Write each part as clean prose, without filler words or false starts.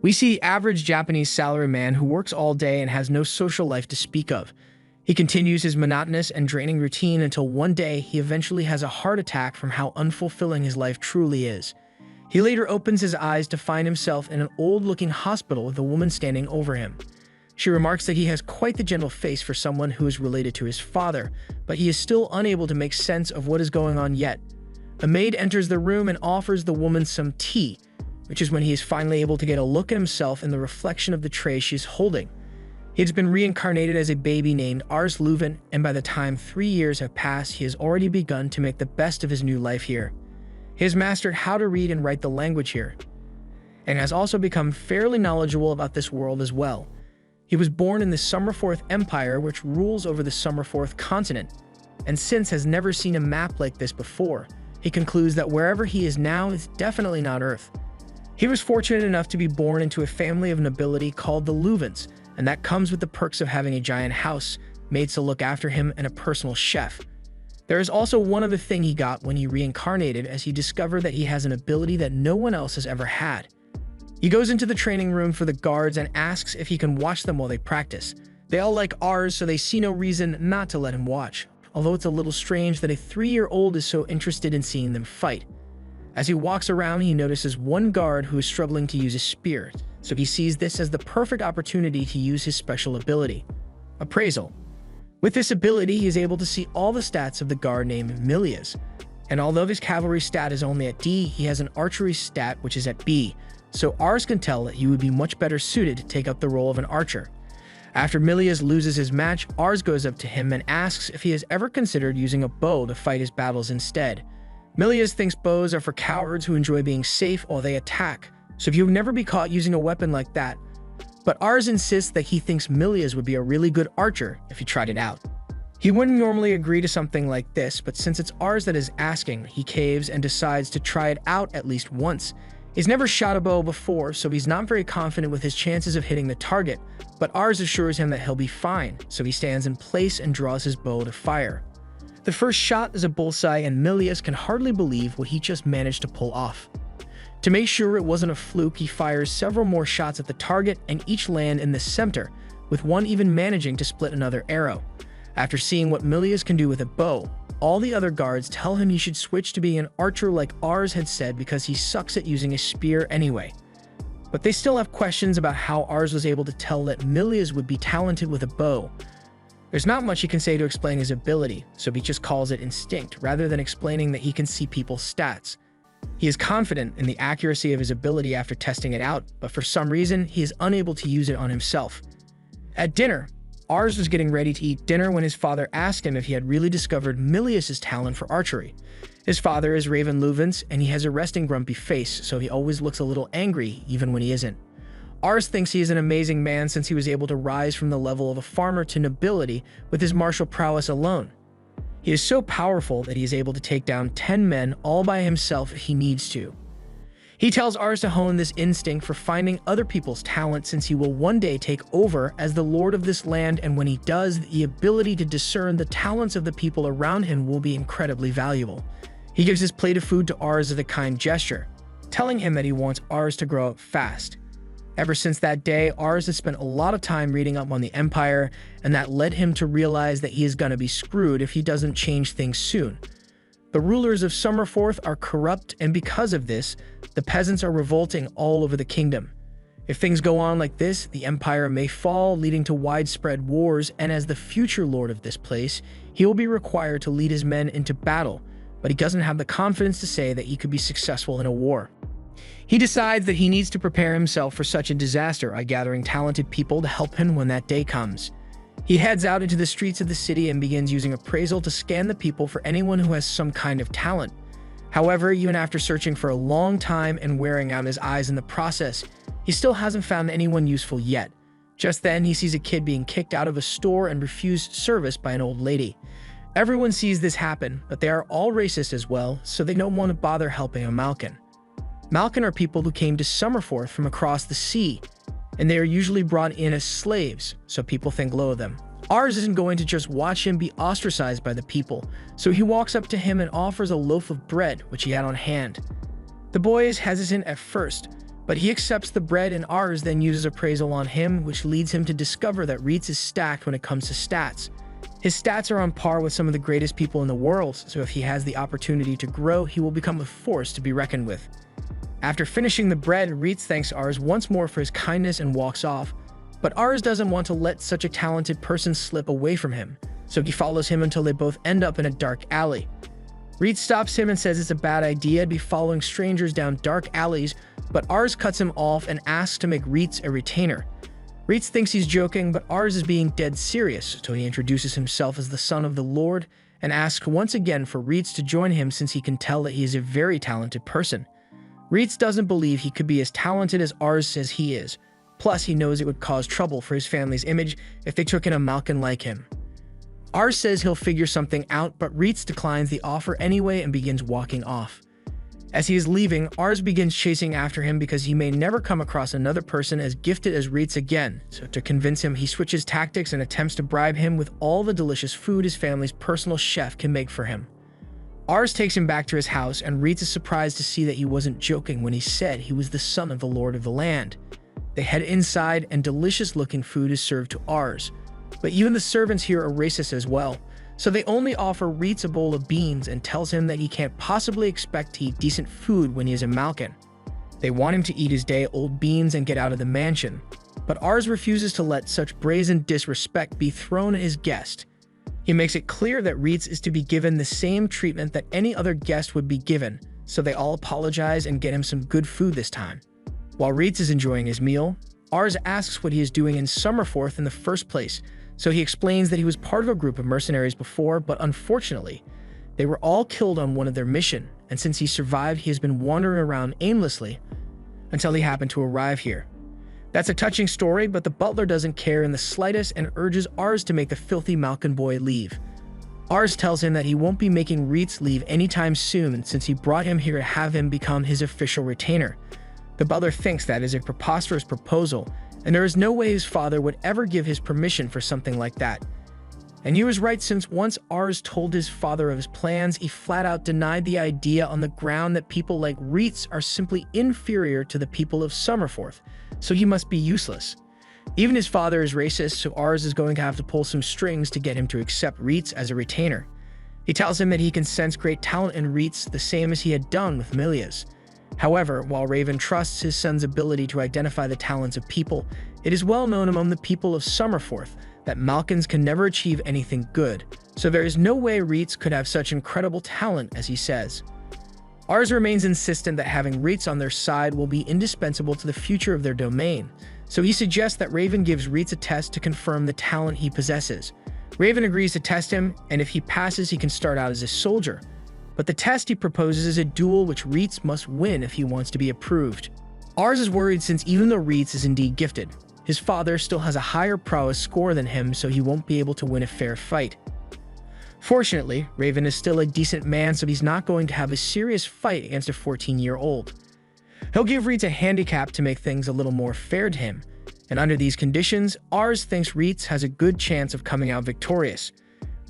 We see average Japanese salaryman who works all day and has no social life to speak of. He continues his monotonous and draining routine until one day he eventually has a heart attack from how unfulfilling his life truly is. He later opens his eyes to find himself in an old-looking hospital with a woman standing over him. She remarks that he has quite the gentle face for someone who is related to his father, but he is still unable to make sense of what is going on yet. A maid enters the room and offers the woman some tea, which is when he is finally able to get a look at himself in the reflection of the tray she is holding. He has been reincarnated as a baby named Ars Leuven, and by the time 3 years have passed, he has already begun to make the best of his new life here. He has mastered how to read and write the language here, and has also become fairly knowledgeable about this world as well. He was born in the Summerforth Empire, which rules over the Summerforth continent, and since has never seen a map like this before, he concludes that wherever he is now is definitely not Earth. He was fortunate enough to be born into a family of nobility called the Leuvens, and that comes with the perks of having a giant house, maids to look after him, and a personal chef. There is also one other thing he got when he reincarnated, as he discovered that he has an ability that no one else has ever had. He goes into the training room for the guards and asks if he can watch them while they practice. They all like Ars, so they see no reason not to let him watch, although it's a little strange that a 3-year-old is so interested in seeing them fight. As he walks around, he notices one guard who is struggling to use a spear, so he sees this as the perfect opportunity to use his special ability, Appraisal. With this ability, he is able to see all the stats of the guard named Milias, and although his cavalry stat is only at D, he has an archery stat which is at B, so Ars can tell that he would be much better suited to take up the role of an archer. After Milias loses his match, Ars goes up to him and asks if he has ever considered using a bow to fight his battles instead. Milias thinks bows are for cowards who enjoy being safe while they attack, so if you would never be caught using a weapon like that. But Ars insists that he thinks Milias would be a really good archer if he tried it out. He wouldn't normally agree to something like this, but since it's Ars that is asking, he caves and decides to try it out at least once. He's never shot a bow before, so he's not very confident with his chances of hitting the target, but Ars assures him that he'll be fine, so he stands in place and draws his bow to fire. The first shot is a bullseye, and Milias can hardly believe what he just managed to pull off. To make sure it wasn't a fluke, he fires several more shots at the target, and each land in the center, with one even managing to split another arrow. After seeing what Milias can do with a bow, all the other guards tell him he should switch to being an archer like Ars had said because he sucks at using a spear anyway. But they still have questions about how Ars was able to tell that Milias would be talented with a bow. There's not much he can say to explain his ability, so he just calls it instinct rather than explaining that he can see people's stats. He is confident in the accuracy of his ability after testing it out, but for some reason, he is unable to use it on himself. At dinner, Ars was getting ready to eat dinner when his father asked him if he had really discovered Milias' talent for archery. His father is Raven Leuvens, and he has a resting grumpy face, so he always looks a little angry even when he isn't. Ars thinks he is an amazing man since he was able to rise from the level of a farmer to nobility with his martial prowess alone. He is so powerful that he is able to take down 10 men all by himself if he needs to. He tells Ars to hone this instinct for finding other people's talent since he will one day take over as the lord of this land, and when he does, the ability to discern the talents of the people around him will be incredibly valuable. He gives his plate of food to Ars as a kind gesture, telling him that he wants Ars to grow up fast. Ever since that day, Ars has spent a lot of time reading up on the Empire, and that led him to realize that he is gonna be screwed if he doesn't change things soon. The rulers of Summerforth are corrupt, and because of this, the peasants are revolting all over the kingdom. If things go on like this, the Empire may fall, leading to widespread wars, and as the future lord of this place, he will be required to lead his men into battle, but he doesn't have the confidence to say that he could be successful in a war. He decides that he needs to prepare himself for such a disaster by gathering talented people to help him when that day comes. He heads out into the streets of the city and begins using appraisal to scan the people for anyone who has some kind of talent. However, even after searching for a long time and wearing out his eyes in the process, he still hasn't found anyone useful yet. Just then, he sees a kid being kicked out of a store and refused service by an old lady. Everyone sees this happen, but they are all racist as well, so they don't want to bother helping a Malkin. Malkin are people who came to Summerforth from across the sea, and they are usually brought in as slaves, so people think low of them. Ars isn't going to just watch him be ostracized by the people, so he walks up to him and offers a loaf of bread, which he had on hand. The boy is hesitant at first, But he accepts the bread, and Ars then uses appraisal on him, which leads him to discover that Reitz is stacked when it comes to stats. His stats are on par with some of the greatest people in the world, so if he has the opportunity to grow, he will become a force to be reckoned with. After finishing the bread, Reitz thanks Ars once more for his kindness and walks off, but Ars doesn't want to let such a talented person slip away from him, so he follows him until they both end up in a dark alley. Reitz stops him and says it's a bad idea to be following strangers down dark alleys, but Ars cuts him off and asks to make Reitz a retainer. Reitz thinks he's joking, but Ars is being dead serious, so he introduces himself as the son of the Lord and asks once again for Reitz to join him since he can tell that he is a very talented person. Reitz doesn't believe he could be as talented as Ars says he is, plus he knows it would cause trouble for his family's image if they took in a Malkin like him. Ars says he'll figure something out, but Reitz declines the offer anyway and begins walking off. As he is leaving, Ars begins chasing after him because he may never come across another person as gifted as Reitz again, so to convince him, he switches tactics and attempts to bribe him with all the delicious food his family's personal chef can make for him. Ars takes him back to his house, and Reitz is surprised to see that he wasn't joking when he said he was the son of the Lord of the land. They head inside, and delicious-looking food is served to Ars, but even the servants here are racist as well, so they only offer Reitz a bowl of beans and tells him that he can't possibly expect to eat decent food when he is a Malkin. They want him to eat his day-old beans and get out of the mansion, but Ars refuses to let such brazen disrespect be thrown at his guest. He makes it clear that Reitz is to be given the same treatment that any other guest would be given, so they all apologize and get him some good food this time. While Reitz is enjoying his meal, Ars asks what he is doing in Summerforth in the first place, so he explains that he was part of a group of mercenaries before, but unfortunately, they were all killed on one of their mission, and since he survived, he has been wandering around aimlessly until he happened to arrive here. That's a touching story, but the butler doesn't care in the slightest and urges Ars to make the filthy Malkin boy leave. Ars tells him that he won't be making Reitz leave anytime soon since he brought him here to have him become his official retainer. The butler thinks that is a preposterous proposal, and there is no way his father would ever give his permission for something like that. And he was right, since once Ars told his father of his plans, he flat out denied the idea on the ground that people like Reitz are simply inferior to the people of Summerforth, so he must be useless. Even his father is racist, so Ars is going to have to pull some strings to get him to accept Reitz as a retainer. He tells him that he can sense great talent in Reitz, the same as he had done with Milia's. However, while Raven trusts his son's ability to identify the talents of people, it is well known among the people of Summerforth that Malkins can never achieve anything good, so there is no way Reitz could have such incredible talent as he says. Ars remains insistent that having Reitz on their side will be indispensable to the future of their domain, so he suggests that Raven gives Reitz a test to confirm the talent he possesses. Raven agrees to test him, and if he passes, he can start out as a soldier. But the test he proposes is a duel which Reitz must win if he wants to be approved. Ars is worried since even though Reitz is indeed gifted, his father still has a higher prowess score than him, so he won't be able to win a fair fight. Fortunately, Raven is still a decent man, so he's not going to have a serious fight against a 14-year-old. He'll give Reitz a handicap to make things a little more fair to him, and under these conditions, Ars thinks Reitz has a good chance of coming out victorious.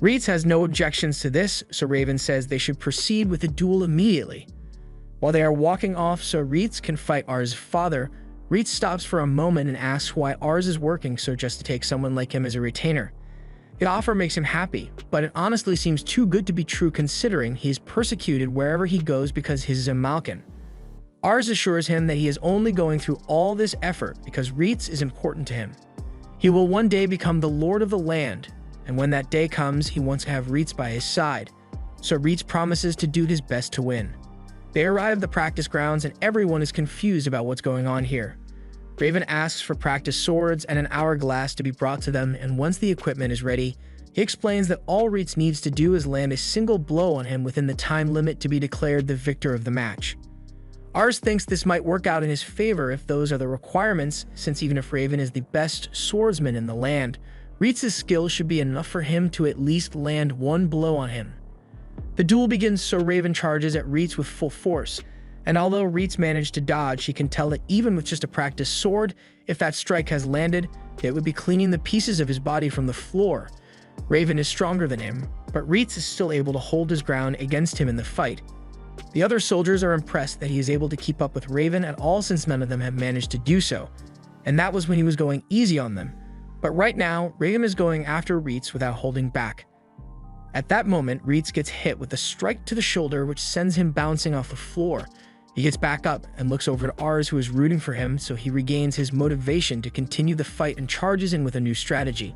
Reitz has no objections to this, so Raven says they should proceed with the duel immediately. While they are walking off so Reitz can fight Ars' father, Reitz stops for a moment and asks why Ars is working so just to take someone like him as a retainer. The offer makes him happy, but it honestly seems too good to be true considering he is persecuted wherever he goes because he is a Malkin. Ars assures him that he is only going through all this effort because Reitz is important to him. He will one day become the Lord of the Land, and when that day comes, he wants to have Reitz by his side, so Reitz promises to do his best to win. They arrive at the practice grounds and everyone is confused about what's going on here. Raven asks for practice swords and an hourglass to be brought to them, and once the equipment is ready, he explains that all Reitz needs to do is land a single blow on him within the time limit to be declared the victor of the match. Ars thinks this might work out in his favor if those are the requirements, since even if Raven is the best swordsman in the land, Reitz's skill should be enough for him to at least land one blow on him. The duel begins so Raven charges at Reitz with full force, and although Reitz managed to dodge, he can tell that even with just a practice sword, if that strike has landed, it would be cleaning the pieces of his body from the floor. Raven is stronger than him, but Reitz is still able to hold his ground against him in the fight. The other soldiers are impressed that he is able to keep up with Raven at all since none of them have managed to do so, and that was when he was going easy on them. But right now, Raven is going after Reitz without holding back. At that moment, Reitz gets hit with a strike to the shoulder which sends him bouncing off the floor. He gets back up and looks over to Ars, who is rooting for him, so he regains his motivation to continue the fight and charges in with a new strategy.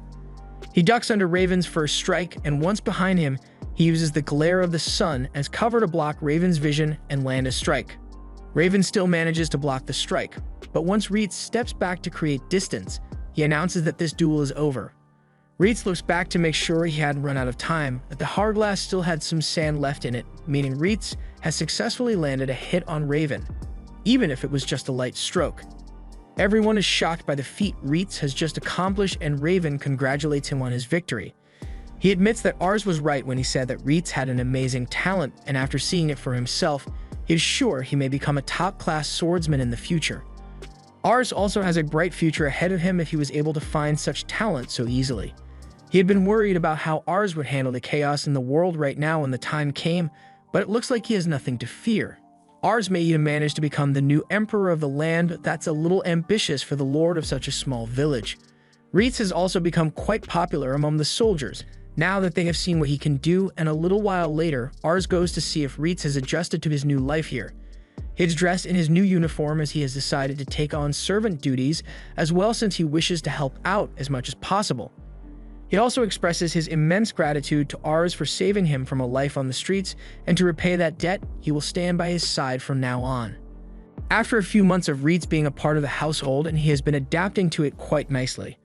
He ducks under Raven's first strike, and once behind him, he uses the glare of the sun as cover to block Raven's vision and land a strike. Raven still manages to block the strike, but once Reitz steps back to create distance, he announces that this duel is over. Reitz looks back to make sure he hadn't run out of time, that the hourglass still had some sand left in it, meaning Reitz has successfully landed a hit on Raven, even if it was just a light stroke. Everyone is shocked by the feat Reitz has just accomplished, and Raven congratulates him on his victory. He admits that Ars was right when he said that Reitz had an amazing talent, and after seeing it for himself, he is sure he may become a top-class swordsman in the future. Ars also has a bright future ahead of him if he was able to find such talent so easily. He had been worried about how Ars would handle the chaos in the world right now when the time came, but it looks like he has nothing to fear. Ars may even manage to become the new emperor of the land, but that's a little ambitious for the lord of such a small village. Reitz has also become quite popular among the soldiers, now that they have seen what he can do, and a little while later, Ars goes to see if Reitz has adjusted to his new life here. He is dressed in his new uniform as he has decided to take on servant duties as well, since he wishes to help out as much as possible. He also expresses his immense gratitude to Ars for saving him from a life on the streets, and to repay that debt, he will stand by his side from now on. After a few months of Reitz being a part of the household, and he has been adapting to it quite nicely.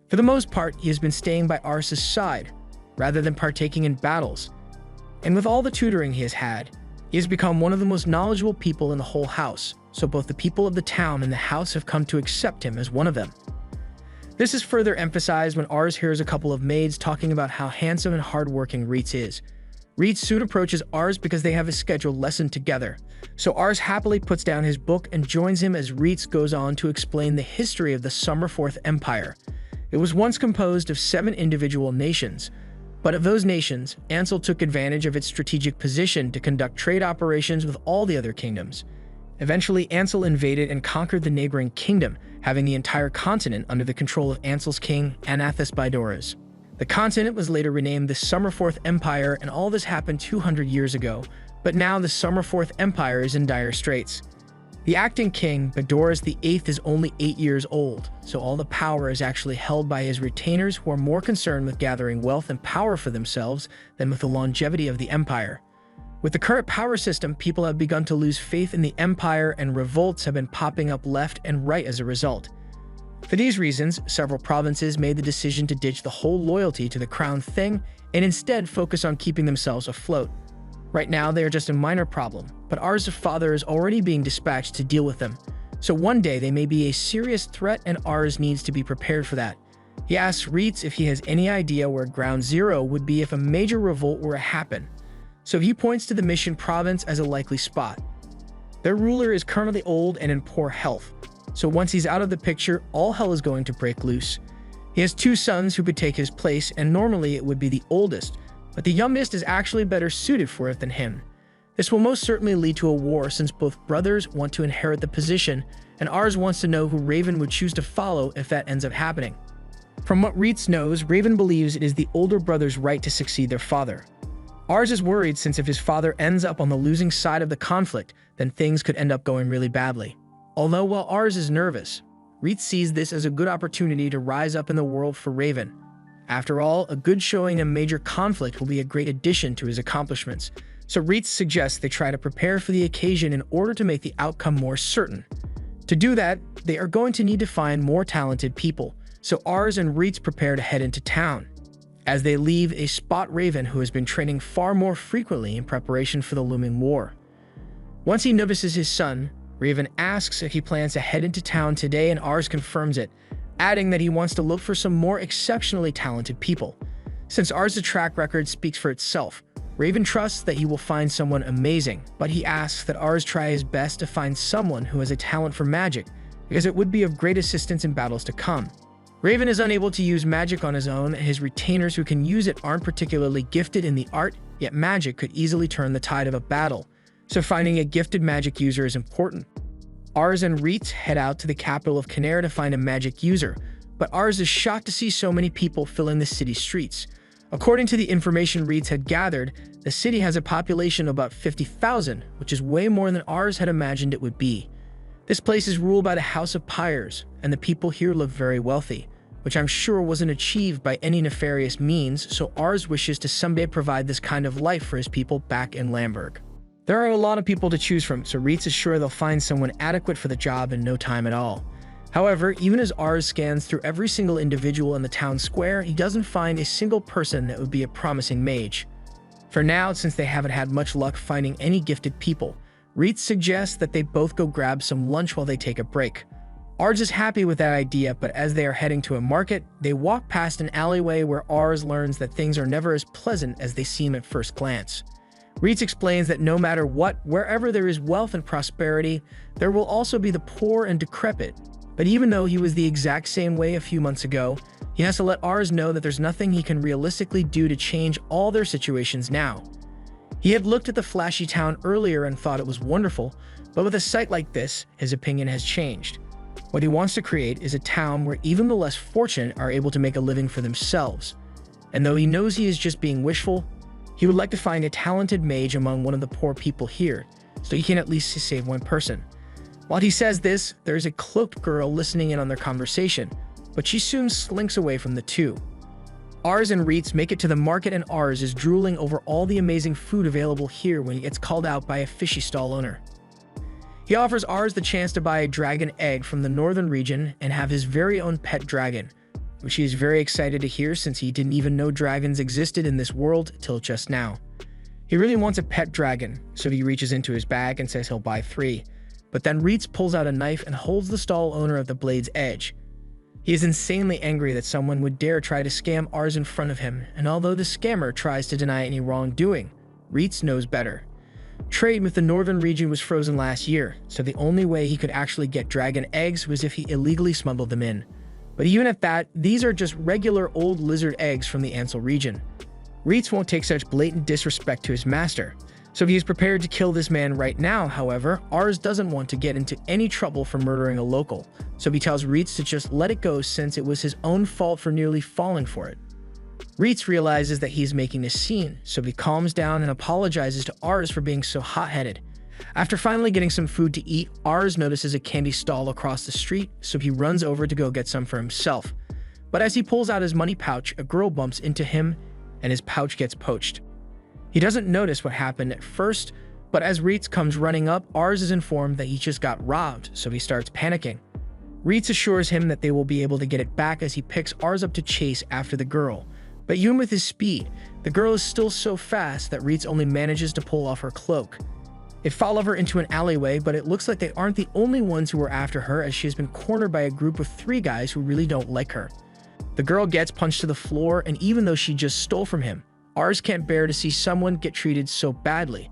For the most part, he has been staying by Ars's side, rather than partaking in battles. And with all the tutoring he has had, he has become one of the most knowledgeable people in the whole house, so both the people of the town and the house have come to accept him as one of them. This is further emphasized when Ars hears a couple of maids talking about how handsome and hardworking Reitz is. Reitz soon approaches Ars because they have a scheduled lesson together, so Ars happily puts down his book and joins him as Reitz goes on to explain the history of the Summerforth Empire. It was once composed of 7 individual nations, but of those nations, Ansel took advantage of its strategic position to conduct trade operations with all the other kingdoms. Eventually, Ansel invaded and conquered the neighboring kingdom, having the entire continent under the control of Ansel's king, Anathus Bidoris. The continent was later renamed the Summerforth Empire, and all this happened 200 years ago, but now the Summerforth Empire is in dire straits. The acting king, Bidoris VIII, is only 8 years old, so all the power is actually held by his retainers, who are more concerned with gathering wealth and power for themselves than with the longevity of the empire. With the current power system, people have begun to lose faith in the empire, and revolts have been popping up left and right as a result. For these reasons, several provinces made the decision to ditch the whole loyalty to the crown thing and instead focus on keeping themselves afloat. Right now, they are just a minor problem, but Ars' father is already being dispatched to deal with them, so one day they may be a serious threat, and Ars needs to be prepared for that. He asks Reitz if he has any idea where Ground Zero would be if a major revolt were to happen, so he points to the Mission province as a likely spot. Their ruler is currently old and in poor health, so once he's out of the picture, all hell is going to break loose. He has 2 sons who could take his place, and normally it would be the oldest, but the youngest is actually better suited for it than him. This will most certainly lead to a war, since both brothers want to inherit the position, and Ars wants to know who Raven would choose to follow if that ends up happening. From what Reitz knows, Raven believes it is the older brother's right to succeed their father. Ars is worried, since if his father ends up on the losing side of the conflict, then things could end up going really badly. Although while Ars is nervous, Reitz sees this as a good opportunity to rise up in the world for Raven. After all, a good showing in a major conflict will be a great addition to his accomplishments, so Reitz suggests they try to prepare for the occasion in order to make the outcome more certain. To do that, they are going to need to find more talented people, so Ars and Reitz prepare to head into town. As they leave, they spot Raven, who has been training far more frequently in preparation for the looming war. Once he notices his son, Raven asks if he plans to head into town today, and Ars confirms it, adding that he wants to look for some more exceptionally talented people. Since Ars' track record speaks for itself, Raven trusts that he will find someone amazing, but he asks that Ars try his best to find someone who has a talent for magic, because it would be of great assistance in battles to come. Raven is unable to use magic on his own, and his retainers who can use it aren't particularly gifted in the art, yet magic could easily turn the tide of a battle, So finding a gifted magic user is important. Ars and Reitz head out to the capital of Canary to find a magic user, but Ars is shocked to see so many people filling the city streets. According to the information Reitz had gathered, the city has a population of about 50,000, which is way more than Ars had imagined it would be. This place is ruled by the House of Pyres, and the people here look very wealthy, which I'm sure wasn't achieved by any nefarious means, so Ars wishes to someday provide this kind of life for his people back in Lamberg. There are a lot of people to choose from, so Reitz is sure they'll find someone adequate for the job in no time at all. However, even as Ars scans through every single individual in the town square, he doesn't find a single person that would be a promising mage. For now, since they haven't had much luck finding any gifted people, Reitz suggests that they both go grab some lunch while they take a break. Ars is happy with that idea, but as they are heading to a market, they walk past an alleyway where Ars learns that things are never as pleasant as they seem at first glance. Reitz explains that no matter what, wherever there is wealth and prosperity, there will also be the poor and decrepit. But even though he was the exact same way a few months ago, he has to let Ars know that there's nothing he can realistically do to change all their situations now. He had looked at the flashy town earlier and thought it was wonderful, but with a sight like this, his opinion has changed. What he wants to create is a town where even the less fortunate are able to make a living for themselves. And though he knows he is just being wishful, he would like to find a talented mage among one of the poor people here, so he can at least save one person. While he says this, there is a cloaked girl listening in on their conversation, but she soon slinks away from the two. Ars and Reitz make it to the market, and Ars is drooling over all the amazing food available here when he gets called out by a fishy stall owner. He offers Ars the chance to buy a dragon egg from the northern region and have his very own pet dragon, which he is very excited to hear since he didn't even know dragons existed in this world till just now. He really wants a pet dragon, so he reaches into his bag and says he'll buy 3. But then Reitz pulls out a knife and holds the stall owner at the blade's edge. He is insanely angry that someone would dare try to scam Ars in front of him, and although the scammer tries to deny any wrongdoing, Reitz knows better. Trade with the northern region was frozen last year, so the only way he could actually get dragon eggs was if he illegally smuggled them in. But even at that, these are just regular old lizard eggs from the Ansel region. Reitz won't take such blatant disrespect to his master, so he is prepared to kill this man right now. However, Ars doesn't want to get into any trouble for murdering a local, so he tells Reitz to just let it go since it was his own fault for nearly falling for it. Reitz realizes that he's making a scene, so he calms down and apologizes to Ars for being so hot-headed. After finally getting some food to eat, Ars notices a candy stall across the street, so he runs over to go get some for himself. But as he pulls out his money pouch, a girl bumps into him, and his pouch gets poached. He doesn't notice what happened at first, but as Reitz comes running up, Ars is informed that he just got robbed, so he starts panicking. Reitz assures him that they will be able to get it back as he picks Ars up to chase after the girl. But even with his speed, the girl is still so fast that Reitz only manages to pull off her cloak. They follow her into an alleyway, but it looks like they aren't the only ones who are after her, as she has been cornered by a group of 3 guys who really don't like her. The girl gets punched to the floor, and even though she just stole from him, Ars can't bear to see someone get treated so badly.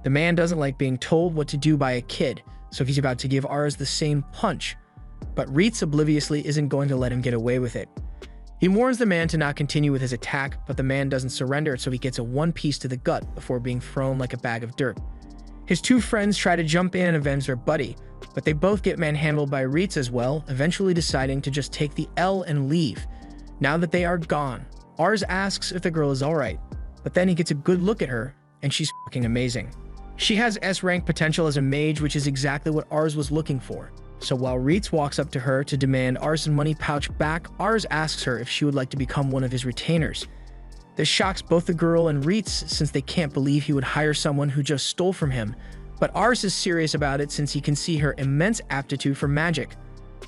The man doesn't like being told what to do by a kid, so he's about to give Ars the same punch. But Reitz obliviously isn't going to let him get away with it. He warns the man to not continue with his attack, but the man doesn't surrender, so he gets a 1 piece to the gut before being thrown like a bag of dirt. His 2 friends try to jump in and avenge their buddy, but they both get manhandled by Reitz as well, eventually deciding to just take the L and leave. Now that they are gone, Ars asks if the girl is alright, but then he gets a good look at her, and she's fucking amazing. She has S-rank potential as a mage, which is exactly what Ars was looking for. So while Reitz walks up to her to demand Ars' money pouch back, Ars asks her if she would like to become one of his retainers. This shocks both the girl and Reitz since they can't believe he would hire someone who just stole from him, but Ars is serious about it since he can see her immense aptitude for magic.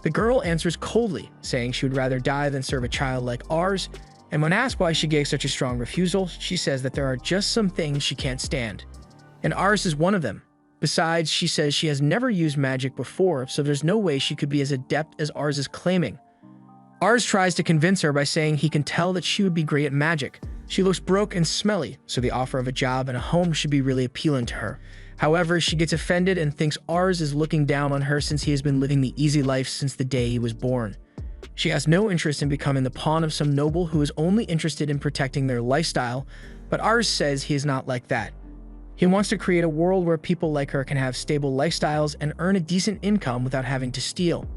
The girl answers coldly, saying she would rather die than serve a child like Ars, and when asked why she gave such a strong refusal, she says that there are just some things she can't stand. And Ars is one of them. Besides, she says she has never used magic before, so there's no way she could be as adept as Ars is claiming. Ars tries to convince her by saying he can tell that she would be great at magic. She looks broke and smelly, so the offer of a job and a home should be really appealing to her. However, she gets offended and thinks Ars is looking down on her since he has been living the easy life since the day he was born. She has no interest in becoming the pawn of some noble who is only interested in protecting their lifestyle, but Ars says he is not like that. He wants to create a world where people like her can have stable lifestyles and earn a decent income without having to steal.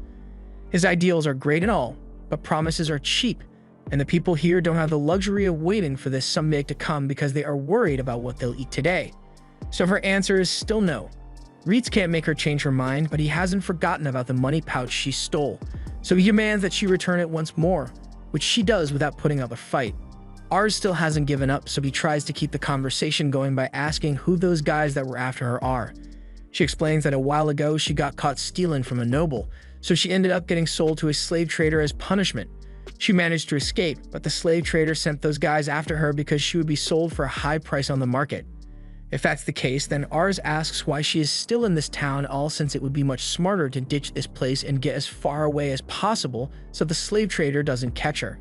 His ideals are great and all, but promises are cheap, and the people here don't have the luxury of waiting for this someday to come because they are worried about what they'll eat today. So her answer is still no. Reitz can't make her change her mind, but he hasn't forgotten about the money pouch she stole, so he demands that she return it once more, which she does without putting up a fight. Ars still hasn't given up, so he tries to keep the conversation going by asking who those guys that were after her are. She explains that a while ago she got caught stealing from a noble, so she ended up getting sold to a slave trader as punishment. She managed to escape, but the slave trader sent those guys after her because she would be sold for a high price on the market. If that's the case, then Ars asks why she is still in this town, all since it would be much smarter to ditch this place and get as far away as possible so the slave trader doesn't catch her.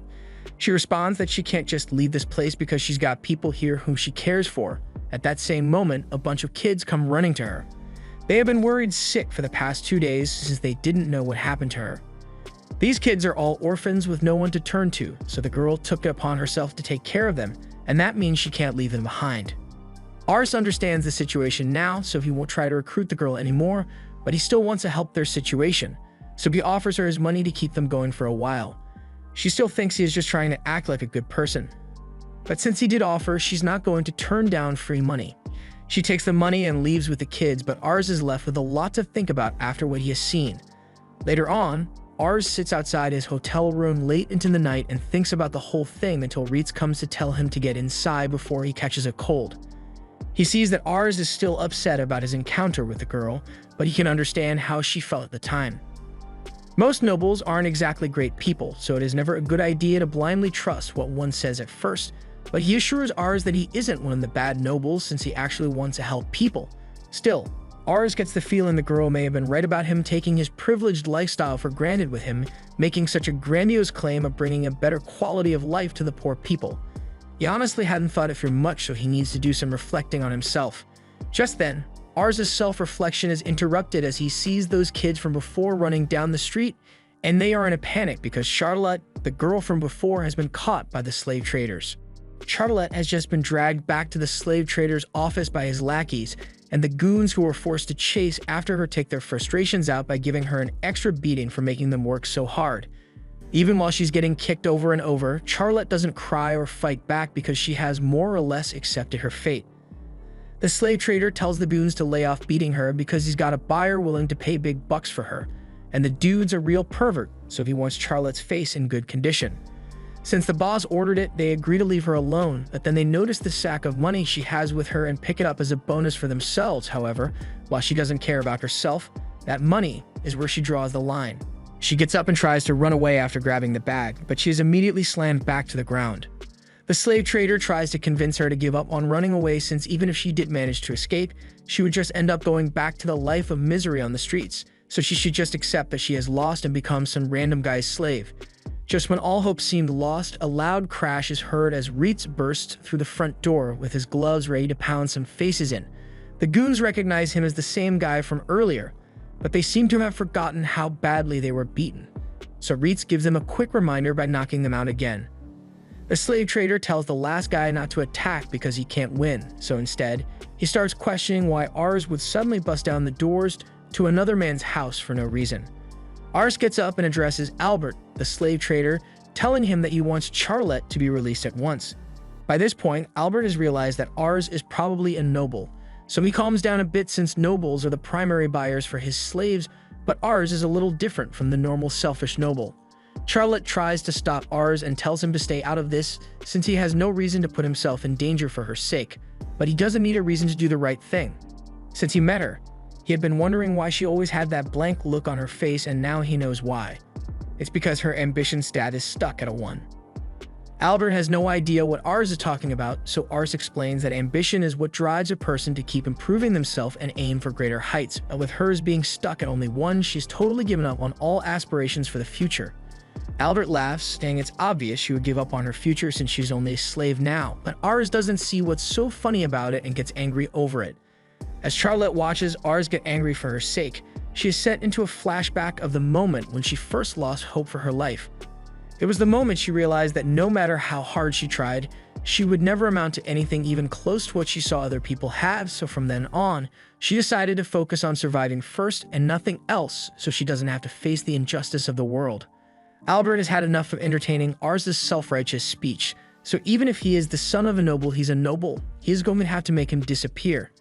She responds that she can't just leave this place because she's got people here whom she cares for. At that same moment, a bunch of kids come running to her. They have been worried sick for the past 2 days since they didn't know what happened to her. These kids are all orphans with no one to turn to, so the girl took it upon herself to take care of them, and that means she can't leave them behind. Ars understands the situation now, so he won't try to recruit the girl anymore, but he still wants to help their situation, so he offers her his money to keep them going for a while. She still thinks he is just trying to act like a good person. But since he did offer, she's not going to turn down free money. She takes the money and leaves with the kids, but Ars is left with a lot to think about after what he has seen. Later on, Ars sits outside his hotel room late into the night and thinks about the whole thing until Reitz comes to tell him to get inside before he catches a cold. He sees that Ars is still upset about his encounter with the girl, but he can understand how she felt at the time. Most nobles aren't exactly great people, so it is never a good idea to blindly trust what one says at first, but he assures Ars that he isn't one of the bad nobles since he actually wants to help people. Still, Ars gets the feeling the girl may have been right about him taking his privileged lifestyle for granted with him, making such a grandiose claim of bringing a better quality of life to the poor people. He honestly hadn't thought it through much, so he needs to do some reflecting on himself. Just then, Ars' self-reflection is interrupted as he sees those kids from before running down the street, and they are in a panic because Charlotte, the girl from before, has been caught by the slave traders. Charlotte has just been dragged back to the slave trader's office by his lackeys, and the goons who were forced to chase after her take their frustrations out by giving her an extra beating for making them work so hard. Even while she's getting kicked over and over, Charlotte doesn't cry or fight back because she has more or less accepted her fate. The slave trader tells the goons to lay off beating her because he's got a buyer willing to pay big bucks for her, and the dude's a real pervert, so he wants Charlotte's face in good condition. Since the boss ordered it, they agree to leave her alone, but then they notice the sack of money she has with her and pick it up as a bonus for themselves. However, while she doesn't care about herself, that money is where she draws the line. She gets up and tries to run away after grabbing the bag, but she is immediately slammed back to the ground. The slave trader tries to convince her to give up on running away since even if she did manage to escape, she would just end up going back to the life of misery on the streets, so she should just accept that she has lost and become some random guy's slave. Just when all hope seemed lost, a loud crash is heard as Reitz bursts through the front door with his gloves ready to pound some faces in. The goons recognize him as the same guy from earlier, but they seem to have forgotten how badly they were beaten. So Reitz gives them a quick reminder by knocking them out again. The slave trader tells the last guy not to attack because he can't win, so instead, he starts questioning why Ars would suddenly bust down the doors to another man's house for no reason. Ars gets up and addresses Albert, the slave trader, telling him that he wants Charlotte to be released at once. By this point, Albert has realized that Ars is probably a noble, so he calms down a bit since nobles are the primary buyers for his slaves, but Ars is a little different from the normal selfish noble. Charlotte tries to stop Ars and tells him to stay out of this since he has no reason to put himself in danger for her sake, but he doesn't need a reason to do the right thing. Since he met her, he had been wondering why she always had that blank look on her face, and now he knows why. It's because her ambition stat is stuck at a 1. Albert has no idea what Ars is talking about, so Ars explains that ambition is what drives a person to keep improving themselves and aim for greater heights, but with hers being stuck at only 1, she's totally given up on all aspirations for the future. Albert laughs, saying it's obvious she would give up on her future since she's only a slave now, but Ars doesn't see what's so funny about it and gets angry over it. As Charlotte watches Ars get angry for her sake, she is sent into a flashback of the moment when she first lost hope for her life. It was the moment she realized that no matter how hard she tried, she would never amount to anything even close to what she saw other people have, so from then on, she decided to focus on surviving first and nothing else so she doesn't have to face the injustice of the world. Albert has had enough of entertaining Ars's self-righteous speech, so even if he is the son of a noble, he's a noble, he is going to have to make him disappear.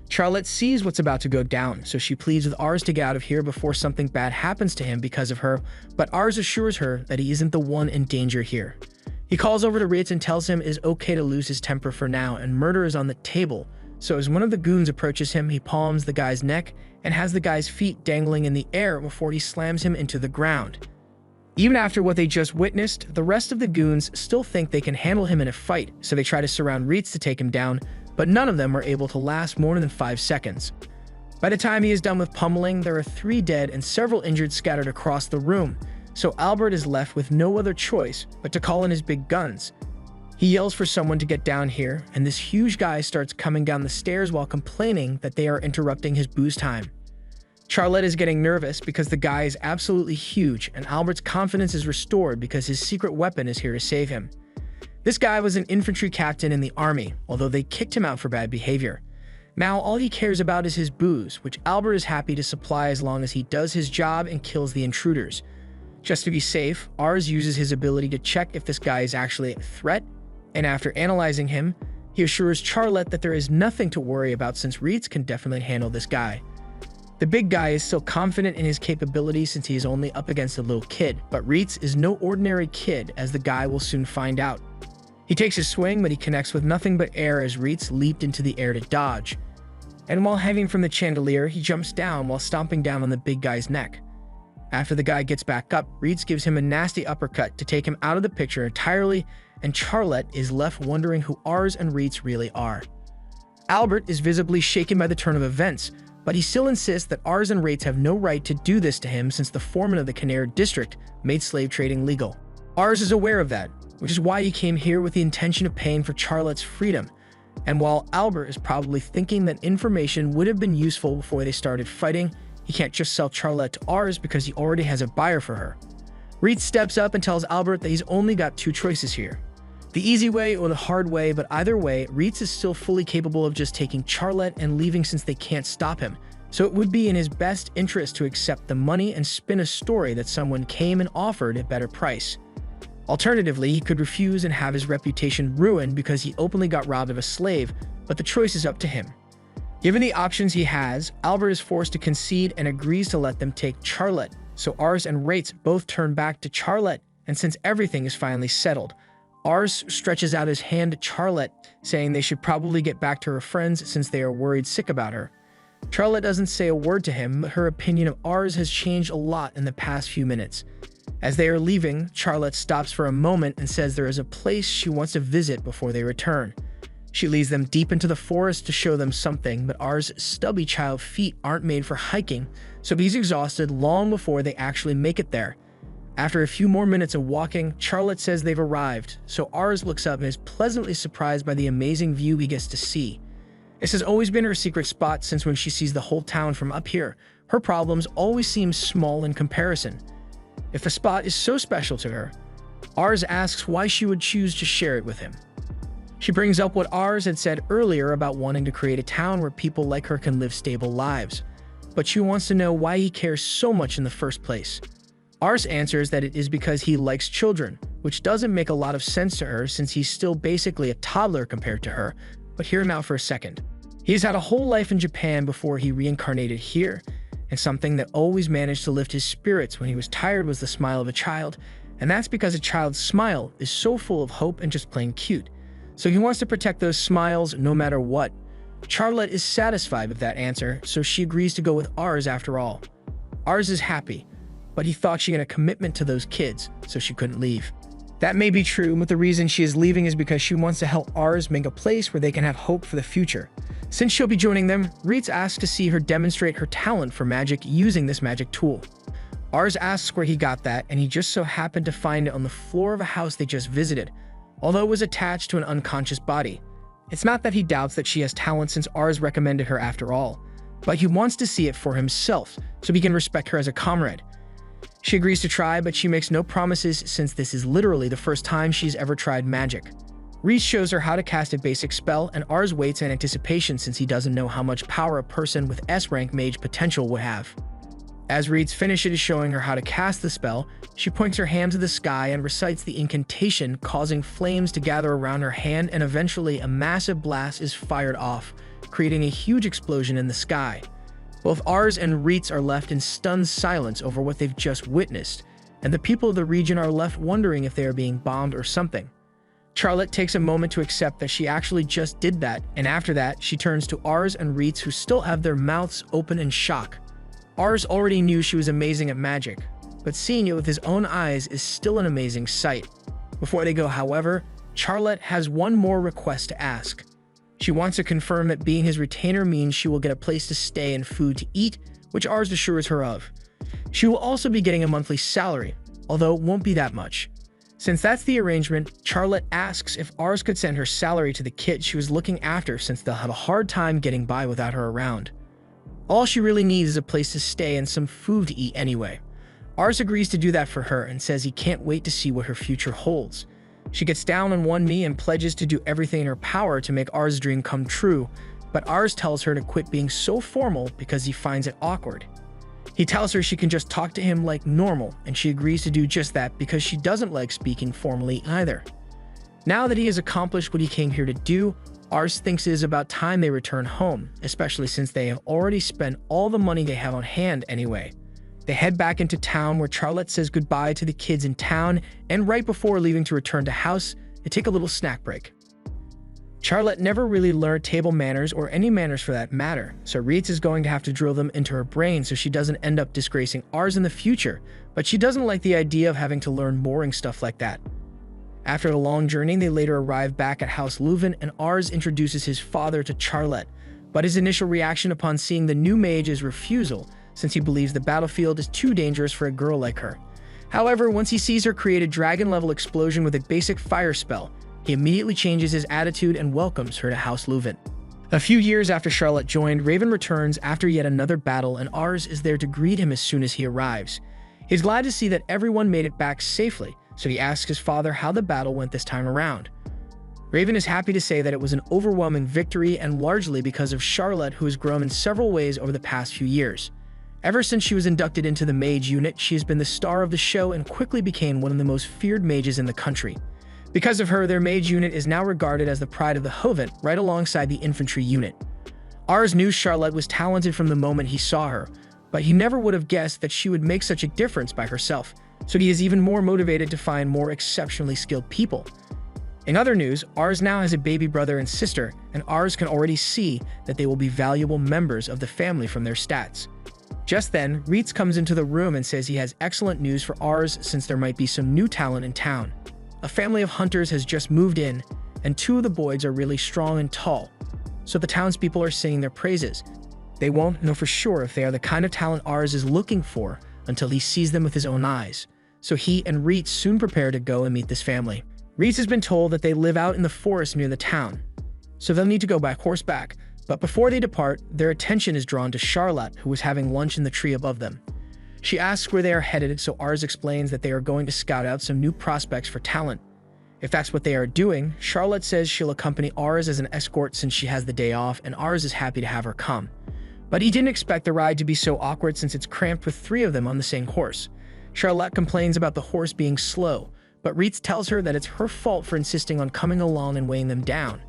Charlotte sees what's about to go down, so she pleads with Ars to get out of here before something bad happens to him because of her, but Ars assures her that he isn't the one in danger here. He calls over to Ritz and tells him it is okay to lose his temper for now and murder is on the table, so as one of the goons approaches him, he palms the guy's neck and has the guy's feet dangling in the air before he slams him into the ground. Even after what they just witnessed, the rest of the goons still think they can handle him in a fight, so they try to surround Ritz to take him down, but none of them are able to last more than 5 seconds. By the time he is done with pummeling, there are 3 dead and several injured scattered across the room, so Albert is left with no other choice but to call in his big guns. He yells for someone to get down here, and this huge guy starts coming down the stairs while complaining that they are interrupting his booze time. Charlotte is getting nervous because the guy is absolutely huge, and Albert's confidence is restored because his secret weapon is here to save him. This guy was an infantry captain in the army, although they kicked him out for bad behavior. Now all he cares about is his booze, which Albert is happy to supply as long as he does his job and kills the intruders. Just to be safe, Ars uses his ability to check if this guy is actually a threat, and after analyzing him, he assures Charlotte that there is nothing to worry about since Ritz can definitely handle this guy. The big guy is still confident in his capabilities since he is only up against a little kid, but Ritz is no ordinary kid, as the guy will soon find out. He takes his swing, but he connects with nothing but air as Ritz leaped into the air to dodge. And while hanging from the chandelier, he jumps down while stomping down on the big guy's neck. After the guy gets back up, Ritz gives him a nasty uppercut to take him out of the picture entirely, and Charlotte is left wondering who Ars and Ritz really are. Albert is visibly shaken by the turn of events, but he still insists that Ars and Ritz have no right to do this to him since the foreman of the Canary district made slave trading legal. Ars is aware of that, which is why he came here with the intention of paying for Charlotte's freedom. And while Albert is probably thinking that information would have been useful before they started fighting, he can't just sell Charlotte to Ars because he already has a buyer for her. Ritz steps up and tells Albert that he's only got 2 choices here: the easy way or the hard way, but either way, Ritz is still fully capable of just taking Charlotte and leaving since they can't stop him, so it would be in his best interest to accept the money and spin a story that someone came and offered a better price. Alternatively, he could refuse and have his reputation ruined because he openly got robbed of a slave, but the choice is up to him. Given the options he has, Albert is forced to concede and agrees to let them take Charlotte, so Ars and Ritz both turn back to Charlotte, and since everything is finally settled, Ars stretches out his hand to Charlotte, saying they should probably get back to her friends since they are worried sick about her. Charlotte doesn't say a word to him, but her opinion of Ars has changed a lot in the past few minutes. As they are leaving, Charlotte stops for a moment and says there is a place she wants to visit before they return. She leads them deep into the forest to show them something, but Ars' stubby child feet aren't made for hiking, so he's exhausted long before they actually make it there. After a few more minutes of walking, Charlotte says they've arrived, so Ars looks up and is pleasantly surprised by the amazing view he gets to see. This has always been her secret spot since when she sees the whole town from up here, her problems always seem small in comparison. If the spot is so special to her, Ars asks why she would choose to share it with him. She brings up what Ars had said earlier about wanting to create a town where people like her can live stable lives, but she wants to know why he cares so much in the first place. Ars answers that it is because he likes children, which doesn't make a lot of sense to her since he's still basically a toddler compared to her, but hear him out for a second. He's had a whole life in Japan before he reincarnated here, and something that always managed to lift his spirits when he was tired was the smile of a child, and that's because a child's smile is so full of hope and just plain cute. So he wants to protect those smiles no matter what. Charlotte is satisfied with that answer, so she agrees to go with Ars after all. Ars is happy, but he thought she had a commitment to those kids, so she couldn't leave. That may be true, but the reason she is leaving is because she wants to help Ars make a place where they can have hope for the future. Since she'll be joining them, Ritz asks to see her demonstrate her talent for magic using this magic tool. Ars asks where he got that, and he just so happened to find it on the floor of a house they just visited, although it was attached to an unconscious body. It's not that he doubts that she has talent since Ars recommended her after all, but he wants to see it for himself so he can respect her as a comrade. She agrees to try, but she makes no promises since this is literally the first time she's ever tried magic. Reese shows her how to cast a basic spell, and Ars waits in anticipation since he doesn't know how much power a person with S-rank mage potential would have. As Reese finishes showing her how to cast the spell, she points her hand to the sky and recites the incantation, causing flames to gather around her hand, and eventually a massive blast is fired off, creating a huge explosion in the sky. Both Ars and Reese are left in stunned silence over what they've just witnessed, and the people of the region are left wondering if they are being bombed or something. Charlotte takes a moment to accept that she actually just did that, and after that, she turns to Ars and Reese, who still have their mouths open in shock. Ars already knew she was amazing at magic, but seeing it with his own eyes is still an amazing sight. Before they go, however, Charlotte has one more request to ask. She wants to confirm that being his retainer means she will get a place to stay and food to eat, which Ars assures her of. She will also be getting a monthly salary, although it won't be that much. Since that's the arrangement, Charlotte asks if Ars could send her salary to the kids she was looking after, since they'll have a hard time getting by without her around. All she really needs is a place to stay and some food to eat anyway. Ars agrees to do that for her and says he can't wait to see what her future holds. She gets down on one knee and pledges to do everything in her power to make Ars' dream come true, but Ars tells her to quit being so formal because he finds it awkward. He tells her she can just talk to him like normal, and she agrees to do just that because she doesn't like speaking formally either. Now that he has accomplished what he came here to do, Ars thinks it is about time they return home, especially since they have already spent all the money they have on hand anyway. They head back into town, where Charlotte says goodbye to the kids in town, and right before leaving to return to house, they take a little snack break. Charlotte never really learned table manners, or any manners for that matter, so Reese is going to have to drill them into her brain so she doesn't end up disgracing Ars in the future, but she doesn't like the idea of having to learn boring stuff like that. After a long journey, they later arrive back at House Leuven, and Ars introduces his father to Charlotte, but his initial reaction upon seeing the new mage is refusal, since he believes the battlefield is too dangerous for a girl like her. However, once he sees her create a dragon-level explosion with a basic fire spell, he immediately changes his attitude and welcomes her to House Leuven. A few years after Charlotte joined, Raven returns after yet another battle, and Ars is there to greet him as soon as he arrives. He's glad to see that everyone made it back safely, so he asks his father how the battle went this time around. Raven is happy to say that it was an overwhelming victory, and largely because of Charlotte, who has grown in several ways over the past few years. Ever since she was inducted into the mage unit, she has been the star of the show and quickly became one of the most feared mages in the country. Because of her, their mage unit is now regarded as the pride of the Hovent, right alongside the infantry unit. Ars knew Charlotte was talented from the moment he saw her, but he never would have guessed that she would make such a difference by herself, so he is even more motivated to find more exceptionally skilled people. In other news, Ars now has a baby brother and sister, and Ars can already see that they will be valuable members of the family from their stats. Just then, Reitz comes into the room and says he has excellent news for Ars, since there might be some new talent in town. A family of hunters has just moved in, and two of the boys are really strong and tall, so the townspeople are singing their praises. They won't know for sure if they are the kind of talent Ars is looking for until he sees them with his own eyes, so he and Reitz soon prepare to go and meet this family. Reitz has been told that they live out in the forest near the town, so they'll need to go back horseback, but before they depart, their attention is drawn to Charlotte, who is having lunch in the tree above them. She asks where they are headed, so Ars explains that they are going to scout out some new prospects for talent. If that's what they are doing, Charlotte says she'll accompany Ars as an escort since she has the day off, and Ars is happy to have her come. But he didn't expect the ride to be so awkward since it's cramped with three of them on the same horse. Charlotte complains about the horse being slow, but Reitz tells her that it's her fault for insisting on coming along and weighing them down.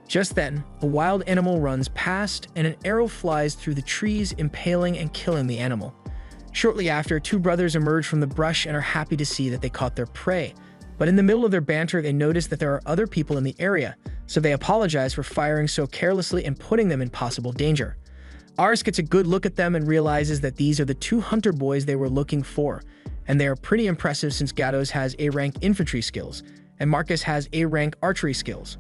Just then, a wild animal runs past, and an arrow flies through the trees, impaling and killing the animal. Shortly after, two brothers emerge from the brush and are happy to see that they caught their prey. But in the middle of their banter, they notice that there are other people in the area, so they apologize for firing so carelessly and putting them in possible danger. Ars gets a good look at them and realizes that these are the two hunter boys they were looking for, and they are pretty impressive since Gatos has A-rank infantry skills, and Marcus has A-rank archery skills.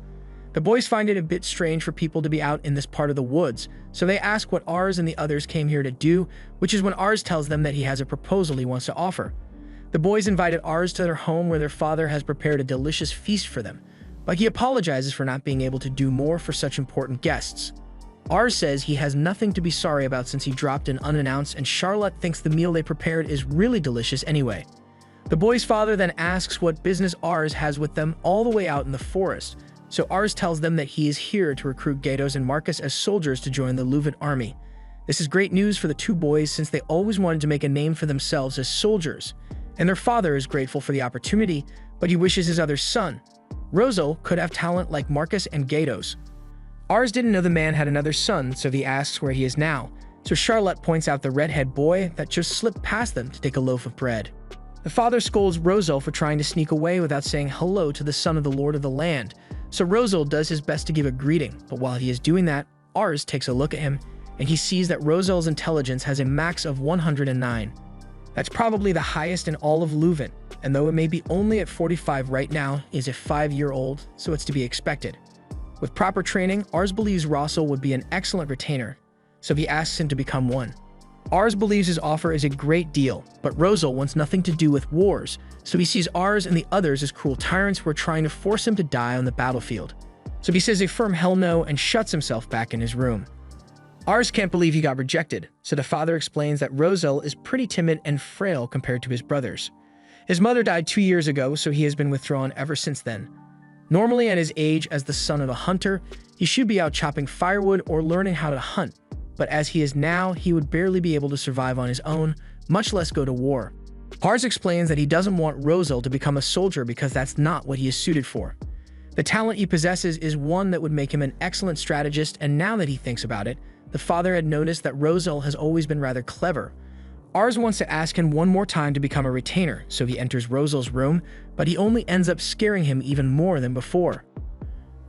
The boys find it a bit strange for people to be out in this part of the woods, so they ask what Ars and the others came here to do, which is when Ars tells them that he has a proposal he wants to offer. The boys invited Ars to their home, where their father has prepared a delicious feast for them, but he apologizes for not being able to do more for such important guests. Ars says he has nothing to be sorry about since he dropped in unannounced, and Charlotte thinks the meal they prepared is really delicious anyway. The boy's father then asks what business Ars has with them all the way out in the forest, So Ars tells them that he is here to recruit Gatos and Marcus as soldiers to join the Luvan army. This is great news for the two boys since they always wanted to make a name for themselves as soldiers, and their father is grateful for the opportunity, but he wishes his other son, Rosal, could have talent like Marcus and Gatos. Ars didn't know the man had another son, so he asks where he is now, so Charlotte points out the redhead boy that just slipped past them to take a loaf of bread. The father scolds Rosal for trying to sneak away without saying hello to the son of the Lord of the Land, so Rosal does his best to give a greeting, but while he is doing that, Ars takes a look at him, and he sees that Rosal's intelligence has a max of 109. That's probably the highest in all of Luvan, and though it may be only at 45 right now, is a 5-year-old, so it's to be expected. With proper training, Ars believes Rosal would be an excellent retainer, so he asks him to become one. Ars believes his offer is a great deal, but Rosal wants nothing to do with wars, so he sees Ars and the others as cruel tyrants who are trying to force him to die on the battlefield. So he says a firm hell no and shuts himself back in his room. Ars can't believe he got rejected, so the father explains that Rosal is pretty timid and frail compared to his brothers. His mother died 2 years ago, so he has been withdrawn ever since then. Normally at his age as the son of a hunter, he should be out chopping firewood or learning how to hunt, but as he is now, he would barely be able to survive on his own, much less go to war. Ars explains that he doesn't want Rosal to become a soldier because that's not what he is suited for. The talent he possesses is one that would make him an excellent strategist, and now that he thinks about it, the father had noticed that Rosal has always been rather clever. Ars wants to ask him one more time to become a retainer, so he enters Rosal's room, but he only ends up scaring him even more than before.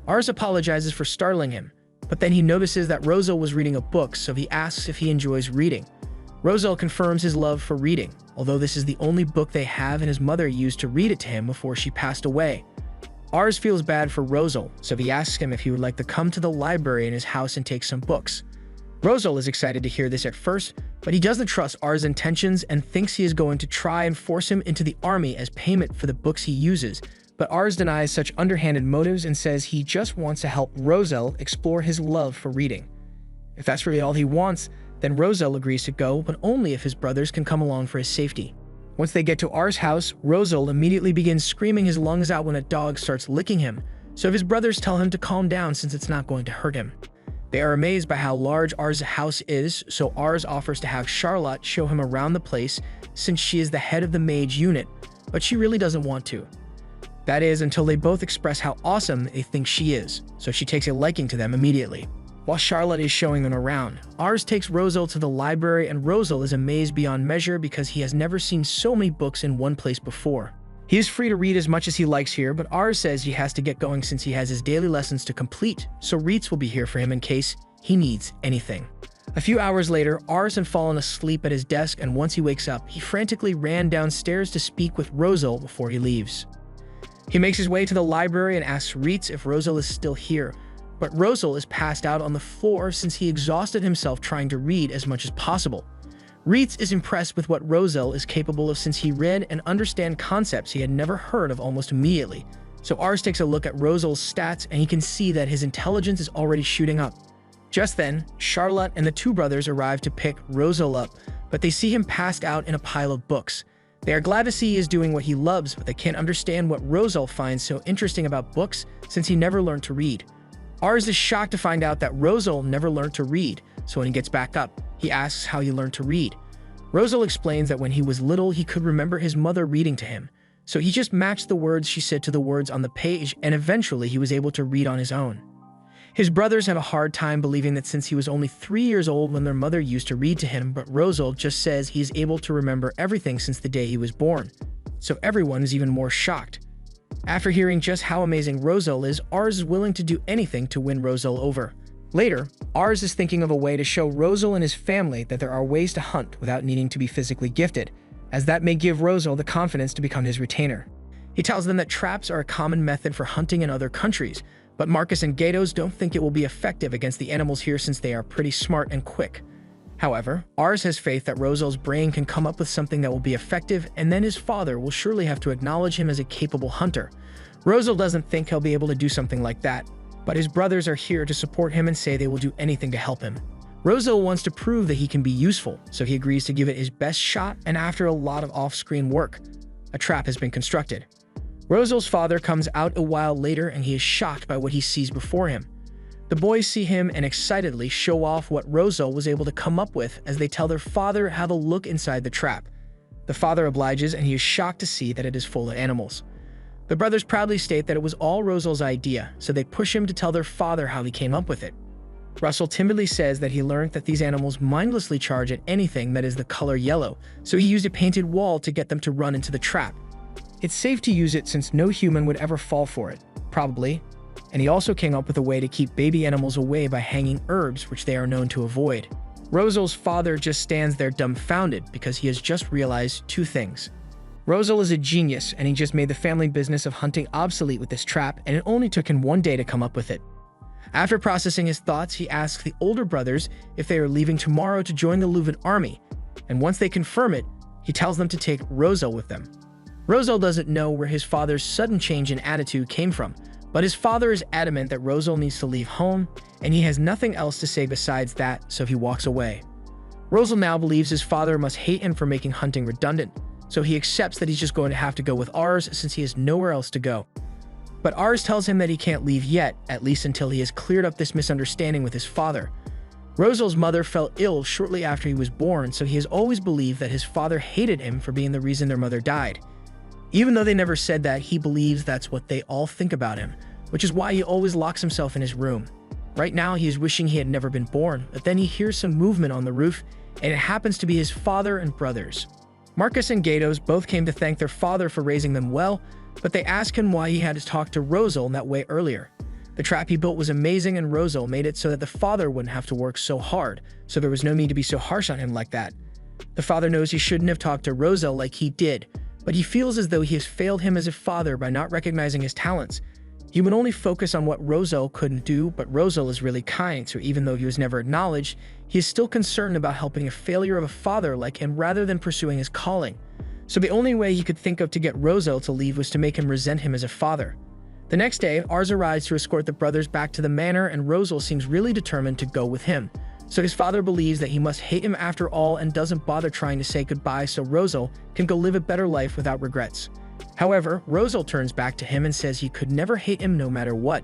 Ars apologizes for startling him, but then he notices that Rosal was reading a book, so he asks if he enjoys reading. Rosal confirms his love for reading, although this is the only book they have and his mother used to read it to him before she passed away. Ars feels bad for Rosal, so he asks him if he would like to come to the library in his house and take some books. Rosal is excited to hear this at first, but he doesn't trust Ars' intentions and thinks he is going to try and force him into the army as payment for the books he uses, but Ars denies such underhanded motives and says he just wants to help Rosal explore his love for reading. If that's really all he wants, then Rosal agrees to go, but only if his brothers can come along for his safety. Once they get to Ars' house, Rosal immediately begins screaming his lungs out when a dog starts licking him, so his brothers tell him to calm down since it's not going to hurt him. They are amazed by how large Ars' house is, so Ars offers to have Charlotte show him around the place since she is the head of the mage unit, but she really doesn't want to. That is until they both express how awesome they think she is, so she takes a liking to them immediately. While Charlotte is showing them around, Ars takes Rosal to the library and Rosal is amazed beyond measure because he has never seen so many books in one place before. He is free to read as much as he likes here, but Ars says he has to get going since he has his daily lessons to complete, so Reitz will be here for him in case he needs anything. A few hours later, Ars had fallen asleep at his desk, and once he wakes up, he frantically ran downstairs to speak with Rosal before he leaves. He makes his way to the library and asks Reitz if Rosal is still here, but Rosal is passed out on the floor since he exhausted himself trying to read as much as possible. Reitz is impressed with what Rosal is capable of since he read and understand concepts he had never heard of almost immediately. So Ars takes a look at Rosal's stats and he can see that his intelligence is already shooting up. Just then, Charlotte and the two brothers arrive to pick Rosal up, but they see him passed out in a pile of books. They are glad to see he is doing what he loves, but they can't understand what Rosal finds so interesting about books since he never learned to read. Ars is shocked to find out that Rosal never learned to read, so when he gets back up, he asks how he learned to read. Rosal explains that when he was little, he could remember his mother reading to him, so he just matched the words she said to the words on the page, and eventually he was able to read on his own. His brothers have a hard time believing that since he was only 3 years old when their mother used to read to him, but Rosal just says he is able to remember everything since the day he was born, so everyone is even more shocked. After hearing just how amazing Rosal is, Ars is willing to do anything to win Rosal over. Later, Ars is thinking of a way to show Rosal and his family that there are ways to hunt without needing to be physically gifted, as that may give Rosal the confidence to become his retainer. He tells them that traps are a common method for hunting in other countries, but Marcus and Gatos don't think it will be effective against the animals here since they are pretty smart and quick. However, Ars has faith that Rosal's brain can come up with something that will be effective, and then his father will surely have to acknowledge him as a capable hunter. Rosal doesn't think he'll be able to do something like that, but his brothers are here to support him and say they will do anything to help him. Rosal wants to prove that he can be useful, so he agrees to give it his best shot, and after a lot of off-screen work, a trap has been constructed. Rosel's father comes out a while later and he is shocked by what he sees before him. The boys see him and excitedly show off what Rosel was able to come up with as they tell their father have a look inside the trap. The father obliges and he is shocked to see that it is full of animals. The brothers proudly state that it was all Rosel's idea, so they push him to tell their father how he came up with it. Russell timidly says that he learned that these animals mindlessly charge at anything that is the color yellow, so he used a painted wall to get them to run into the trap. It's safe to use it since no human would ever fall for it, probably, and he also came up with a way to keep baby animals away by hanging herbs, which they are known to avoid. Rosel's father just stands there dumbfounded because he has just realized two things. Rosel is a genius, and he just made the family business of hunting obsolete with this trap, and it only took him one day to come up with it. After processing his thoughts, he asks the older brothers if they are leaving tomorrow to join the Leuven army, and once they confirm it, he tells them to take Rosel with them. Rosel doesn't know where his father's sudden change in attitude came from, but his father is adamant that Rosel needs to leave home, and he has nothing else to say besides that, so he walks away. Rosel now believes his father must hate him for making hunting redundant, so he accepts that he's just going to have to go with Ars since he has nowhere else to go. But Ars tells him that he can't leave yet, at least until he has cleared up this misunderstanding with his father. Rosel's mother fell ill shortly after he was born, so he has always believed that his father hated him for being the reason their mother died. Even though they never said that, he believes that's what they all think about him, which is why he always locks himself in his room. Right now, he is wishing he had never been born, but then he hears some movement on the roof, and it happens to be his father and brothers. Marcus and Gatos both came to thank their father for raising them well, but they ask him why he had to talk to Rosel in that way earlier. The trap he built was amazing, and Rosel made it so that the father wouldn't have to work so hard, so there was no need to be so harsh on him like that. The father knows he shouldn't have talked to Rosel like he did, but he feels as though he has failed him as a father by not recognizing his talents. He would only focus on what Rosel couldn't do, but Rosel is really kind, so even though he was never acknowledged, he is still concerned about helping a failure of a father like him rather than pursuing his calling. So the only way he could think of to get Rosel to leave was to make him resent him as a father. The next day, Ars arrives to escort the brothers back to the manor, and Rosel seems really determined to go with him. So his father believes that he must hate him after all and doesn't bother trying to say goodbye so Rosel can go live a better life without regrets. However, Rosel turns back to him and says he could never hate him no matter what.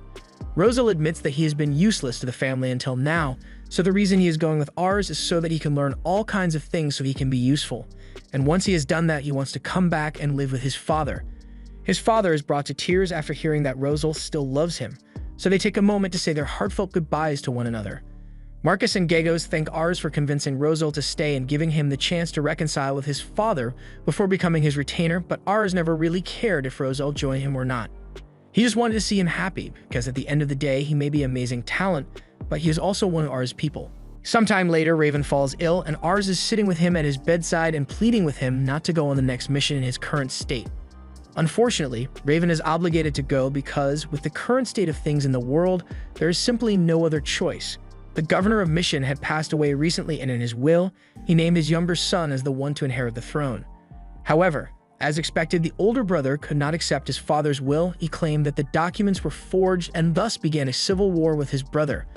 Rosel admits that he has been useless to the family until now, so the reason he is going with Ars is so that he can learn all kinds of things so he can be useful. And once he has done that, he wants to come back and live with his father. His father is brought to tears after hearing that Rosel still loves him, so they take a moment to say their heartfelt goodbyes to one another. Marcus and Gatos thank Ars for convincing Rosel to stay and giving him the chance to reconcile with his father before becoming his retainer, but Ars never really cared if Rosel joined him or not. He just wanted to see him happy, because at the end of the day, he may be amazing talent, but he is also one of Ars' people. Sometime later, Raven falls ill, and Ars is sitting with him at his bedside and pleading with him not to go on the next mission in his current state. Unfortunately, Raven is obligated to go because, with the current state of things in the world, there is simply no other choice. The governor of Mission had passed away recently, and in his will, he named his younger son as the one to inherit the throne. However, as expected, the older brother could not accept his father's will. He claimed that the documents were forged and thus began a civil war with his brother.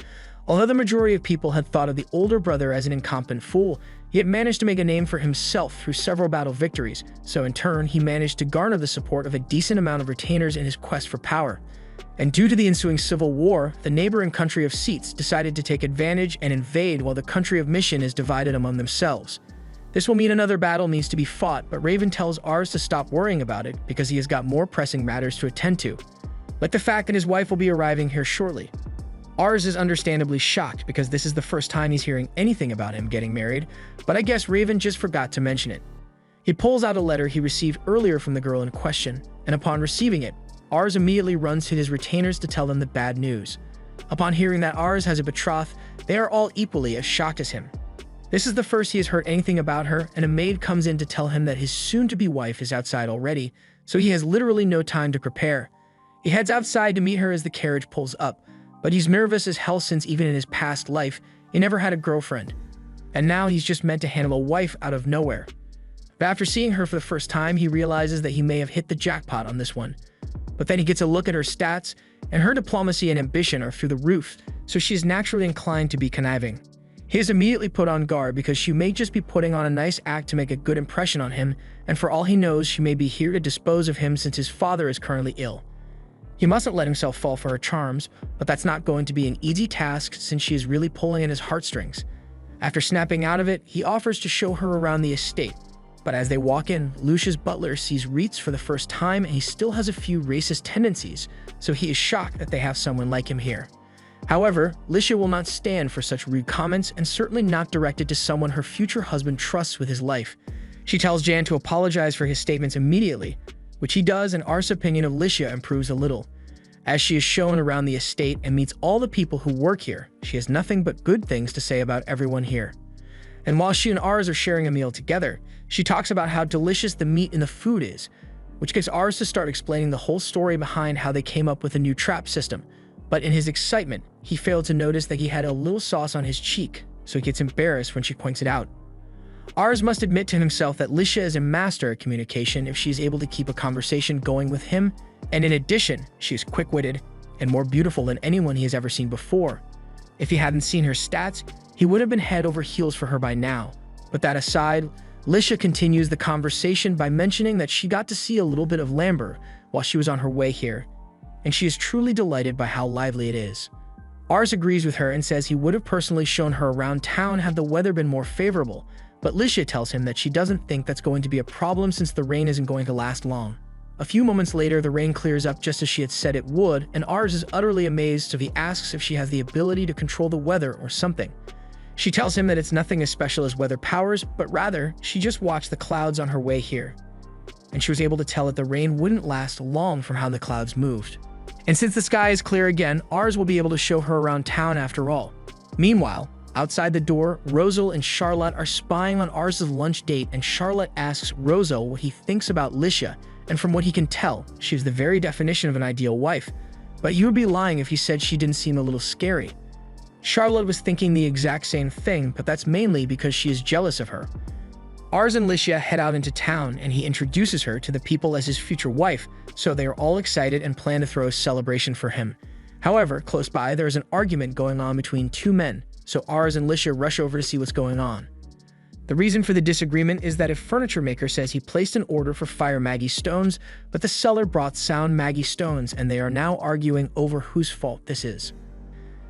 Although the majority of people had thought of the older brother as an incompetent fool, he had managed to make a name for himself through several battle victories, so in turn, he managed to garner the support of a decent amount of retainers in his quest for power. And due to the ensuing civil war, the neighboring country of Seats decided to take advantage and invade while the country of Mission is divided among themselves. This will mean another battle needs to be fought, but Raven tells Ars to stop worrying about it because he has got more pressing matters to attend to, like the fact that his wife will be arriving here shortly. Ars is understandably shocked because this is the first time he's hearing anything about him getting married, but I guess Raven just forgot to mention it. He pulls out a letter he received earlier from the girl in question, and upon receiving it, Ars immediately runs to his retainers to tell them the bad news. Upon hearing that Ars has a betrothed, they are all equally as shocked as him. This is the first he has heard anything about her, and a maid comes in to tell him that his soon-to-be wife is outside already, so he has literally no time to prepare. He heads outside to meet her as the carriage pulls up, but he's nervous as hell since even in his past life, he never had a girlfriend. And now he's just meant to handle a wife out of nowhere. But after seeing her for the first time, he realizes that he may have hit the jackpot on this one. But then he gets a look at her stats, and her diplomacy and ambition are through the roof, so she is naturally inclined to be conniving. He is immediately put on guard because she may just be putting on a nice act to make a good impression on him, and for all he knows, she may be here to dispose of him since his father is currently ill. He mustn't let himself fall for her charms, but that's not going to be an easy task since she is really pulling at his heartstrings. After snapping out of it, he offers to show her around the estate. But as they walk in, Lucia's butler sees Reitz for the first time and he still has a few racist tendencies, so he is shocked that they have someone like him here. However, Licia will not stand for such rude comments and certainly not directed to someone her future husband trusts with his life. She tells Jan to apologize for his statements immediately, which he does, and Ars's opinion of Licia improves a little. As she is shown around the estate and meets all the people who work here, she has nothing but good things to say about everyone here. And while she and Ars are sharing a meal together, she talks about how delicious the meat in the food is, which gets Ars to start explaining the whole story behind how they came up with a new trap system. But in his excitement, he failed to notice that he had a little sauce on his cheek, so he gets embarrassed when she points it out. Ars must admit to himself that Licia is a master at communication if she is able to keep a conversation going with him, and in addition, she is quick-witted and more beautiful than anyone he has ever seen before. If he hadn't seen her stats, he would have been head over heels for her by now. But that aside, Licia continues the conversation by mentioning that she got to see a little bit of Lambert while she was on her way here, and she is truly delighted by how lively it is. Ars agrees with her and says he would have personally shown her around town had the weather been more favorable, but Licia tells him that she doesn't think that's going to be a problem since the rain isn't going to last long. A few moments later, the rain clears up just as she had said it would, and Ars is utterly amazed, so he asks if she has the ability to control the weather or something. She tells him that it's nothing as special as weather powers, but rather, she just watched the clouds on her way here. And she was able to tell that the rain wouldn't last long from how the clouds moved. And since the sky is clear again, Ars will be able to show her around town after all. Meanwhile, outside the door, Rosal and Charlotte are spying on Ars's lunch date, and Charlotte asks Rosal what he thinks about Licia, and from what he can tell, she is the very definition of an ideal wife. But you would be lying if you said she didn't seem a little scary. Charlotte was thinking the exact same thing, but that's mainly because she is jealous of her. Ars and Licia head out into town, and he introduces her to the people as his future wife, so they are all excited and plan to throw a celebration for him. However, close by, there is an argument going on between two men, so Ars and Licia rush over to see what's going on. The reason for the disagreement is that a furniture maker says he placed an order for fire Maggie stones, but the seller brought sound Maggie stones, and they are now arguing over whose fault this is.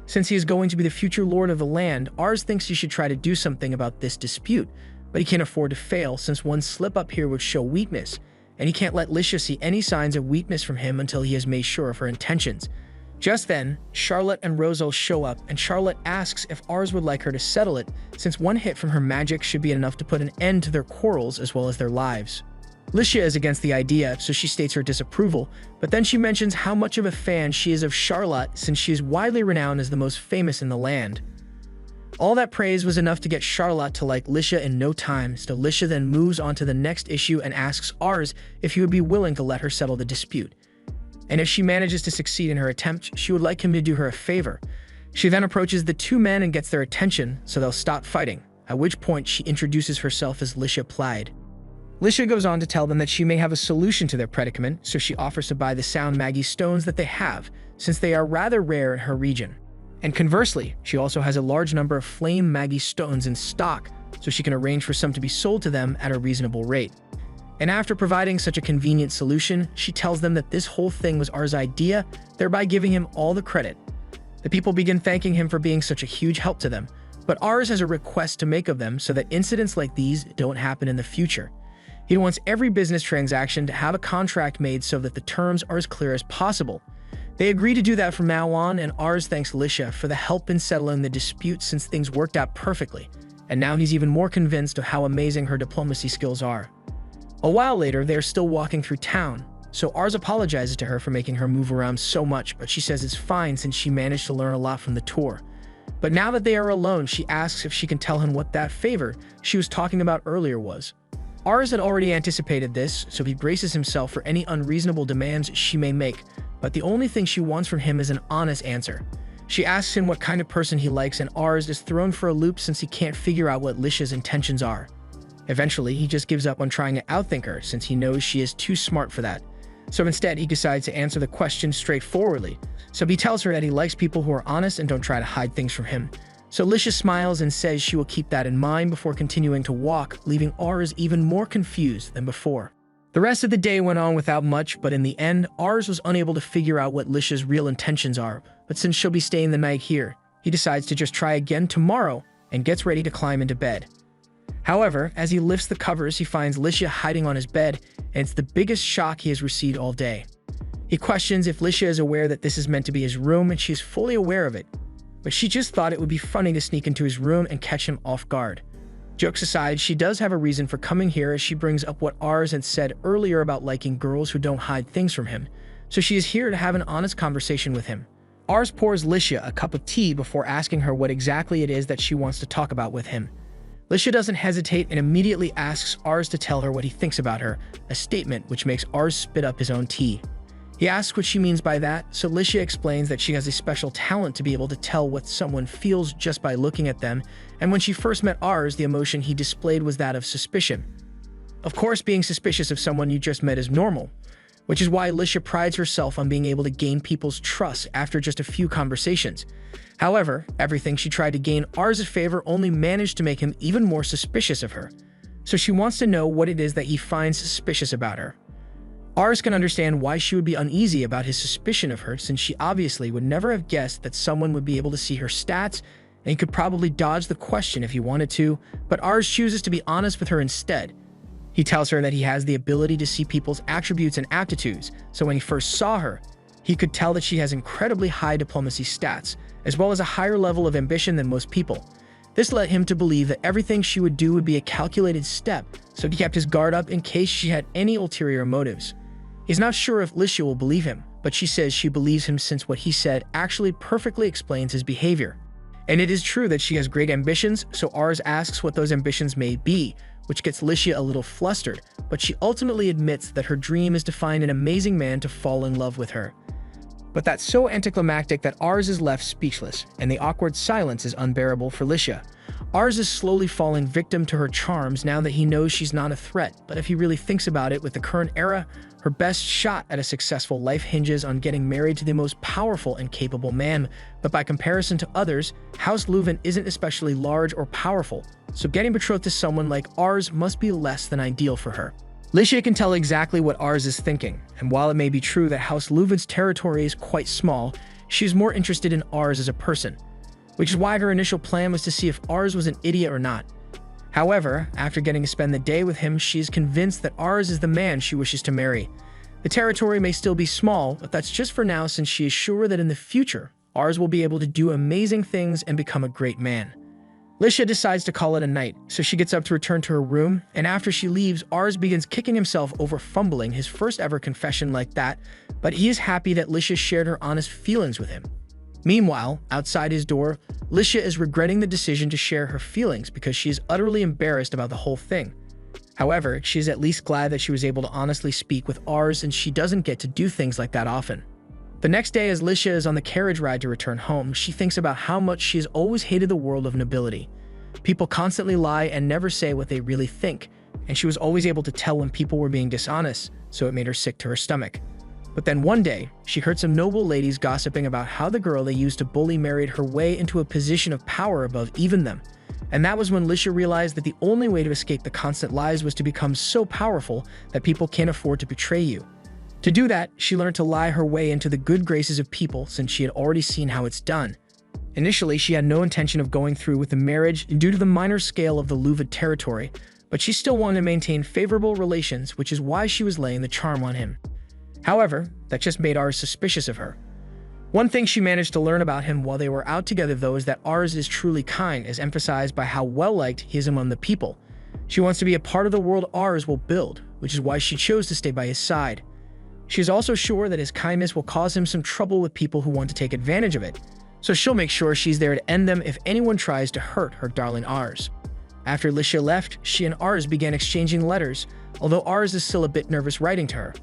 Since he is going to be the future lord of the land, Ars thinks he should try to do something about this dispute, but he can't afford to fail since one slip up here would show weakness, and he can't let Licia see any signs of weakness from him until he has made sure of her intentions. Just then, Charlotte and Rosal show up, and Charlotte asks if Ars would like her to settle it, since one hit from her magic should be enough to put an end to their quarrels as well as their lives. Licia is against the idea, so she states her disapproval, but then she mentions how much of a fan she is of Charlotte since she is widely renowned as the most famous in the land. All that praise was enough to get Charlotte to like Licia in no time, so Licia then moves on to the next issue and asks Ars if he would be willing to let her settle the dispute. And if she manages to succeed in her attempt, she would like him to do her a favor. She then approaches the two men and gets their attention, so they'll stop fighting, at which point she introduces herself as Licia Plaid. Licia goes on to tell them that she may have a solution to their predicament, so she offers to buy the sound Maggie stones that they have, since they are rather rare in her region. And conversely, she also has a large number of flame Maggie stones in stock, so she can arrange for some to be sold to them at a reasonable rate. And after providing such a convenient solution, she tells them that this whole thing was Ars' idea, thereby giving him all the credit. The people begin thanking him for being such a huge help to them, but Ars has a request to make of them so that incidents like these don't happen in the future. He wants every business transaction to have a contract made so that the terms are as clear as possible. They agree to do that from now on, and Ars thanks Licia for the help in settling the dispute since things worked out perfectly, and now he's even more convinced of how amazing her diplomacy skills are. A while later, they are still walking through town, so Ars apologizes to her for making her move around so much, but she says it's fine since she managed to learn a lot from the tour. But now that they are alone, she asks if she can tell him what that favor she was talking about earlier was. Ars had already anticipated this, so he braces himself for any unreasonable demands she may make, but the only thing she wants from him is an honest answer. She asks him what kind of person he likes, and Ars is thrown for a loop since he can't figure out what Licia's intentions are. Eventually, he just gives up on trying to outthink her since he knows she is too smart for that. So instead, he decides to answer the question straightforwardly. So he tells her that he likes people who are honest and don't try to hide things from him. So Lisha smiles and says she will keep that in mind before continuing to walk, leaving Ars even more confused than before. The rest of the day went on without much, but in the end, Ars was unable to figure out what Lisha's real intentions are. But since she'll be staying the night here, he decides to just try again tomorrow and gets ready to climb into bed. However, as he lifts the covers, he finds Lisha hiding on his bed, and it's the biggest shock he has received all day. He questions if Lisha is aware that this is meant to be his room, and she is fully aware of it. But she just thought it would be funny to sneak into his room and catch him off guard. Jokes aside, she does have a reason for coming here, as she brings up what Ars had said earlier about liking girls who don't hide things from him. So she is here to have an honest conversation with him. Ars pours Lisha a cup of tea before asking her what exactly it is that she wants to talk about with him. Lisha doesn't hesitate and immediately asks Ars to tell her what he thinks about her, a statement which makes Ars spit up his own tea. He asks what she means by that, so Lisha explains that she has a special talent to be able to tell what someone feels just by looking at them, and when she first met Ars, the emotion he displayed was that of suspicion. Of course, being suspicious of someone you just met is normal, which is why Lisha prides herself on being able to gain people's trust after just a few conversations. However, everything she tried to gain Ars' favor only managed to make him even more suspicious of her. So she wants to know what it is that he finds suspicious about her. Ars can understand why she would be uneasy about his suspicion of her, since she obviously would never have guessed that someone would be able to see her stats, and he could probably dodge the question if he wanted to, but Ars chooses to be honest with her instead. He tells her that he has the ability to see people's attributes and aptitudes, so when he first saw her, he could tell that she has incredibly high diplomacy stats, as well as a higher level of ambition than most people. This led him to believe that everything she would do would be a calculated step, so he kept his guard up in case she had any ulterior motives. He's not sure if Lisha will believe him, but she says she believes him since what he said actually perfectly explains his behavior. And it is true that she has great ambitions, so Ars asks what those ambitions may be, which gets Lisha a little flustered, but she ultimately admits that her dream is to find an amazing man to fall in love with her. But that's so anticlimactic that Ars is left speechless, and the awkward silence is unbearable for Lisha. Ars is slowly falling victim to her charms now that he knows she's not a threat, but if he really thinks about it, with the current era, her best shot at a successful life hinges on getting married to the most powerful and capable man, but by comparison to others, House Leuven isn't especially large or powerful, so getting betrothed to someone like Ars must be less than ideal for her. Lisha can tell exactly what Ars is thinking, and while it may be true that House Leuven's territory is quite small, she is more interested in Ars as a person, which is why her initial plan was to see if Ars was an idiot or not. However, after getting to spend the day with him, she is convinced that Ars is the man she wishes to marry. The territory may still be small, but that's just for now, since she is sure that in the future, Ars will be able to do amazing things and become a great man. Lisha decides to call it a night, so she gets up to return to her room, and after she leaves, Ars begins kicking himself over fumbling his first ever confession like that, but he is happy that Lisha shared her honest feelings with him. Meanwhile, outside his door, Lisha is regretting the decision to share her feelings because she is utterly embarrassed about the whole thing. However, she is at least glad that she was able to honestly speak with Ars, and she doesn't get to do things like that often. The next day, as Lisha is on the carriage ride to return home, she thinks about how much she has always hated the world of nobility. People constantly lie and never say what they really think, and she was always able to tell when people were being dishonest, so it made her sick to her stomach. But then one day, she heard some noble ladies gossiping about how the girl they used to bully married her way into a position of power above even them. And that was when Lisha realized that the only way to escape the constant lies was to become so powerful that people can't afford to betray you. To do that, she learned to lie her way into the good graces of people, since she had already seen how it's done. Initially, she had no intention of going through with the marriage due to the minor scale of the Leuven territory, but she still wanted to maintain favorable relations, which is why she was laying the charm on him. However, that just made Ars suspicious of her. One thing she managed to learn about him while they were out together, though, is that Ars is truly kind, as emphasized by how well-liked he is among the people. She wants to be a part of the world Ars will build, which is why she chose to stay by his side. She is also sure that his kindness will cause him some trouble with people who want to take advantage of it, so she'll make sure she's there to end them if anyone tries to hurt her darling Ars. After Lisha left, she and Ars began exchanging letters, although Ars is still a bit nervous writing to her.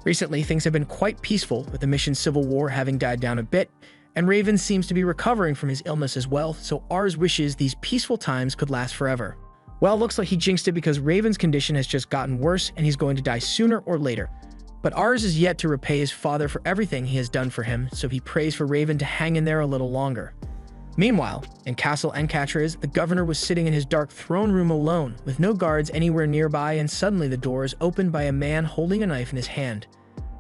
Recently, things have been quite peaceful, with the mission's civil war having died down a bit, and Raven seems to be recovering from his illness as well, so Ars wishes these peaceful times could last forever. Well, it looks like he jinxed it because Raven's condition has just gotten worse and he's going to die sooner or later. But Ars is yet to repay his father for everything he has done for him, so he prays for Raven to hang in there a little longer. Meanwhile, in Castle Encatraz, the governor was sitting in his dark throne room alone, with no guards anywhere nearby, and suddenly the door is opened by a man holding a knife in his hand.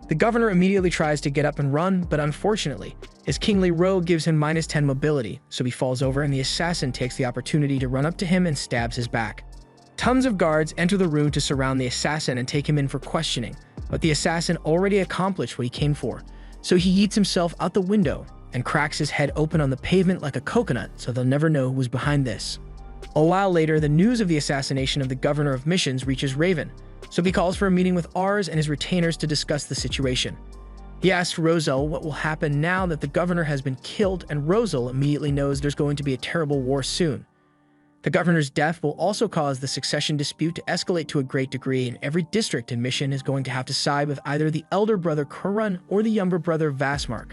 The governor immediately tries to get up and run, but unfortunately, his kingly robe gives him -10 mobility, so he falls over and the assassin takes the opportunity to run up to him and stabs his back. Tons of guards enter the room to surround the assassin and take him in for questioning, but the assassin already accomplished what he came for, so he yeets himself out the window and cracks his head open on the pavement like a coconut, so they'll never know who was behind this. A while later, the news of the assassination of the governor of missions reaches Raven, so he calls for a meeting with Ars and his retainers to discuss the situation. He asks Rosal what will happen now that the governor has been killed, and Rosal immediately knows there's going to be a terrible war soon. The governor's death will also cause the succession dispute to escalate to a great degree, and every district in Mission is going to have to side with either the elder brother Kurun or the younger brother Vasmark.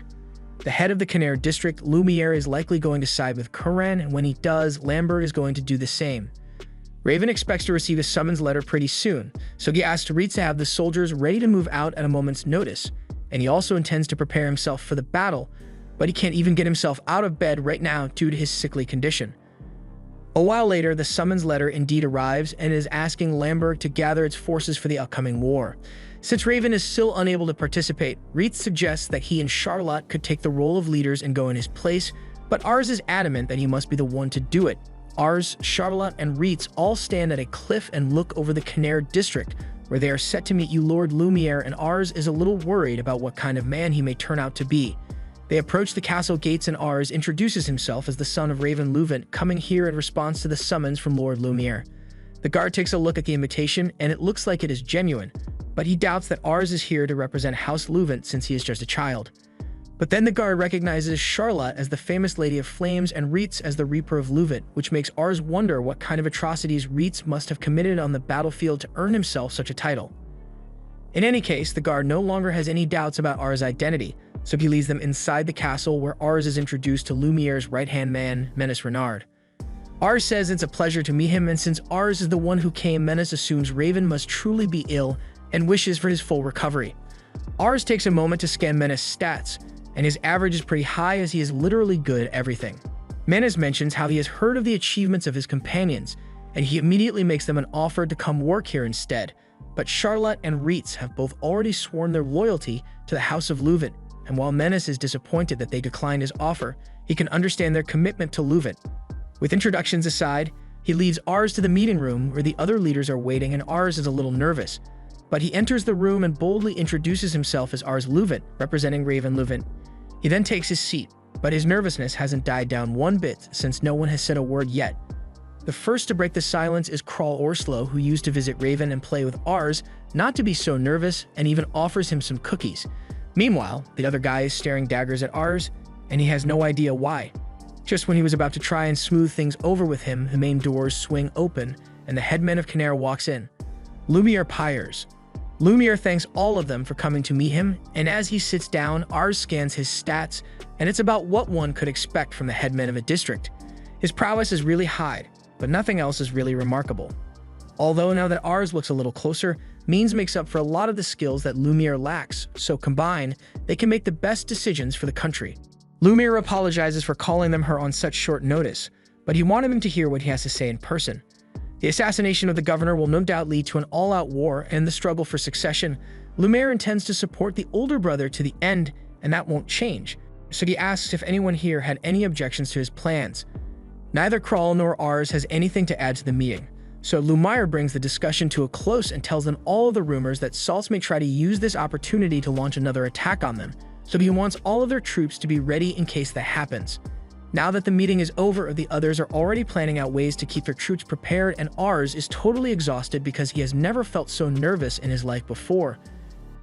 The head of the Canare district, Lumiere, is likely going to side with Kurun, and when he does, Lambert is going to do the same. Raven expects to receive a summons letter pretty soon, so he asks Reitz to have the soldiers ready to move out at a moment's notice, and he also intends to prepare himself for the battle, but he can't even get himself out of bed right now due to his sickly condition. A while later, the summons letter indeed arrives and is asking Lambert to gather its forces for the upcoming war. Since Raven is still unable to participate, Reitz suggests that he and Charlotte could take the role of leaders and go in his place, but Ars is adamant that he must be the one to do it. Ars, Charlotte, and Reitz all stand at a cliff and look over the Canare district, where they are set to meet Lord Lumiere, and Ars is a little worried about what kind of man he may turn out to be. They approach the castle gates and Ars introduces himself as the son of Raven Luvent, coming here in response to the summons from Lord Lumiere. The guard takes a look at the invitation and it looks like it is genuine, but he doubts that Ars is here to represent House Luvent since he is just a child. But then the guard recognizes Charlotte as the famous Lady of Flames and Reitz as the Reaper of Luvent, which makes Ars wonder what kind of atrocities Reitz must have committed on the battlefield to earn himself such a title. In any case, the guard no longer has any doubts about Ars' identity, so he leads them inside the castle where Ars is introduced to Lumiere's right-hand man, Menace Renard. Ars says it's a pleasure to meet him, and since Ars is the one who came, Menace assumes Raven must truly be ill and wishes for his full recovery. Ars takes a moment to scan Menace's stats, and his average is pretty high as he is literally good at everything. Menace mentions how he has heard of the achievements of his companions, and he immediately makes them an offer to come work here instead, but Charlotte and Reitz have both already sworn their loyalty to the House of Luvent, and while Menace is disappointed that they declined his offer, he can understand their commitment to Luvent. With introductions aside, he leads Ars to the meeting room where the other leaders are waiting, and Ars is a little nervous, but he enters the room and boldly introduces himself as Ars Luvent, representing Raven Luvent. He then takes his seat, but his nervousness hasn't died down one bit since no one has said a word yet. The first to break the silence is Kral Orslo, who used to visit Raven and play with Ars, not to be so nervous, and even offers him some cookies. Meanwhile, the other guy is staring daggers at Ars, and he has no idea why. Just when he was about to try and smooth things over with him, the main doors swing open, and the headman of Canare walks in. Lumiere pyres. Lumiere thanks all of them for coming to meet him, and as he sits down, Ars scans his stats, and it's about what one could expect from the headman of a district. His prowess is really high, but nothing else is really remarkable. Although now that Ars looks a little closer, Means makes up for a lot of the skills that Lumiere lacks, so combined, they can make the best decisions for the country. Lumiere apologizes for calling them her on such short notice, but he wanted them to hear what he has to say in person. The assassination of the governor will no doubt lead to an all-out war and the struggle for succession. Lumiere intends to support the older brother to the end, and that won't change, so he asks if anyone here had any objections to his plans. Neither Kral nor Ars has anything to add to the meeting, so Lumiere brings the discussion to a close and tells them all of the rumors that Saltz may try to use this opportunity to launch another attack on them, so he wants all of their troops to be ready in case that happens. Now that the meeting is over, the others are already planning out ways to keep their troops prepared, and Ars is totally exhausted because he has never felt so nervous in his life before.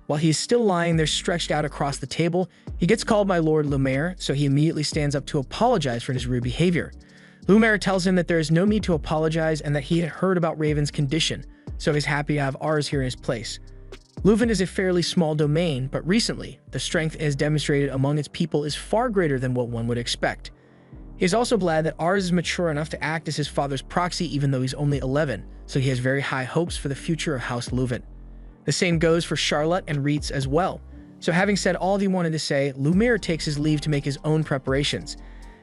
While he is still lying there stretched out across the table, he gets called by Lord Lumiere, so he immediately stands up to apologize for his rude behavior. Lumiere tells him that there is no need to apologize and that he had heard about Raven's condition, so he's happy to have Ars here in his place. Luvent is a fairly small domain, but recently, the strength it has demonstrated among its people is far greater than what one would expect. He is also glad that Ars is mature enough to act as his father's proxy even though he's only 11, so he has very high hopes for the future of House Luvent. The same goes for Charlotte and Reitz as well. So having said all he wanted to say, Lumiere takes his leave to make his own preparations.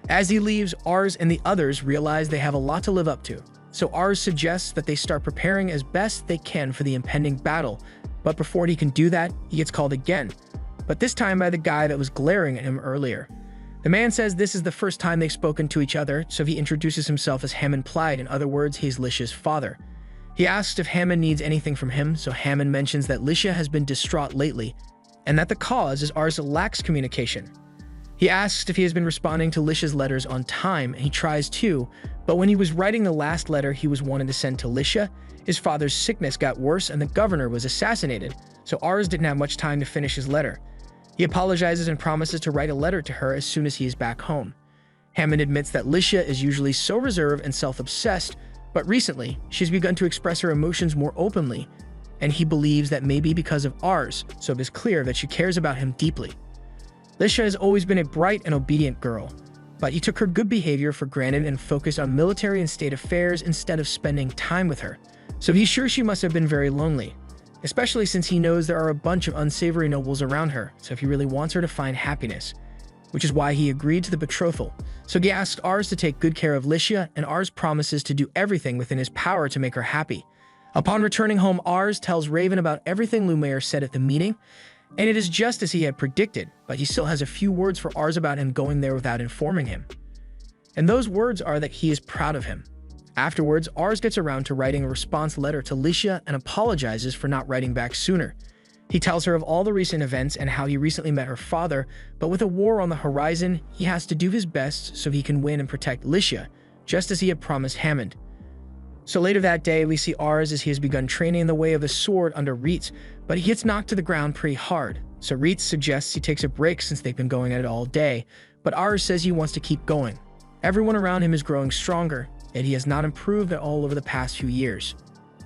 As he leaves, Ars and the others realize they have a lot to live up to. So Ars suggests that they start preparing as best they can for the impending battle. But before he can do that, he gets called again. But this time by the guy that was glaring at him earlier. The man says this is the first time they've spoken to each other, so he introduces himself as Hammond Plyde. In other words, he's Licia's father. He asks if Hammond needs anything from him, so Hammond mentions that Licia has been distraught lately, and that the cause is Ars lacks communication. He asks if he has been responding to Licia's letters on time, and he tries to, but when he was writing the last letter he was wanting to send to Licia, his father's sickness got worse and the governor was assassinated, so Ars didn't have much time to finish his letter. He apologizes and promises to write a letter to her as soon as he is back home. Hammond admits that Licia is usually so reserved and self-obsessed, but recently she's begun to express her emotions more openly, and he believes that maybe because of Ars, so it is clear that she cares about him deeply. Licia has always been a bright and obedient girl, but he took her good behavior for granted and focused on military and state affairs instead of spending time with her. So he's sure she must have been very lonely, especially since he knows there are a bunch of unsavory nobles around her, so he really wants her to find happiness, which is why he agreed to the betrothal. So he asked Ars to take good care of Licia, and Ars promises to do everything within his power to make her happy. Upon returning home, Ars tells Raven about everything Lumiere said at the meeting, and it is just as he had predicted, but he still has a few words for Ars about him going there without informing him. And those words are that he is proud of him. Afterwards, Ars gets around to writing a response letter to Licia and apologizes for not writing back sooner. He tells her of all the recent events and how he recently met her father, but with a war on the horizon, he has to do his best so he can win and protect Licia, just as he had promised Hammond. So later that day, we see Ars as he has begun training in the way of the sword under Reitz, but he gets knocked to the ground pretty hard. So Reitz suggests he takes a break since they've been going at it all day, but Ars says he wants to keep going. Everyone around him is growing stronger, and he has not improved at all over the past few years.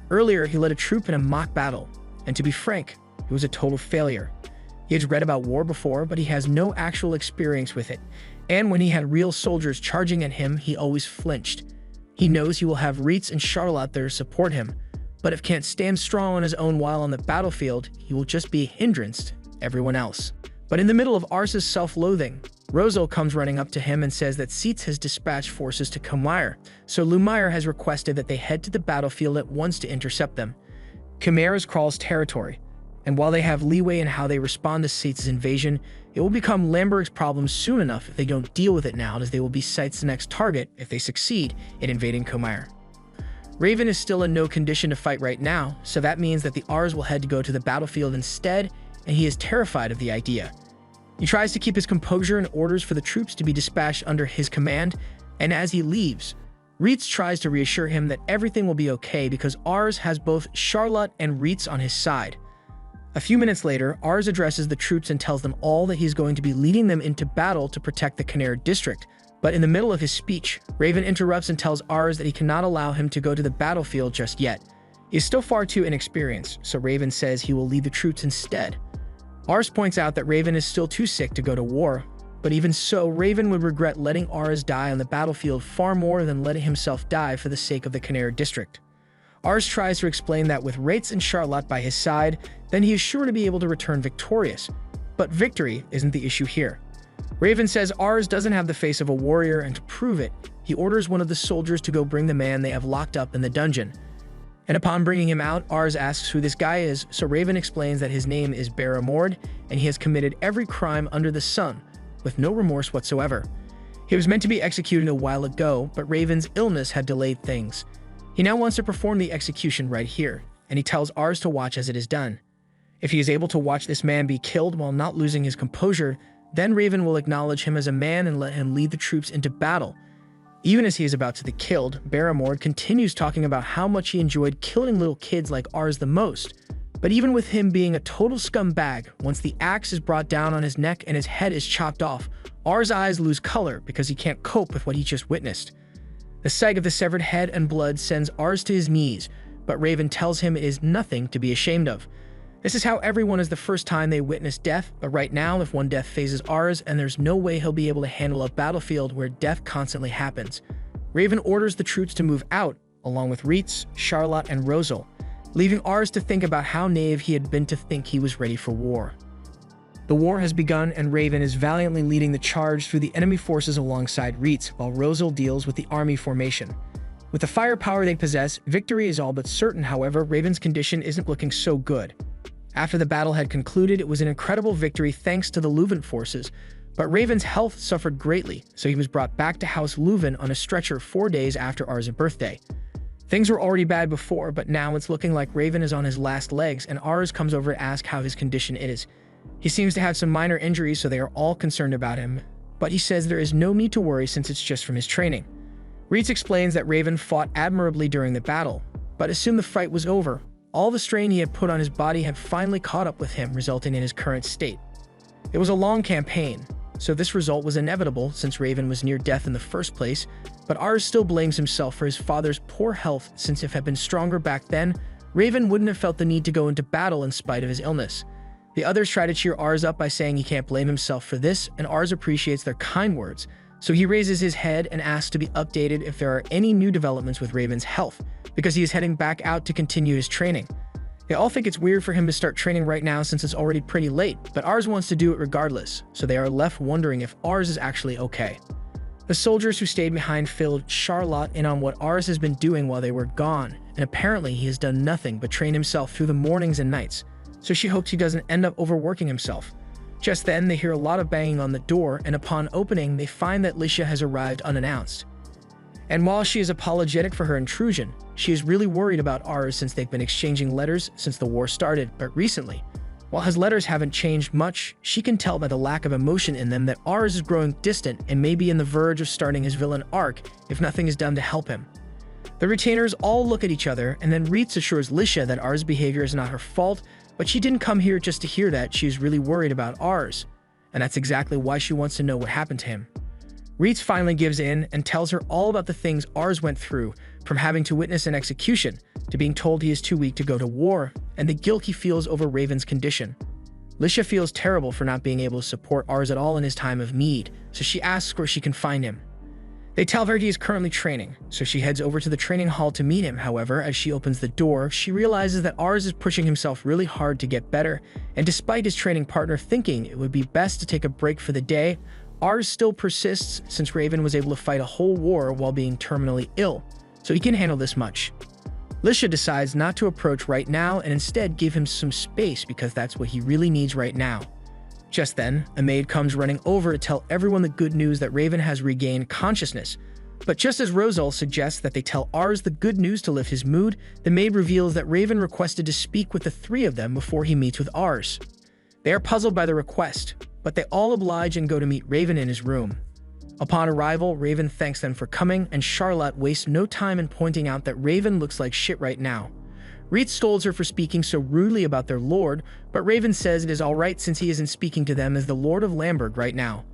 Earlier, he led a troop in a mock battle, and to be frank, it was a total failure. He had read about war before, but he has no actual experience with it, and when he had real soldiers charging at him, he always flinched. He knows he will have Reitz and Charlotte there to support him, but if can't stand strong on his own while on the battlefield, he will just be a hindrance to everyone else. But in the middle of Ars's self-loathing, Rosal comes running up to him and says that Seitz has dispatched forces to Khmer, so Lumiere has requested that they head to the battlefield at once to intercept them. Khmer is Krall's territory, and while they have leeway in how they respond to Seitz's invasion, it will become Lamberg's problem soon enough if they don't deal with it now, as they will be Seitz's next target if they succeed in invading Khmer. Raven is still in no condition to fight right now, so that means that the Ars will head to go to the battlefield instead, and he is terrified of the idea. He tries to keep his composure and orders for the troops to be dispatched under his command, and as he leaves, Reitz tries to reassure him that everything will be okay because Ars has both Charlotte and Reitz on his side. A few minutes later, Ars addresses the troops and tells them all that he's going to be leading them into battle to protect the Khmer district. But in the middle of his speech, Raven interrupts and tells Ars that he cannot allow him to go to the battlefield just yet. He is still far too inexperienced, so Raven says he will lead the troops instead. Ars points out that Raven is still too sick to go to war, but even so, Raven would regret letting Ars die on the battlefield far more than letting himself die for the sake of the Khmer district. Ars tries to explain that with Reitz and Charlotte by his side, then he is sure to be able to return victorious. But victory isn't the issue here. Raven says Ars doesn't have the face of a warrior, and to prove it, he orders one of the soldiers to go bring the man they have locked up in the dungeon. And upon bringing him out, Ars asks who this guy is, so Raven explains that his name is Barramord, and he has committed every crime under the sun, with no remorse whatsoever. He was meant to be executed a while ago, but Raven's illness had delayed things. He now wants to perform the execution right here, and he tells Ars to watch as it is done. If he is able to watch this man be killed while not losing his composure, then Raven will acknowledge him as a man and let him lead the troops into battle. Even as he is about to be killed, Barramord continues talking about how much he enjoyed killing little kids like Ars the most. But even with him being a total scumbag, once the axe is brought down on his neck and his head is chopped off, Ars' eyes lose color because he can't cope with what he just witnessed. The sight of the severed head and blood sends Ars to his knees, but Raven tells him it is nothing to be ashamed of. This is how everyone is the first time they witness death, but right now, if one death phases Ars, and there's no way he'll be able to handle a battlefield where death constantly happens. Raven orders the troops to move out, along with Reitz, Charlotte, and Rosal, leaving Ars to think about how naive he had been to think he was ready for war. The war has begun, and Raven is valiantly leading the charge through the enemy forces alongside Reitz, while Rosal deals with the army formation. With the firepower they possess, victory is all but certain. However, Raven's condition isn't looking so good. After the battle had concluded, it was an incredible victory thanks to the Leuven forces, but Raven's health suffered greatly, so he was brought back to House Leuven on a stretcher 4 days after Ars' birthday. Things were already bad before, but now it's looking like Raven is on his last legs, and Ars comes over to ask how his condition is. He seems to have some minor injuries, so they are all concerned about him, but he says there is no need to worry since it's just from his training. Reitz explains that Raven fought admirably during the battle, but as soon as the fight was over, all the strain he had put on his body had finally caught up with him, resulting in his current state. It was a long campaign, so this result was inevitable since Raven was near death in the first place, but Ars still blames himself for his father's poor health since if he had been stronger back then, Raven wouldn't have felt the need to go into battle in spite of his illness. The others try to cheer Ars up by saying he can't blame himself for this, and Ars appreciates their kind words, so he raises his head and asks to be updated if there are any new developments with Raven's health, because he is heading back out to continue his training. They all think it's weird for him to start training right now since it's already pretty late, but Ars wants to do it regardless, so they are left wondering if Ars is actually okay. The soldiers who stayed behind filled Charlotte in on what Ars has been doing while they were gone, and apparently he has done nothing but train himself through the mornings and nights, so she hopes he doesn't end up overworking himself. Just then, they hear a lot of banging on the door, and upon opening, they find that Licia has arrived unannounced. And while she is apologetic for her intrusion, she is really worried about Ars since they've been exchanging letters since the war started, but recently. While his letters haven't changed much, she can tell by the lack of emotion in them that Ars is growing distant and may be on the verge of starting his villain arc if nothing is done to help him. The retainers all look at each other, and then Reitz assures Licia that Ars' behavior is not her fault, but she didn't come here just to hear that. She is really worried about Ars, and that's exactly why she wants to know what happened to him. Reitz finally gives in and tells her all about the things Ars went through, from having to witness an execution, to being told he is too weak to go to war, and the guilt he feels over Raven's condition. Licia feels terrible for not being able to support Ars at all in his time of need, so she asks where she can find him. They tell her he is currently training, so she heads over to the training hall to meet him. However, as she opens the door, she realizes that Ars is pushing himself really hard to get better, and despite his training partner thinking it would be best to take a break for the day, Ars still persists since Raven was able to fight a whole war while being terminally ill, so he can handle this much. Licia decides not to approach right now and instead give him some space because that's what he really needs right now. Just then, a maid comes running over to tell everyone the good news that Raven has regained consciousness. But just as Rosal suggests that they tell Ars the good news to lift his mood, the maid reveals that Raven requested to speak with the three of them before he meets with Ars. They are puzzled by the request, but they all oblige and go to meet Raven in his room. Upon arrival, Raven thanks them for coming, and Charlotte wastes no time in pointing out that Raven looks like shit right now. Reitz scolds her for speaking so rudely about their lord, but Raven says it is alright since he isn't speaking to them as the Lord of Lamberg right now.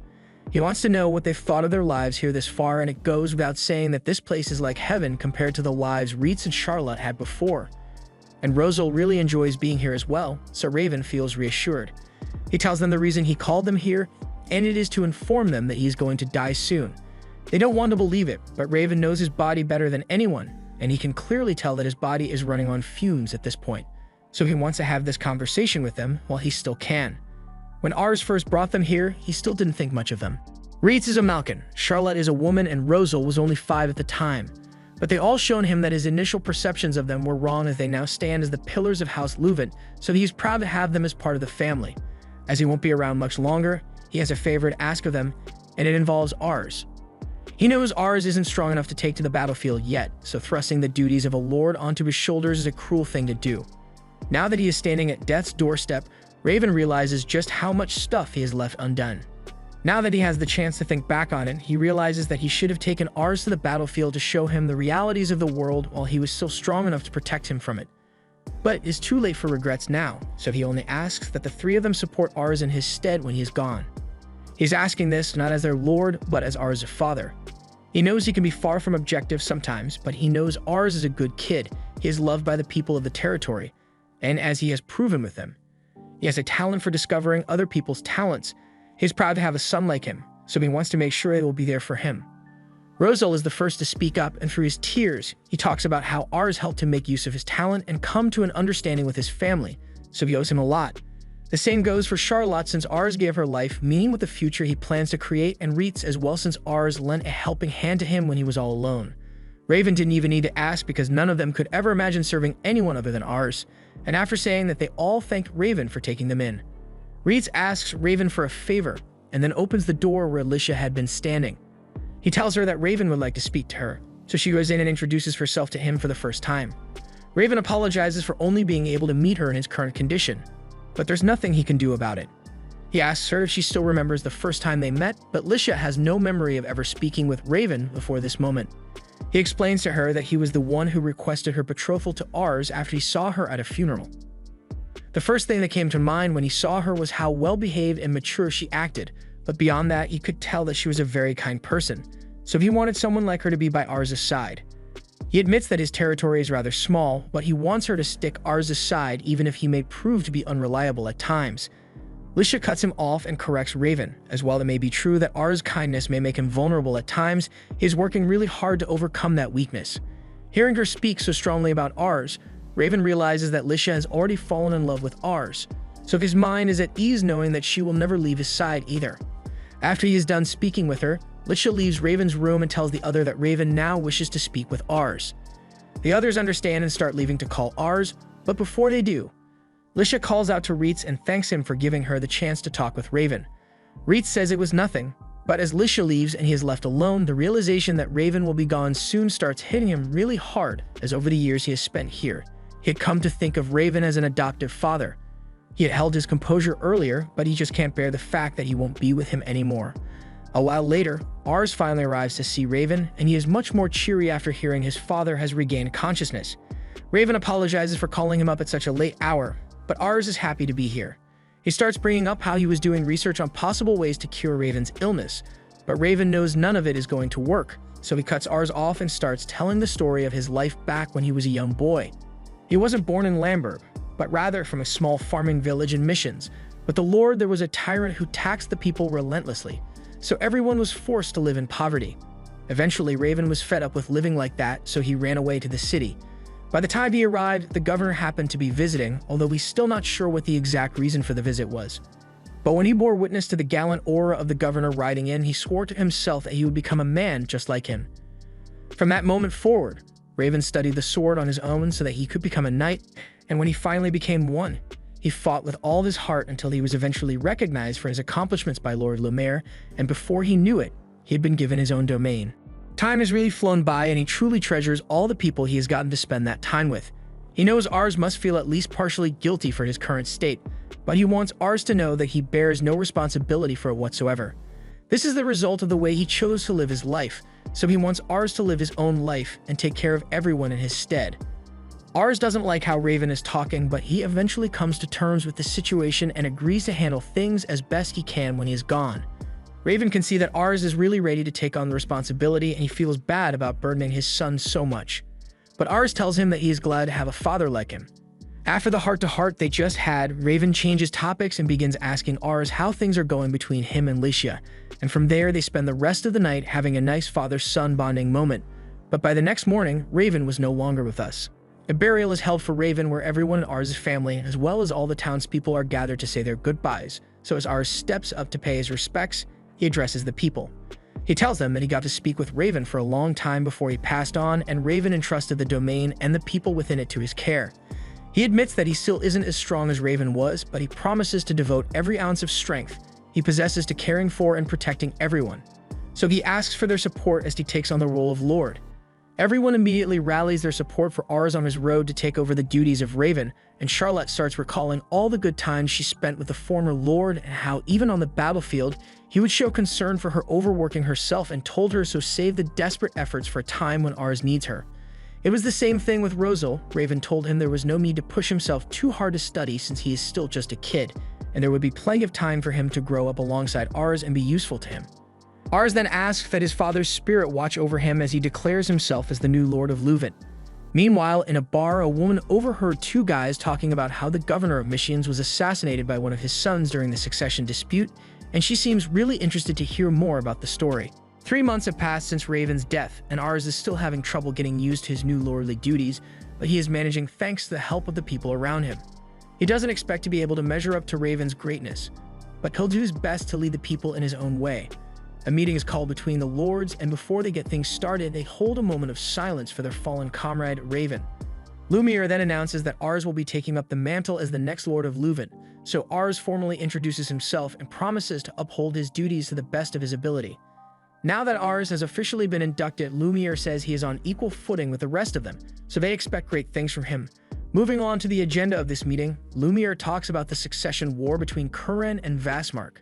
He wants to know what they've thought of their lives here this far, and it goes without saying that this place is like heaven compared to the lives Reitz and Charlotte had before. And Rosal really enjoys being here as well, so Raven feels reassured. He tells them the reason he called them here, and it is to inform them that he is going to die soon. They don't want to believe it, but Raven knows his body better than anyone, and he can clearly tell that his body is running on fumes at this point, so he wants to have this conversation with them while he still can. When Ars first brought them here, he still didn't think much of them. Reitz is a Malkin, Charlotte is a woman, and Rosal was only 5 at the time. But they all shown him that his initial perceptions of them were wrong, as they now stand as the pillars of House Leuven, so he is proud to have them as part of the family. As he won't be around much longer, he has a favor to ask of them, and it involves Ars. He knows Ars isn't strong enough to take to the battlefield yet, so thrusting the duties of a lord onto his shoulders is a cruel thing to do. Now that he is standing at death's doorstep, Raven realizes just how much stuff he has left undone. Now that he has the chance to think back on it, he realizes that he should have taken Ars to the battlefield to show him the realities of the world while he was still strong enough to protect him from it. But it's too late for regrets now, so he only asks that the three of them support Ars in his stead when he is gone. He's asking this not as their lord, but as Ars' father. He knows he can be far from objective sometimes, but he knows Ars is a good kid. He is loved by the people of the territory, and as he has proven with them. He has a talent for discovering other people's talents. He's proud to have a son like him, so he wants to make sure it will be there for him. Rosal is the first to speak up, and through his tears, he talks about how Ars helped him make use of his talent and come to an understanding with his family, so he owes him a lot. The same goes for Charlotte, since Ars gave her life meaning with the future he plans to create, and Reitz as well, since Ars lent a helping hand to him when he was all alone. Raven didn't even need to ask, because none of them could ever imagine serving anyone other than Ars, and after saying that, they all thanked Raven for taking them in. Reitz asks Raven for a favor, and then opens the door where Alicia had been standing. He tells her that Raven would like to speak to her, so she goes in and introduces herself to him for the first time. Raven apologizes for only being able to meet her in his current condition, but there's nothing he can do about it. He asks her if she still remembers the first time they met, but Alicia has no memory of ever speaking with Raven before this moment. He explains to her that he was the one who requested her betrothal to Ars after he saw her at a funeral. The first thing that came to mind when he saw her was how well-behaved and mature she acted, but beyond that, he could tell that she was a very kind person, so he wanted someone like her to be by Ars' side. He admits that his territory is rather small, but he wants her to stick Ars' side even if he may prove to be unreliable at times. Alicia cuts him off and corrects Raven. As while it may be true that Ars' kindness may make him vulnerable at times, he is working really hard to overcome that weakness. Hearing her speak so strongly about Ars, Raven realizes that Alicia has already fallen in love with Ars, so his mind is at ease knowing that she will never leave his side either. After he is done speaking with her, Alicia leaves Raven's room and tells the other that Raven now wishes to speak with Ars. The others understand and start leaving to call Ars, but before they do, Alicia calls out to Reitz and thanks him for giving her the chance to talk with Raven. Reitz says it was nothing, but as Alicia leaves and he is left alone, the realization that Raven will be gone soon starts hitting him really hard, as over the years he has spent here, he had come to think of Raven as an adoptive father. He had held his composure earlier, but he just can't bear the fact that he won't be with him anymore. A while later, Ars finally arrives to see Raven, and he is much more cheery after hearing his father has regained consciousness. Raven apologizes for calling him up at such a late hour, but Ars is happy to be here. He starts bringing up how he was doing research on possible ways to cure Raven's illness, but Raven knows none of it is going to work, so he cuts Ars off and starts telling the story of his life back when he was a young boy. He wasn't born in Lamberg, but rather from a small farming village in Missions. With the Lord, there was a tyrant who taxed the people relentlessly, so everyone was forced to live in poverty. Eventually, Raven was fed up with living like that, so he ran away to the city. By the time he arrived, the governor happened to be visiting, although he's still not sure what the exact reason for the visit was. But when he bore witness to the gallant aura of the governor riding in, he swore to himself that he would become a man just like him. From that moment forward, Raven studied the sword on his own so that he could become a knight, and when he finally became one, he fought with all his heart until he was eventually recognized for his accomplishments by Lord Lumiere, and before he knew it, he had been given his own domain. Time has really flown by, and he truly treasures all the people he has gotten to spend that time with. He knows Ars must feel at least partially guilty for his current state, but he wants Ars to know that he bears no responsibility for it whatsoever. This is the result of the way he chose to live his life, so he wants Ars to live his own life and take care of everyone in his stead. Ars doesn't like how Raven is talking, but he eventually comes to terms with the situation and agrees to handle things as best he can when he is gone. Raven can see that Ars is really ready to take on the responsibility, and he feels bad about burdening his son so much. But Ars tells him that he is glad to have a father like him. After the heart-to-heart they just had, Raven changes topics and begins asking Ars how things are going between him and Licia, and from there they spend the rest of the night having a nice father-son bonding moment. But by the next morning, Raven was no longer with us. A burial is held for Raven where everyone in Ars' family, as well as all the townspeople, are gathered to say their goodbyes. So as Ars steps up to pay his respects, he addresses the people. He tells them that he got to speak with Raven for a long time before he passed on, and Raven entrusted the domain and the people within it to his care. He admits that he still isn't as strong as Raven was, but he promises to devote every ounce of strength he possesses to caring for and protecting everyone. So he asks for their support as he takes on the role of Lord. Everyone immediately rallies their support for Ars on his road to take over the duties of Raven, and Charlotte starts recalling all the good times she spent with the former Lord and how even on the battlefield, he would show concern for her overworking herself and told her so save the desperate efforts for a time when Ars needs her. It was the same thing with Rosal. Raven told him there was no need to push himself too hard to study since he is still just a kid, and there would be plenty of time for him to grow up alongside Ars and be useful to him. Ars then asks that his father's spirit watch over him as he declares himself as the new Lord of Leuven. Meanwhile, in a bar, a woman overheard two guys talking about how the governor of Missions was assassinated by one of his sons during the succession dispute, and she seems really interested to hear more about the story. 3 months have passed since Raven's death, and Ars is still having trouble getting used to his new lordly duties, but he is managing thanks to the help of the people around him. He doesn't expect to be able to measure up to Raven's greatness, but he'll do his best to lead the people in his own way. A meeting is called between the lords, and before they get things started, they hold a moment of silence for their fallen comrade, Raven. Lumiere then announces that Ars will be taking up the mantle as the next Lord of Leuven, so Ars formally introduces himself and promises to uphold his duties to the best of his ability. Now that Ars has officially been inducted, Lumiere says he is on equal footing with the rest of them, so they expect great things from him. Moving on to the agenda of this meeting, Lumiere talks about the succession war between Kuren and Vasmark.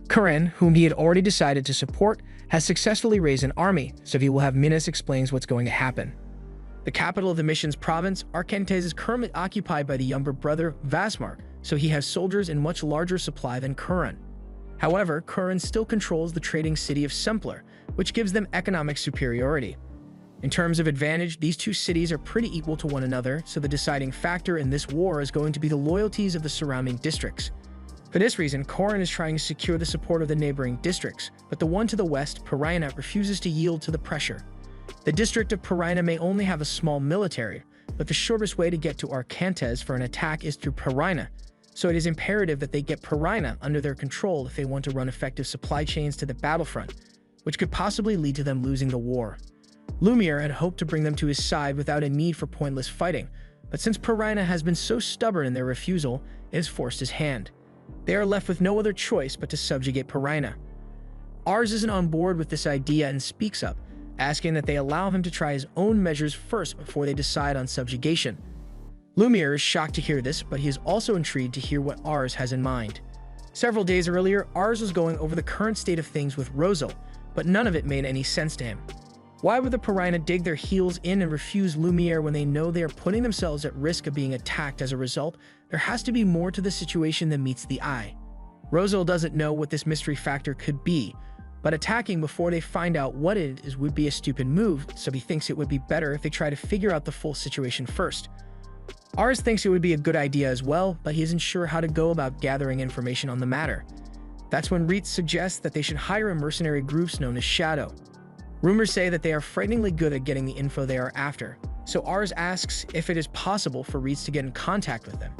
Kuren, whom he had already decided to support, has successfully raised an army, so he will have Minas explains what's going to happen. The capital of the mission's province, Arkantes, is currently occupied by the younger brother, Vasmark, so he has soldiers in much larger supply than Kuren. However, Kuren still controls the trading city of Sempler, which gives them economic superiority. In terms of advantage, these two cities are pretty equal to one another, so the deciding factor in this war is going to be the loyalties of the surrounding districts. For this reason, Kuren is trying to secure the support of the neighboring districts, but the one to the west, Piraina, refuses to yield to the pressure. The district of Piraina may only have a small military, but the shortest way to get to Arkantes for an attack is through Piraina, so it is imperative that they get Piraina under their control if they want to run effective supply chains to the battlefront, which could possibly lead to them losing the war. Lumiere had hoped to bring them to his side without a need for pointless fighting, but since Piraina has been so stubborn in their refusal, it has forced his hand. They are left with no other choice but to subjugate Piraina. Ars isn't on board with this idea and speaks up, asking that they allow him to try his own measures first before they decide on subjugation. Lumiere is shocked to hear this, but he is also intrigued to hear what Ars has in mind. Several days earlier, Ars was going over the current state of things with Rosal, but none of it made any sense to him. Why would the Piraina dig their heels in and refuse Lumiere when they know they are putting themselves at risk of being attacked as a result? There has to be more to the situation than meets the eye. Rosal doesn't know what this mystery factor could be, but attacking before they find out what it is would be a stupid move, so he thinks it would be better if they try to figure out the full situation first. Ars thinks it would be a good idea as well, but he isn't sure how to go about gathering information on the matter. That's when Reitz suggests that they should hire a mercenary group known as Shadow. Rumors say that they are frighteningly good at getting the info they are after, so Ars asks if it is possible for Reitz to get in contact with them.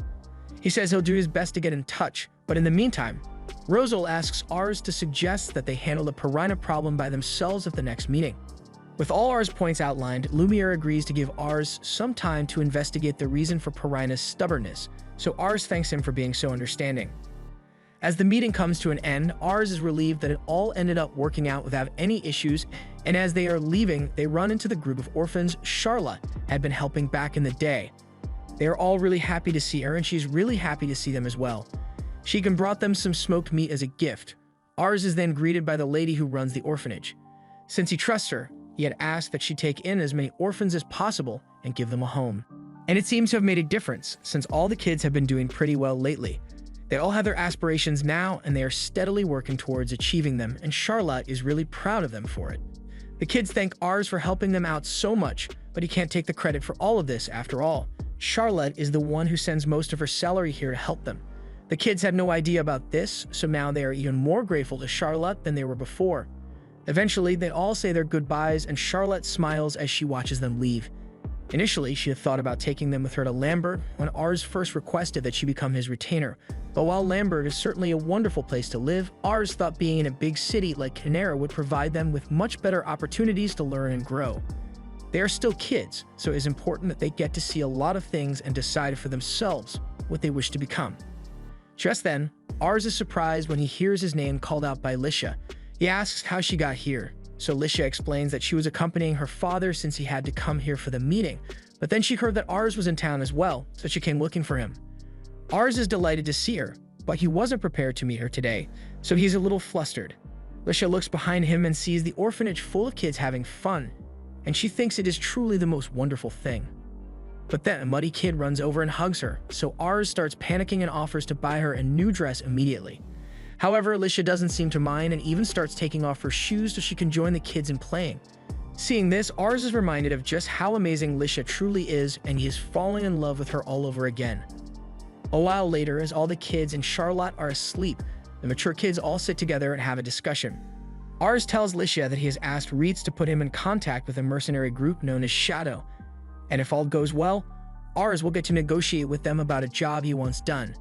He says he'll do his best to get in touch, but in the meantime, Rosal asks Ars to suggest that they handle the Piraina problem by themselves at the next meeting. With all Ars' points outlined, Lumiere agrees to give Ars some time to investigate the reason for Piraina's stubbornness, so Ars thanks him for being so understanding. As the meeting comes to an end, Ars is relieved that it all ended up working out without any issues, and as they are leaving, they run into the group of orphans Charlotte had been helping back in the day. They are all really happy to see her, and she's really happy to see them as well. Sheikhan brought them some smoked meat as a gift. Ars is then greeted by the lady who runs the orphanage. Since he trusts her, he had asked that she take in as many orphans as possible and give them a home. And it seems to have made a difference, since all the kids have been doing pretty well lately. They all have their aspirations now, and they are steadily working towards achieving them, and Charlotte is really proud of them for it. The kids thank Ars for helping them out so much, but he can't take the credit for all of this after all. Charlotte is the one who sends most of her salary here to help them. The kids had no idea about this, so now they are even more grateful to Charlotte than they were before. Eventually, they all say their goodbyes, and Charlotte smiles as she watches them leave. Initially, she had thought about taking them with her to Lambert when Ars first requested that she become his retainer. But while Lambert is certainly a wonderful place to live, Ars thought being in a big city like Canera would provide them with much better opportunities to learn and grow. They are still kids, so it is important that they get to see a lot of things and decide for themselves what they wish to become. Just then, Ars is surprised when he hears his name called out by Lisha. He asks how she got here, so Lisha explains that she was accompanying her father since he had to come here for the meeting, but then she heard that Ars was in town as well, so she came looking for him. Ars is delighted to see her, but he wasn't prepared to meet her today, so he's a little flustered. Lisha looks behind him and sees the orphanage full of kids having fun, and she thinks it is truly the most wonderful thing. But then a muddy kid runs over and hugs her, so Ars starts panicking and offers to buy her a new dress immediately. However, Lisha doesn't seem to mind and even starts taking off her shoes so she can join the kids in playing. Seeing this, Ars is reminded of just how amazing Lisha truly is, and he is falling in love with her all over again. A while later, as all the kids and Charlotte are asleep, the mature kids all sit together and have a discussion. Ars tells Lisha that he has asked Reitz to put him in contact with a mercenary group known as Shadow, and if all goes well, Ars will get to negotiate with them about a job he wants done.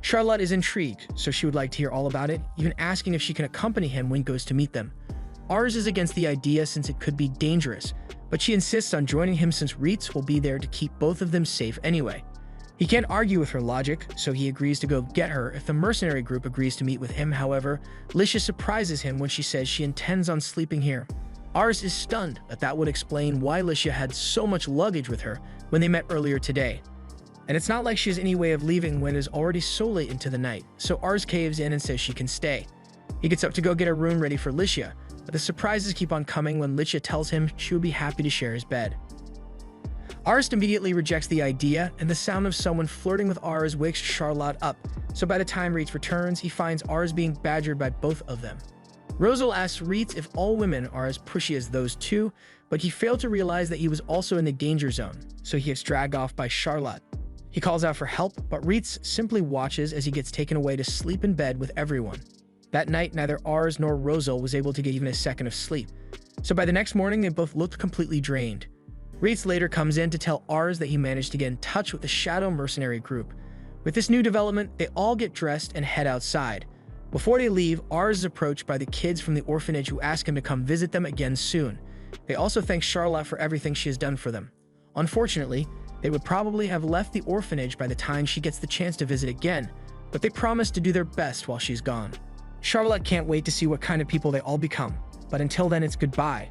Charlotte is intrigued, so she would like to hear all about it, even asking if she can accompany him when he goes to meet them. Ars is against the idea since it could be dangerous, but she insists on joining him since Reitz will be there to keep both of them safe anyway. He can't argue with her logic, so he agrees to go get her if the mercenary group agrees to meet with him. However, Licia surprises him when she says she intends on sleeping here. Ars is stunned that would explain why Licia had so much luggage with her when they met earlier today. And it's not like she has any way of leaving when it is already so late into the night, so Ars caves in and says she can stay. He gets up to go get a room ready for Licia, but the surprises keep on coming when Licia tells him she would be happy to share his bed. Ars immediately rejects the idea, and the sound of someone flirting with Ars wakes Charlotte up, so by the time Reitz returns, he finds Ars being badgered by both of them. Rosal asks Reitz if all women are as pushy as those two, but he failed to realize that he was also in the danger zone, so he gets dragged off by Charlotte. He calls out for help, but Reitz simply watches as he gets taken away to sleep in bed with everyone. That night, neither Ars nor Rosal was able to get even a second of sleep, so by the next morning, they both looked completely drained. Reitz later comes in to tell Ars that he managed to get in touch with the Shadow mercenary group. With this new development, they all get dressed and head outside. Before they leave, Ars is approached by the kids from the orphanage who ask him to come visit them again soon. They also thank Charlotte for everything she has done for them. Unfortunately, they would probably have left the orphanage by the time she gets the chance to visit again, but they promise to do their best while she's gone. Charlotte can't wait to see what kind of people they all become, but until then it's goodbye.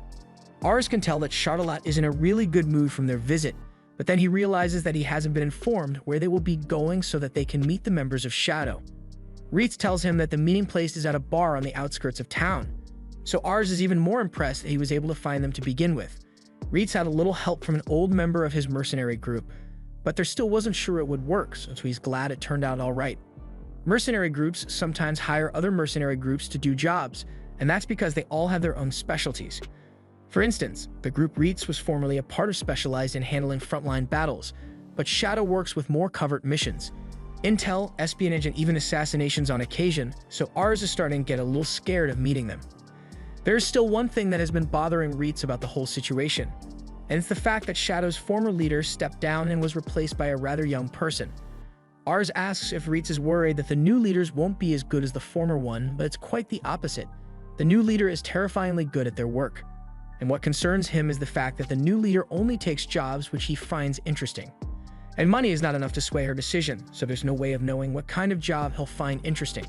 Ars can tell that Charlotte is in a really good mood from their visit, but then he realizes that he hasn't been informed where they will be going so that they can meet the members of Shadow. Reitz tells him that the meeting place is at a bar on the outskirts of town, so Ars is even more impressed that he was able to find them to begin with. Reitz had a little help from an old member of his mercenary group, but there still wasn't sure it would work, so he's glad it turned out alright. Mercenary groups sometimes hire other mercenary groups to do jobs, and that's because they all have their own specialties. For instance, the group Reitz was formerly a part of specialized in handling frontline battles, but Shadow works with more covert missions. Intel, espionage, and even assassinations on occasion, so Ars is starting to get a little scared of meeting them. There is still one thing that has been bothering Reitz about the whole situation, and it's the fact that Shadow's former leader stepped down and was replaced by a rather young person. Ars asks if Reitz is worried that the new leaders won't be as good as the former one, but it's quite the opposite. The new leader is terrifyingly good at their work, and what concerns him is the fact that the new leader only takes jobs which he finds interesting. And money is not enough to sway her decision, so there's no way of knowing what kind of job he'll find interesting.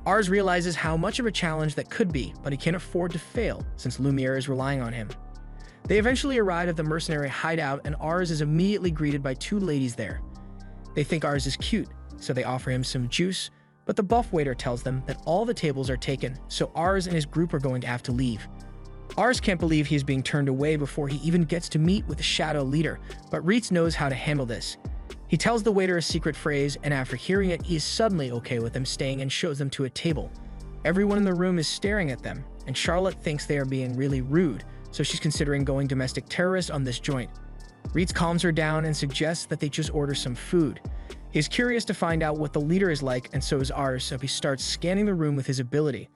Ars realizes how much of a challenge that could be, but he can't afford to fail since Lumiere is relying on him. They eventually arrive at the mercenary hideout, and Ars is immediately greeted by two ladies there. They think Ars is cute, so they offer him some juice, but the buff waiter tells them that all the tables are taken, so Ars and his group are going to have to leave. Ars can't believe he is being turned away before he even gets to meet with the Shadow leader, but Reitz knows how to handle this. He tells the waiter a secret phrase, and after hearing it, he is suddenly okay with them staying and shows them to a table. Everyone in the room is staring at them, and Charlotte thinks they are being really rude, so she's considering going domestic terrorist on this joint. Reitz calms her down and suggests that they just order some food. He is curious to find out what the leader is like, and so is Ars, so he starts scanning the room with his ability.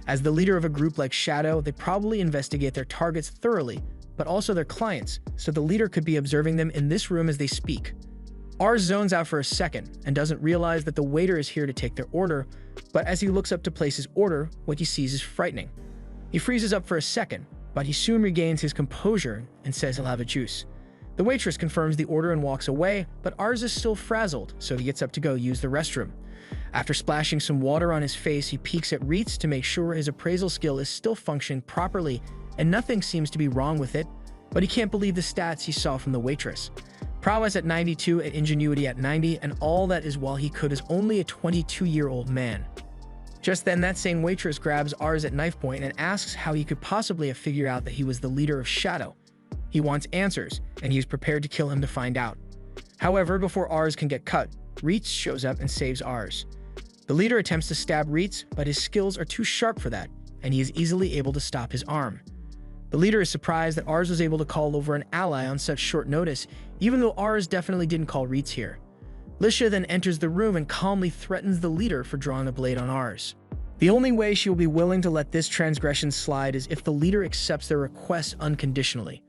As the leader of a group like Shadow, they probably investigate their targets thoroughly, but also their clients, so the leader could be observing them in this room as they speak. Ars zones out for a second and doesn't realize that the waiter is here to take their order, but as he looks up to place his order, what he sees is frightening. He freezes up for a second, but he soon regains his composure and says he'll have a juice. The waitress confirms the order and walks away, but Ars is still frazzled, so he gets up to go use the restroom. After splashing some water on his face, he peeks at Reitz to make sure his appraisal skill is still functioning properly, and nothing seems to be wrong with it, but he can't believe the stats he saw from the waitress. Prowess at 92 and ingenuity at 90, and all that is while he could as only a 22-year-old man. Just then, that same waitress grabs Ars at knife point and asks how he could possibly have figured out that he was the leader of Shadow. He wants answers, and he is prepared to kill him to find out. However, before Ars can get cut, Reitz shows up and saves Ars. The leader attempts to stab Reitz, but his skills are too sharp for that, and he is easily able to stop his arm. The leader is surprised that Ars was able to call over an ally on such short notice, even though Ars definitely didn't call Reitz here. Licia then enters the room and calmly threatens the leader for drawing a blade on Ars. The only way she will be willing to let this transgression slide is if the leader accepts their request unconditionally.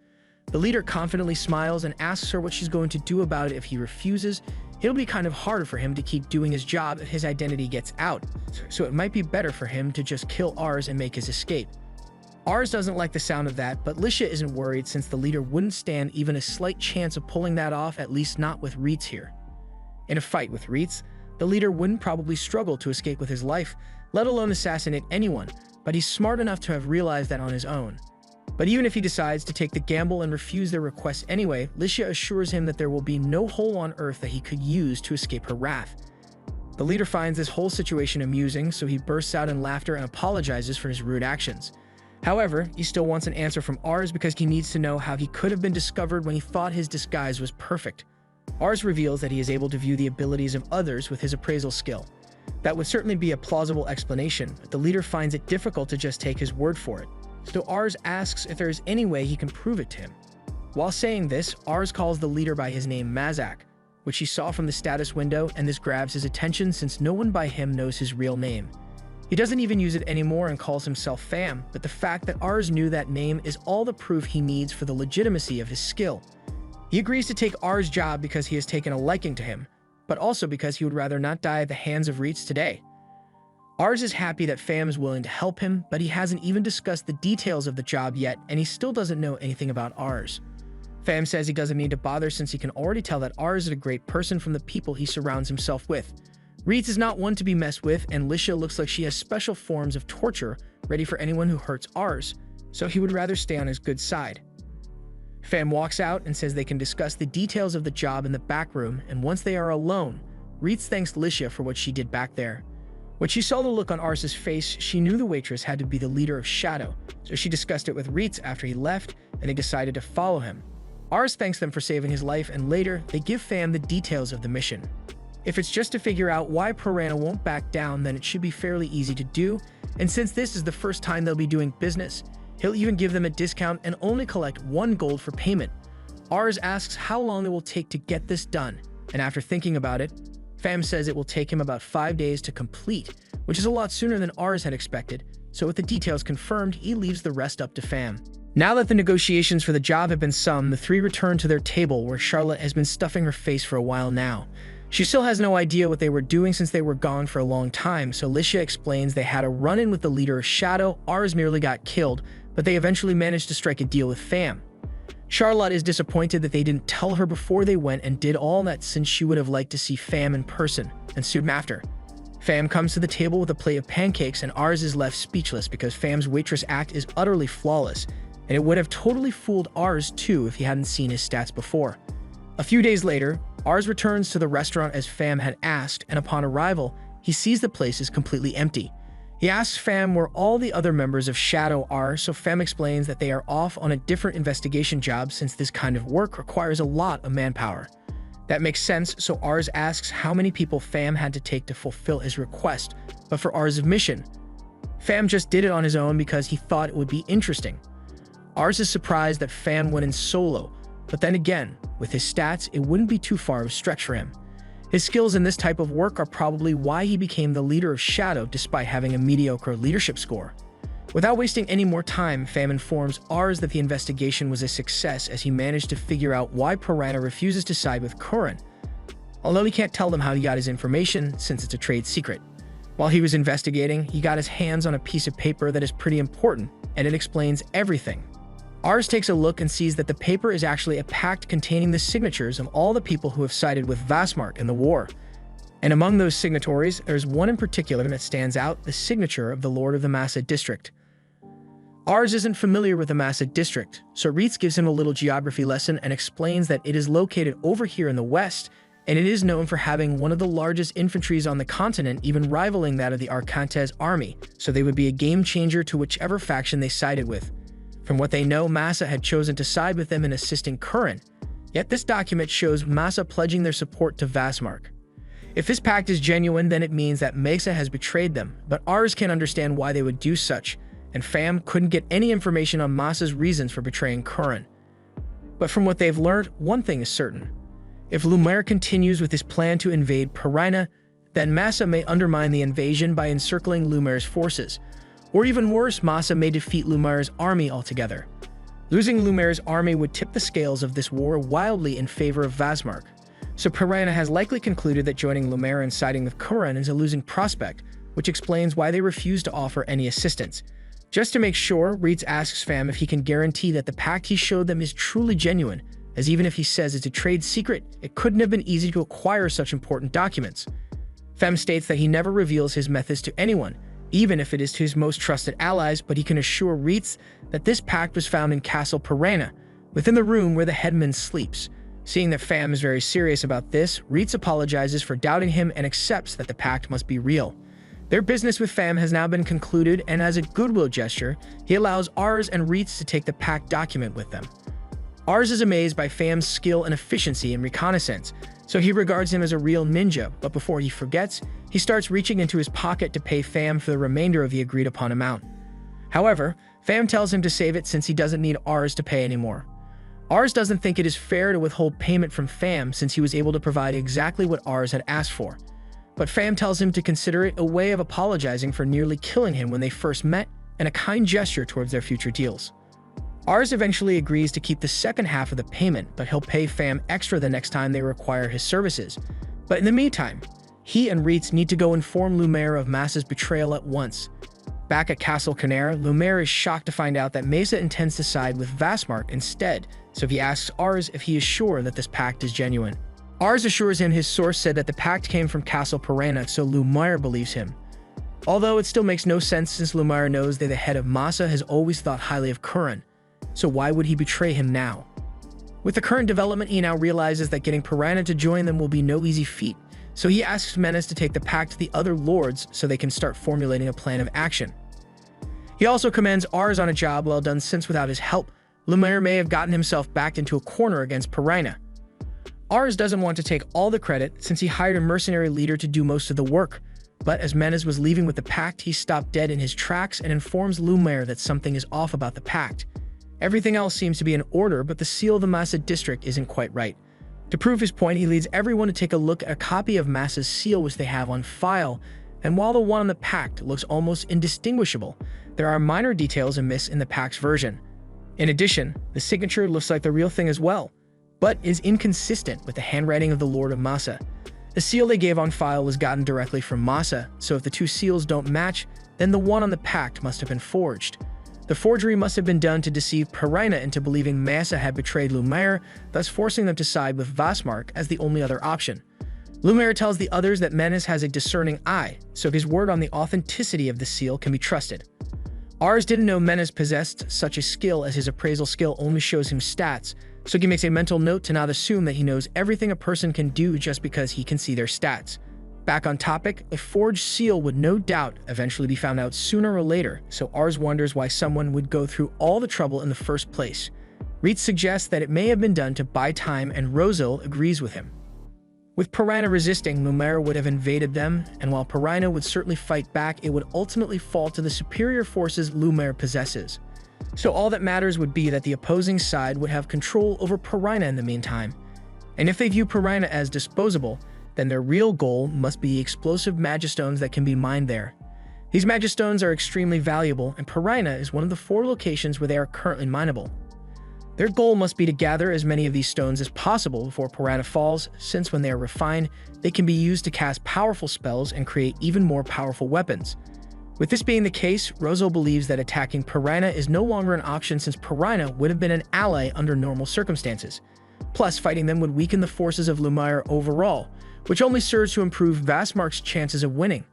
The leader confidently smiles and asks her what she's going to do about it if he refuses. It'll be kind of harder for him to keep doing his job if his identity gets out, so it might be better for him to just kill Ars and make his escape. Ars doesn't like the sound of that, but Licia isn't worried since the leader wouldn't stand even a slight chance of pulling that off, at least not with Reitz here. In a fight with Reitz, the leader wouldn't probably struggle to escape with his life, let alone assassinate anyone, but he's smart enough to have realized that on his own. But even if he decides to take the gamble and refuse their request anyway, Licia assures him that there will be no hole on earth that he could use to escape her wrath. The leader finds this whole situation amusing, so he bursts out in laughter and apologizes for his rude actions. However, he still wants an answer from Ars because he needs to know how he could have been discovered when he thought his disguise was perfect. Ars reveals that he is able to view the abilities of others with his appraisal skill. That would certainly be a plausible explanation, but the leader finds it difficult to just take his word for it. So Ars asks if there is any way he can prove it to him. While saying this, Ars calls the leader by his name Mazak, which he saw from the status window, and this grabs his attention since no one by him knows his real name. He doesn't even use it anymore and calls himself Pham, but the fact that Ars knew that name is all the proof he needs for the legitimacy of his skill. He agrees to take Ars' job because he has taken a liking to him, but also because he would rather not die at the hands of Reitz today. Ars is happy that Pham is willing to help him, but he hasn't even discussed the details of the job yet, and he still doesn't know anything about Ars. Pham says he doesn't need to bother since he can already tell that Ars is a great person from the people he surrounds himself with. Reitz is not one to be messed with, and Licia looks like she has special forms of torture ready for anyone who hurts Ars, so he would rather stay on his good side. Pham walks out and says they can discuss the details of the job in the back room, and once they are alone, Reitz thanks Licia for what she did back there. When she saw the look on Ars's face, she knew the waitress had to be the leader of Shadow, so she discussed it with Reitz after he left, and they decided to follow him. Ars thanks them for saving his life, and later, they give Pham the details of the mission. If it's just to figure out why Piranha won't back down, then it should be fairly easy to do, and since this is the first time they'll be doing business, he'll even give them a discount and only collect 1 gold for payment. Ars asks how long it will take to get this done, and after thinking about it, Pham says it will take him about 5 days to complete, which is a lot sooner than Ars had expected, so with the details confirmed, he leaves the rest up to Pham. Now that the negotiations for the job have been summed, the three return to their table where Charlotte has been stuffing her face for a while now. She still has no idea what they were doing since they were gone for a long time, so Licia explains they had a run-in with the leader of Shadow. Ars merely got killed, but they eventually managed to strike a deal with Pham. Charlotte is disappointed that they didn't tell her before they went and did all that since she would have liked to see Pham in person, and soon after. Pham comes to the table with a plate of pancakes and Ars is left speechless because Pham's waitress act is utterly flawless, and it would have totally fooled Ars too if he hadn't seen his stats before. A few days later, Ars returns to the restaurant as Pham had asked, and upon arrival, he sees the place is completely empty. He asks Pham where all the other members of Shadow are, so Pham explains that they are off on a different investigation job since this kind of work requires a lot of manpower. That makes sense, so Ars asks how many people Pham had to take to fulfill his request, but for Ars' mission, Pham just did it on his own because he thought it would be interesting. Ars is surprised that Pham went in solo, but then again, with his stats, it wouldn't be too far of a stretch for him. His skills in this type of work are probably why he became the leader of Shadow despite having a mediocre leadership score. Without wasting any more time, Pham informs Ars that the investigation was a success as he managed to figure out why Piranha refuses to side with Curran, although he can't tell them how he got his information since it's a trade secret. While he was investigating, he got his hands on a piece of paper that is pretty important, and it explains everything. Ars takes a look and sees that the paper is actually a pact containing the signatures of all the people who have sided with Vasmark in the war. And among those signatories, there's one in particular that stands out, the signature of the Lord of the Massa District. Ars isn't familiar with the Massa District, so Reitz gives him a little geography lesson and explains that it is located over here in the west, and it is known for having one of the largest infantries on the continent, even rivaling that of the Arcantes army, so they would be a game changer to whichever faction they sided with. From what they know, Massa had chosen to side with them in assisting Curran, yet this document shows Massa pledging their support to Vasmark. If this pact is genuine, then it means that Massa has betrayed them, but Ars can't understand why they would do such, and Pham couldn't get any information on Massa's reasons for betraying Curran. But from what they've learned, one thing is certain. If Lumiere continues with his plan to invade Piranha, then Massa may undermine the invasion by encircling Lumiere's forces, or even worse, Massa may defeat Lumiere's army altogether. Losing Lumaire's army would tip the scales of this war wildly in favor of Vazmark. So Piranha has likely concluded that joining Lumaire and siding with Curran is a losing prospect, which explains why they refuse to offer any assistance. Just to make sure, Reitz asks Fam if he can guarantee that the pact he showed them is truly genuine, as even if he says it's a trade secret, it couldn't have been easy to acquire such important documents. Fem states that he never reveals his methods to anyone, even if it is to his most trusted allies, but he can assure Reitz that this pact was found in Castle Piranha, within the room where the headman sleeps. Seeing that Fam is very serious about this, Reitz apologizes for doubting him and accepts that the pact must be real. Their business with Fam has now been concluded, and as a goodwill gesture, he allows Ars and Reitz to take the pact document with them. Ars is amazed by Fam's skill and efficiency in reconnaissance, so he regards him as a real ninja, but before he forgets, he starts reaching into his pocket to pay Fam for the remainder of the agreed-upon amount. However, Fam tells him to save it since he doesn't need Ars to pay anymore. Ars doesn't think it is fair to withhold payment from Fam since he was able to provide exactly what Ars had asked for. But Fam tells him to consider it a way of apologizing for nearly killing him when they first met and a kind gesture towards their future deals. Ars eventually agrees to keep the second half of the payment, but he'll pay Fam extra the next time they require his services. But in the meantime, he and Reitz need to go inform Lumaire of Masa's betrayal at once. Back at Castle Canaire, Lumaire is shocked to find out that Mesa intends to side with Vazmark instead, so he asks Ars if he is sure that this pact is genuine. Ars assures him his source said that the pact came from Castle Piranha, so Lumaire believes him. Although it still makes no sense since Lumaire knows that the head of Masa has always thought highly of Curran, so why would he betray him now? With the current development, he now realizes that getting Piranha to join them will be no easy feat, so he asks Menace to take the pact to the other lords so they can start formulating a plan of action. He also commands Ars on a job well done since without his help, Lumaire may have gotten himself backed into a corner against Piranha. Ars doesn't want to take all the credit since he hired a mercenary leader to do most of the work, but as Menace was leaving with the pact, he stopped dead in his tracks and informs Lumaire that something is off about the pact. Everything else seems to be in order, but the seal of the Masa district isn't quite right. To prove his point, he leads everyone to take a look at a copy of Masa's seal which they have on file, and while the one on the pact looks almost indistinguishable, there are minor details amiss in the pact's version. In addition, the signature looks like the real thing as well, but is inconsistent with the handwriting of the Lord of Masa. The seal they gave on file was gotten directly from Masa, so if the two seals don't match, then the one on the pact must have been forged. The forgery must have been done to deceive Piranha into believing Masa had betrayed Lumaire, thus forcing them to side with Vazmark as the only other option. Lumaire tells the others that Menace has a discerning eye, so his word on the authenticity of the seal can be trusted. Ars didn't know Menace possessed such a skill, as his appraisal skill only shows him stats, so he makes a mental note to not assume that he knows everything a person can do just because he can see their stats. Back on topic, a forged seal would no doubt eventually be found out sooner or later, so Ars wonders why someone would go through all the trouble in the first place. Reitz suggests that it may have been done to buy time, and Rosil agrees with him. With Piranha resisting, Lumaire would have invaded them, and while Piranha would certainly fight back, it would ultimately fall to the superior forces Lumaire possesses. So all that matters would be that the opposing side would have control over Piranha in the meantime. And if they view Piranha as disposable, then their real goal must be explosive magistones that can be mined there. These magistones are extremely valuable, and Piranha is one of the 4 locations where they are currently mineable. Their goal must be to gather as many of these stones as possible before Piranha falls, since when they are refined, they can be used to cast powerful spells and create even more powerful weapons. With this being the case, Rosil believes that attacking Piranha is no longer an option since Piranha would have been an ally under normal circumstances. Plus, fighting them would weaken the forces of Lumaire overall, which only serves to improve Vazmark's chances of winning.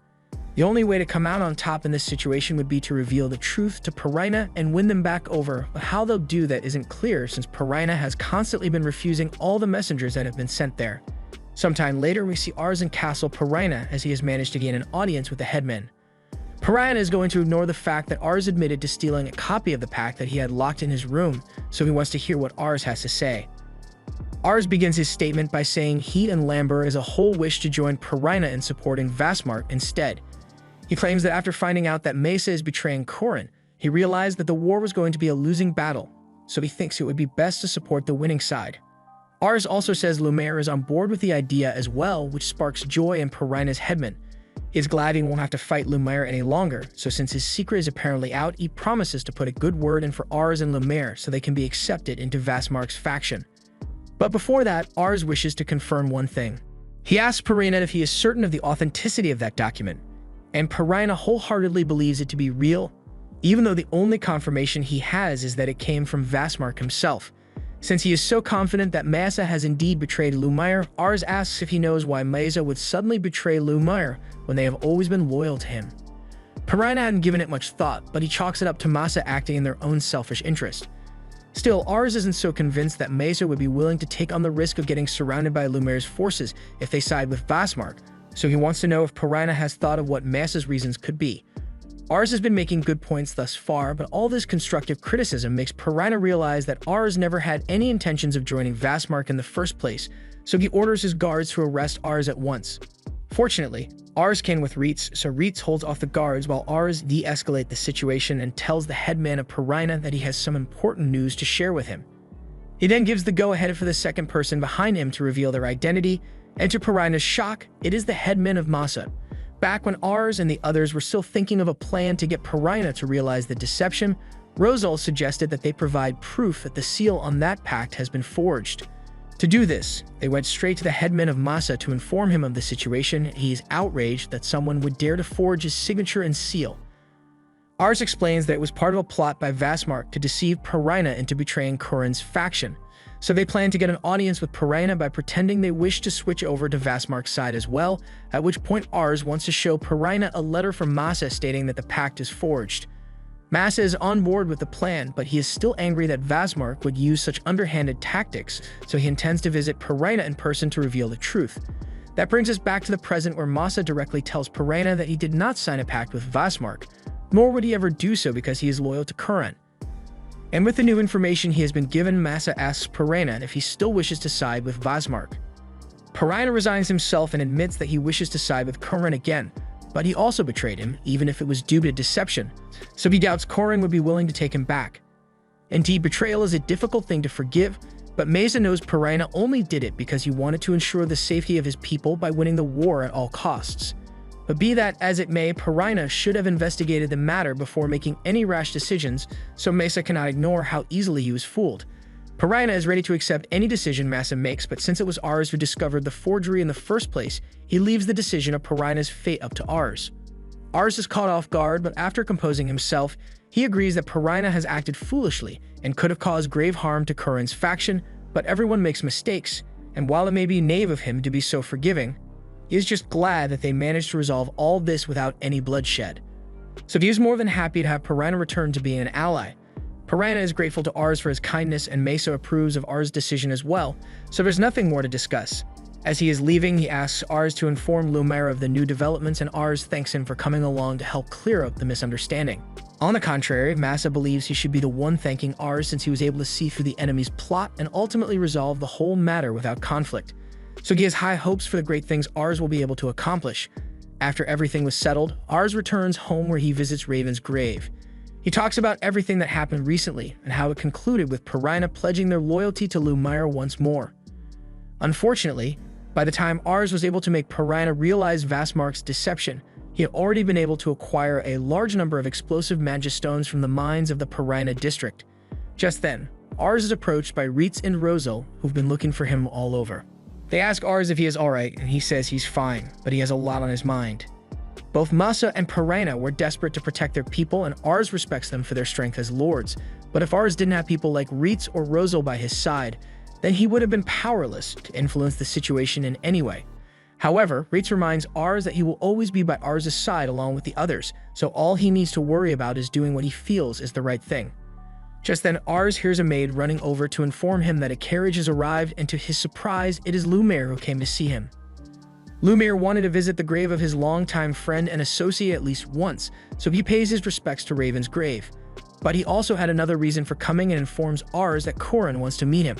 The only way to come out on top in this situation would be to reveal the truth to Piranha and win them back over, but how they'll do that isn't clear since Piranha has constantly been refusing all the messengers that have been sent there. Sometime later, we see Ars in Castle Piranha as he has managed to gain an audience with the headman. Piranha is going to ignore the fact that Ars admitted to stealing a copy of the pact that he had locked in his room, so he wants to hear what Ars has to say. Ars begins his statement by saying he and Lambert as a whole wish to join Piranha in supporting Vazmark instead. He claims that after finding out that Mesa is betraying Curran, he realized that the war was going to be a losing battle, so he thinks it would be best to support the winning side. Ars also says Lumaire is on board with the idea as well, which sparks joy in Piranha's headman. He is glad he won't have to fight Lumiere any longer, so since his secret is apparently out, he promises to put a good word in for Ars and Lumiere so they can be accepted into Vastmark's faction. But before that, Ars wishes to confirm one thing. He asks Pirina if he is certain of the authenticity of that document, and Pirina wholeheartedly believes it to be real, even though the only confirmation he has is that it came from Vastmark himself. Since he is so confident that Mesa has indeed betrayed Lumiere, Ars asks if he knows why Mesa would suddenly betray Lumiere when they have always been loyal to him. Pirina hadn't given it much thought, but he chalks it up to Mesa acting in their own selfish interest. Still, Ars isn't so convinced that Mesa would be willing to take on the risk of getting surrounded by Lumiere's forces if they side with Vastmark, so he wants to know if Pirina has thought of what Mesa's reasons could be. Ars has been making good points thus far, but all this constructive criticism makes Pirina realize that Ars never had any intentions of joining Vastmark in the first place, so he orders his guards to arrest Ars at once. Fortunately, Ars came with Reitz, so Reitz holds off the guards while Ars de-escalates the situation and tells the headman of Pirina that he has some important news to share with him. He then gives the go-ahead for the second person behind him to reveal their identity, and to Pirina's shock, it is the headman of Masa. Back when Ars and the others were still thinking of a plan to get Pirina to realize the deception, Rosal suggested that they provide proof that the seal on that pact has been forged. To do this, they went straight to the headman of Masa to inform him of the situation. He is outraged that someone would dare to forge his signature and seal. Ars explains that it was part of a plot by Vastmark to deceive Pirina into betraying Curran's faction, so they plan to get an audience with Pirina by pretending they wish to switch over to Vastmark's side as well, at which point Ars wants to show Pirina a letter from Masa stating that the pact is forged. Masa is on board with the plan, but he is still angry that Vastmark would use such underhanded tactics, so he intends to visit Pirina in person to reveal the truth. That brings us back to the present where Masa directly tells Pirina that he did not sign a pact with Vastmark, nor would he ever do so because he is loyal to Curran. And with the new information he has been given, Masa asks Pirina if he still wishes to side with Vastmark. Pirina resigns himself and admits that he wishes to side with Curran again, but he also betrayed him, even if it was due to deception, so he doubts Curran would be willing to take him back. Indeed, betrayal is a difficult thing to forgive, but Mesa knows Pirina only did it because he wanted to ensure the safety of his people by winning the war at all costs. But be that as it may, Pirina should have investigated the matter before making any rash decisions, so Mesa cannot ignore how easily he was fooled. Pirina is ready to accept any decision Mesa makes, but since it was Ars who discovered the forgery in the first place, he leaves the decision of Pirina's fate up to Ars. Ars is caught off guard, but after composing himself, he agrees that Pirina has acted foolishly and could have caused grave harm to Curran's faction, but everyone makes mistakes, and while it may be naive of him to be so forgiving, he is just glad that they managed to resolve all this without any bloodshed. So he is more than happy to have Pirina return to being an ally. Pirina is grateful to Ars for his kindness, and Mesa approves of Ars' decision as well, so there's nothing more to discuss. As he is leaving, he asks Ars to inform Lumiere of the new developments, and Ars thanks him for coming along to help clear up the misunderstanding. On the contrary, Masa believes he should be the one thanking Ars since he was able to see through the enemy's plot and ultimately resolve the whole matter without conflict. So he has high hopes for the great things Ars will be able to accomplish. After everything was settled, Ars returns home where he visits Raven's grave. He talks about everything that happened recently and how it concluded with Pirina pledging their loyalty to Lumiere once more. Unfortunately, by the time Ars was able to make Pirina realize Vastmark's deception, he had already been able to acquire a large number of explosive magistones from the mines of the Pirina district. Just then, Ars is approached by Reitz and Rosal, who've been looking for him all over. They ask Ars if he is alright, and he says he's fine, but he has a lot on his mind. Both Masa and Pirina were desperate to protect their people, and Ars respects them for their strength as lords, but if Ars didn't have people like Reitz or Rosal by his side, then he would have been powerless to influence the situation in any way. However, Reitz reminds Ars that he will always be by Ars' side along with the others, so all he needs to worry about is doing what he feels is the right thing. Just then, Ars hears a maid running over to inform him that a carriage has arrived, and to his surprise, it is Lumiere who came to see him. Lumiere wanted to visit the grave of his longtime friend and associate at least once, so he pays his respects to Raven's grave. But he also had another reason for coming and informs Ars that Curran wants to meet him.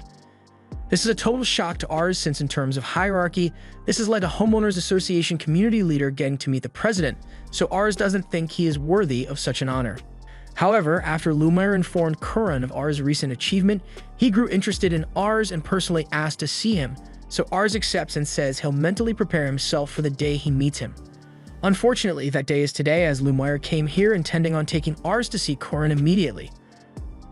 This is a total shock to Ars since in terms of hierarchy, this is like a homeowners association community leader getting to meet the president, so Ars doesn't think he is worthy of such an honor. However, after Lumiere informed Curran of Ars' recent achievement, he grew interested in Ars and personally asked to see him, so Ars accepts and says he'll mentally prepare himself for the day he meets him. Unfortunately, that day is today as Lumiere came here intending on taking Ars to see Corin immediately.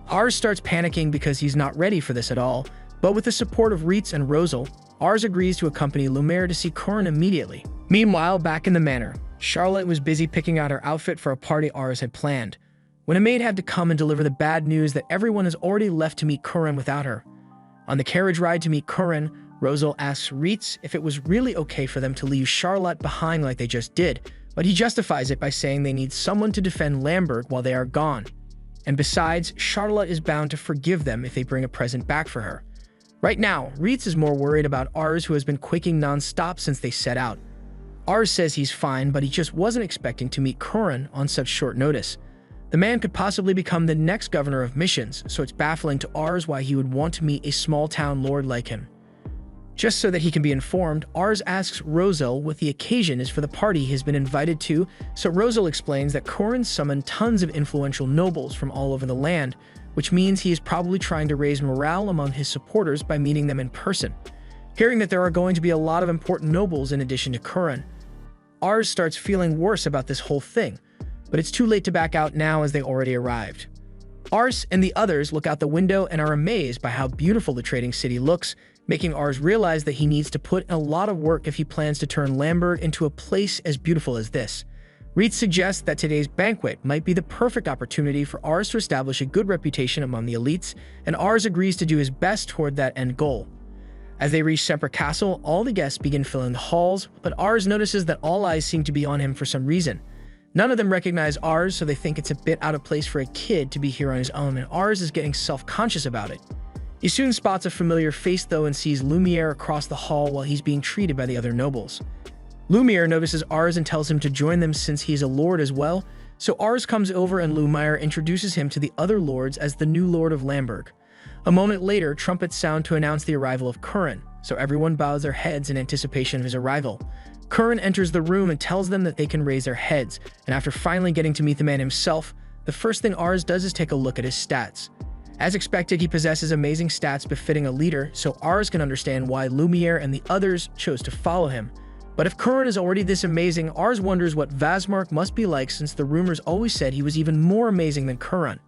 Ars starts panicking because he's not ready for this at all, but with the support of Reitz and Rosal, Ars agrees to accompany Lumiere to see Corin immediately. Meanwhile, back in the manor, Charlotte was busy picking out her outfit for a party Ars had planned, when a maid had to come and deliver the bad news that everyone has already left to meet Corin without her. On the carriage ride to meet Corin, Rosal asks Reitz if it was really okay for them to leave Charlotte behind like they just did, but he justifies it by saying they need someone to defend Lamberg while they are gone. And besides, Charlotte is bound to forgive them if they bring a present back for her. Right now, Reitz is more worried about Ars, who has been quaking non-stop since they set out. Ars says he's fine, but he just wasn't expecting to meet Corin on such short notice. The man could possibly become the next governor of missions, so it's baffling to Ars why he would want to meet a small-town lord like him. Just so that he can be informed, Ars asks Rosal what the occasion is for the party he has been invited to, so Rosal explains that Corin summoned tons of influential nobles from all over the land, which means he is probably trying to raise morale among his supporters by meeting them in person. Hearing that there are going to be a lot of important nobles in addition to Corin, Ars starts feeling worse about this whole thing, but it's too late to back out now as they already arrived. Ars and the others look out the window and are amazed by how beautiful the trading city looks, making Ars realize that he needs to put in a lot of work if he plans to turn Lamberg into a place as beautiful as this. Reitz suggests that today's banquet might be the perfect opportunity for Ars to establish a good reputation among the elites, and Ars agrees to do his best toward that end goal. As they reach Semper Castle, all the guests begin filling the halls, but Ars notices that all eyes seem to be on him for some reason. None of them recognize Ars, so they think it's a bit out of place for a kid to be here on his own, and Ars is getting self-conscious about it. He soon spots a familiar face though and sees Lumiere across the hall while he's being treated by the other nobles. Lumiere notices Ars and tells him to join them since he is a lord as well, so Ars comes over and Lumiere introduces him to the other lords as the new lord of Lamberg. A moment later, trumpets sound to announce the arrival of Corin, so everyone bows their heads in anticipation of his arrival. Corin enters the room and tells them that they can raise their heads, and after finally getting to meet the man himself, the first thing Ars does is take a look at his stats. As expected, he possesses amazing stats befitting a leader, so Ars can understand why Lumiere and the others chose to follow him. But if Corin is already this amazing, Ars wonders what Vasmark must be like since the rumors always said he was even more amazing than Corin.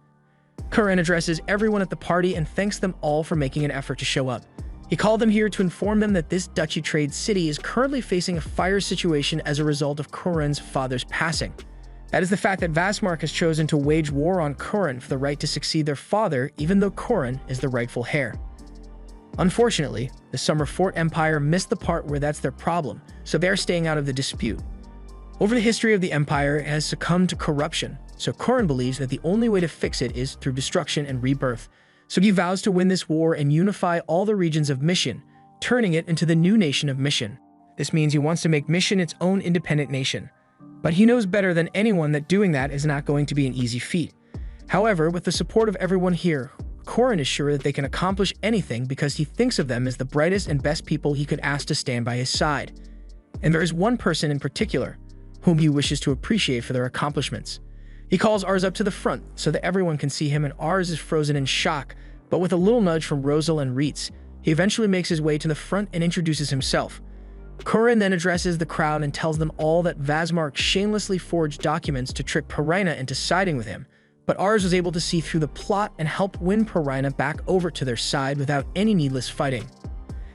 Corin addresses everyone at the party and thanks them all for making an effort to show up. He called them here to inform them that this Duchy Trade City is currently facing a fire situation as a result of Corin's father's passing. That is the fact that Vasmark has chosen to wage war on Corin for the right to succeed their father, even though Corin is the rightful heir. Unfortunately, the Summerfort Empire missed the part where that's their problem, so they're staying out of the dispute. Over the history of the Empire, it has succumbed to corruption, so Corin believes that the only way to fix it is through destruction and rebirth. So he vows to win this war and unify all the regions of Mission, turning it into the new nation of Mission. This means he wants to make Mission its own independent nation. But he knows better than anyone that doing that is not going to be an easy feat. However, with the support of everyone here, Corin is sure that they can accomplish anything because he thinks of them as the brightest and best people he could ask to stand by his side. And there is one person in particular, whom he wishes to appreciate for their accomplishments. He calls Ars up to the front so that everyone can see him, and Ars is frozen in shock, but with a little nudge from Rosal and Reitz, he eventually makes his way to the front and introduces himself. Corin then addresses the crowd and tells them all that Vasmark shamelessly forged documents to trick Perina into siding with him, but Ars was able to see through the plot and help win Perina back over to their side without any needless fighting.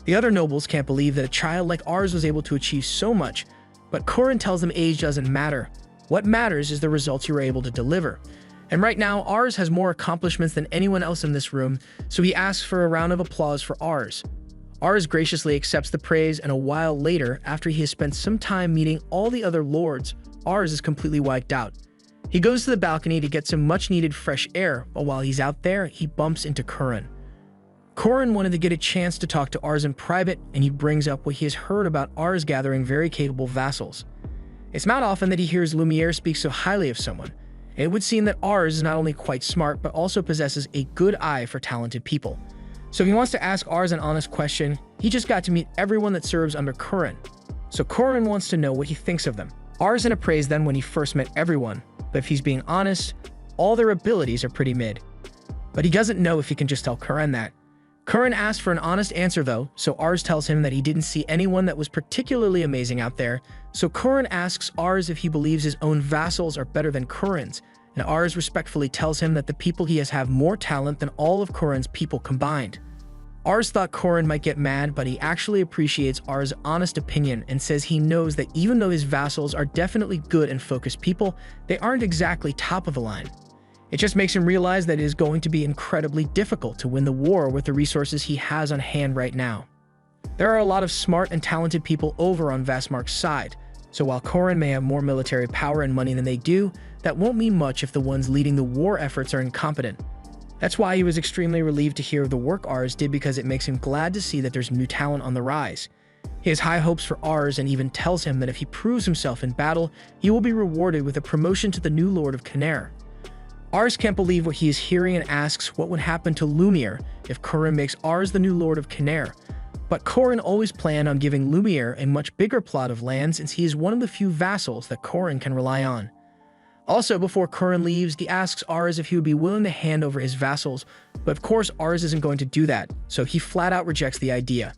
The other nobles can't believe that a child like Ars was able to achieve so much, but Corin tells them age doesn't matter. What matters is the results you were able to deliver. And right now, Ars has more accomplishments than anyone else in this room, so he asks for a round of applause for Ars. Ars graciously accepts the praise, and a while later, after he has spent some time meeting all the other lords, Ars is completely wiped out. He goes to the balcony to get some much-needed fresh air, but while he's out there, he bumps into Corin. Corin wanted to get a chance to talk to Ars in private, and he brings up what he has heard about Ars gathering very capable vassals. It's not often that he hears Lumiere speak so highly of someone, and it would seem that Ars is not only quite smart, but also possesses a good eye for talented people. So if he wants to ask Ars an honest question, he just got to meet everyone that serves under Corin. So Corin wants to know what he thinks of them. Ars in appraised them when he first met everyone, but if he's being honest, all their abilities are pretty mid. But he doesn't know if he can just tell Corin that. Curran asks for an honest answer though, so Ars tells him that he didn't see anyone that was particularly amazing out there, so Curran asks Ars if he believes his own vassals are better than Curran's, and Ars respectfully tells him that the people he has have more talent than all of Curran's people combined. Ars thought Curran might get mad, but he actually appreciates Ars' honest opinion and says he knows that even though his vassals are definitely good and focused people, they aren't exactly top of the line. It just makes him realize that it is going to be incredibly difficult to win the war with the resources he has on hand right now. There are a lot of smart and talented people over on Vastmark's side, so while Curran may have more military power and money than they do, that won't mean much if the ones leading the war efforts are incompetent. That's why he was extremely relieved to hear of the work Ars did, because it makes him glad to see that there's new talent on the rise. He has high hopes for Ars and even tells him that if he proves himself in battle, he will be rewarded with a promotion to the new Lord of Caner. Ars can't believe what he is hearing and asks what would happen to Lumiere if Curran makes Ars the new Lord of Caner. But Curran always planned on giving Lumiere a much bigger plot of land, since he is one of the few vassals that Curran can rely on. Also, before Curran leaves, he asks Ars if he would be willing to hand over his vassals, but of course Ars isn't going to do that, so he flat out rejects the idea.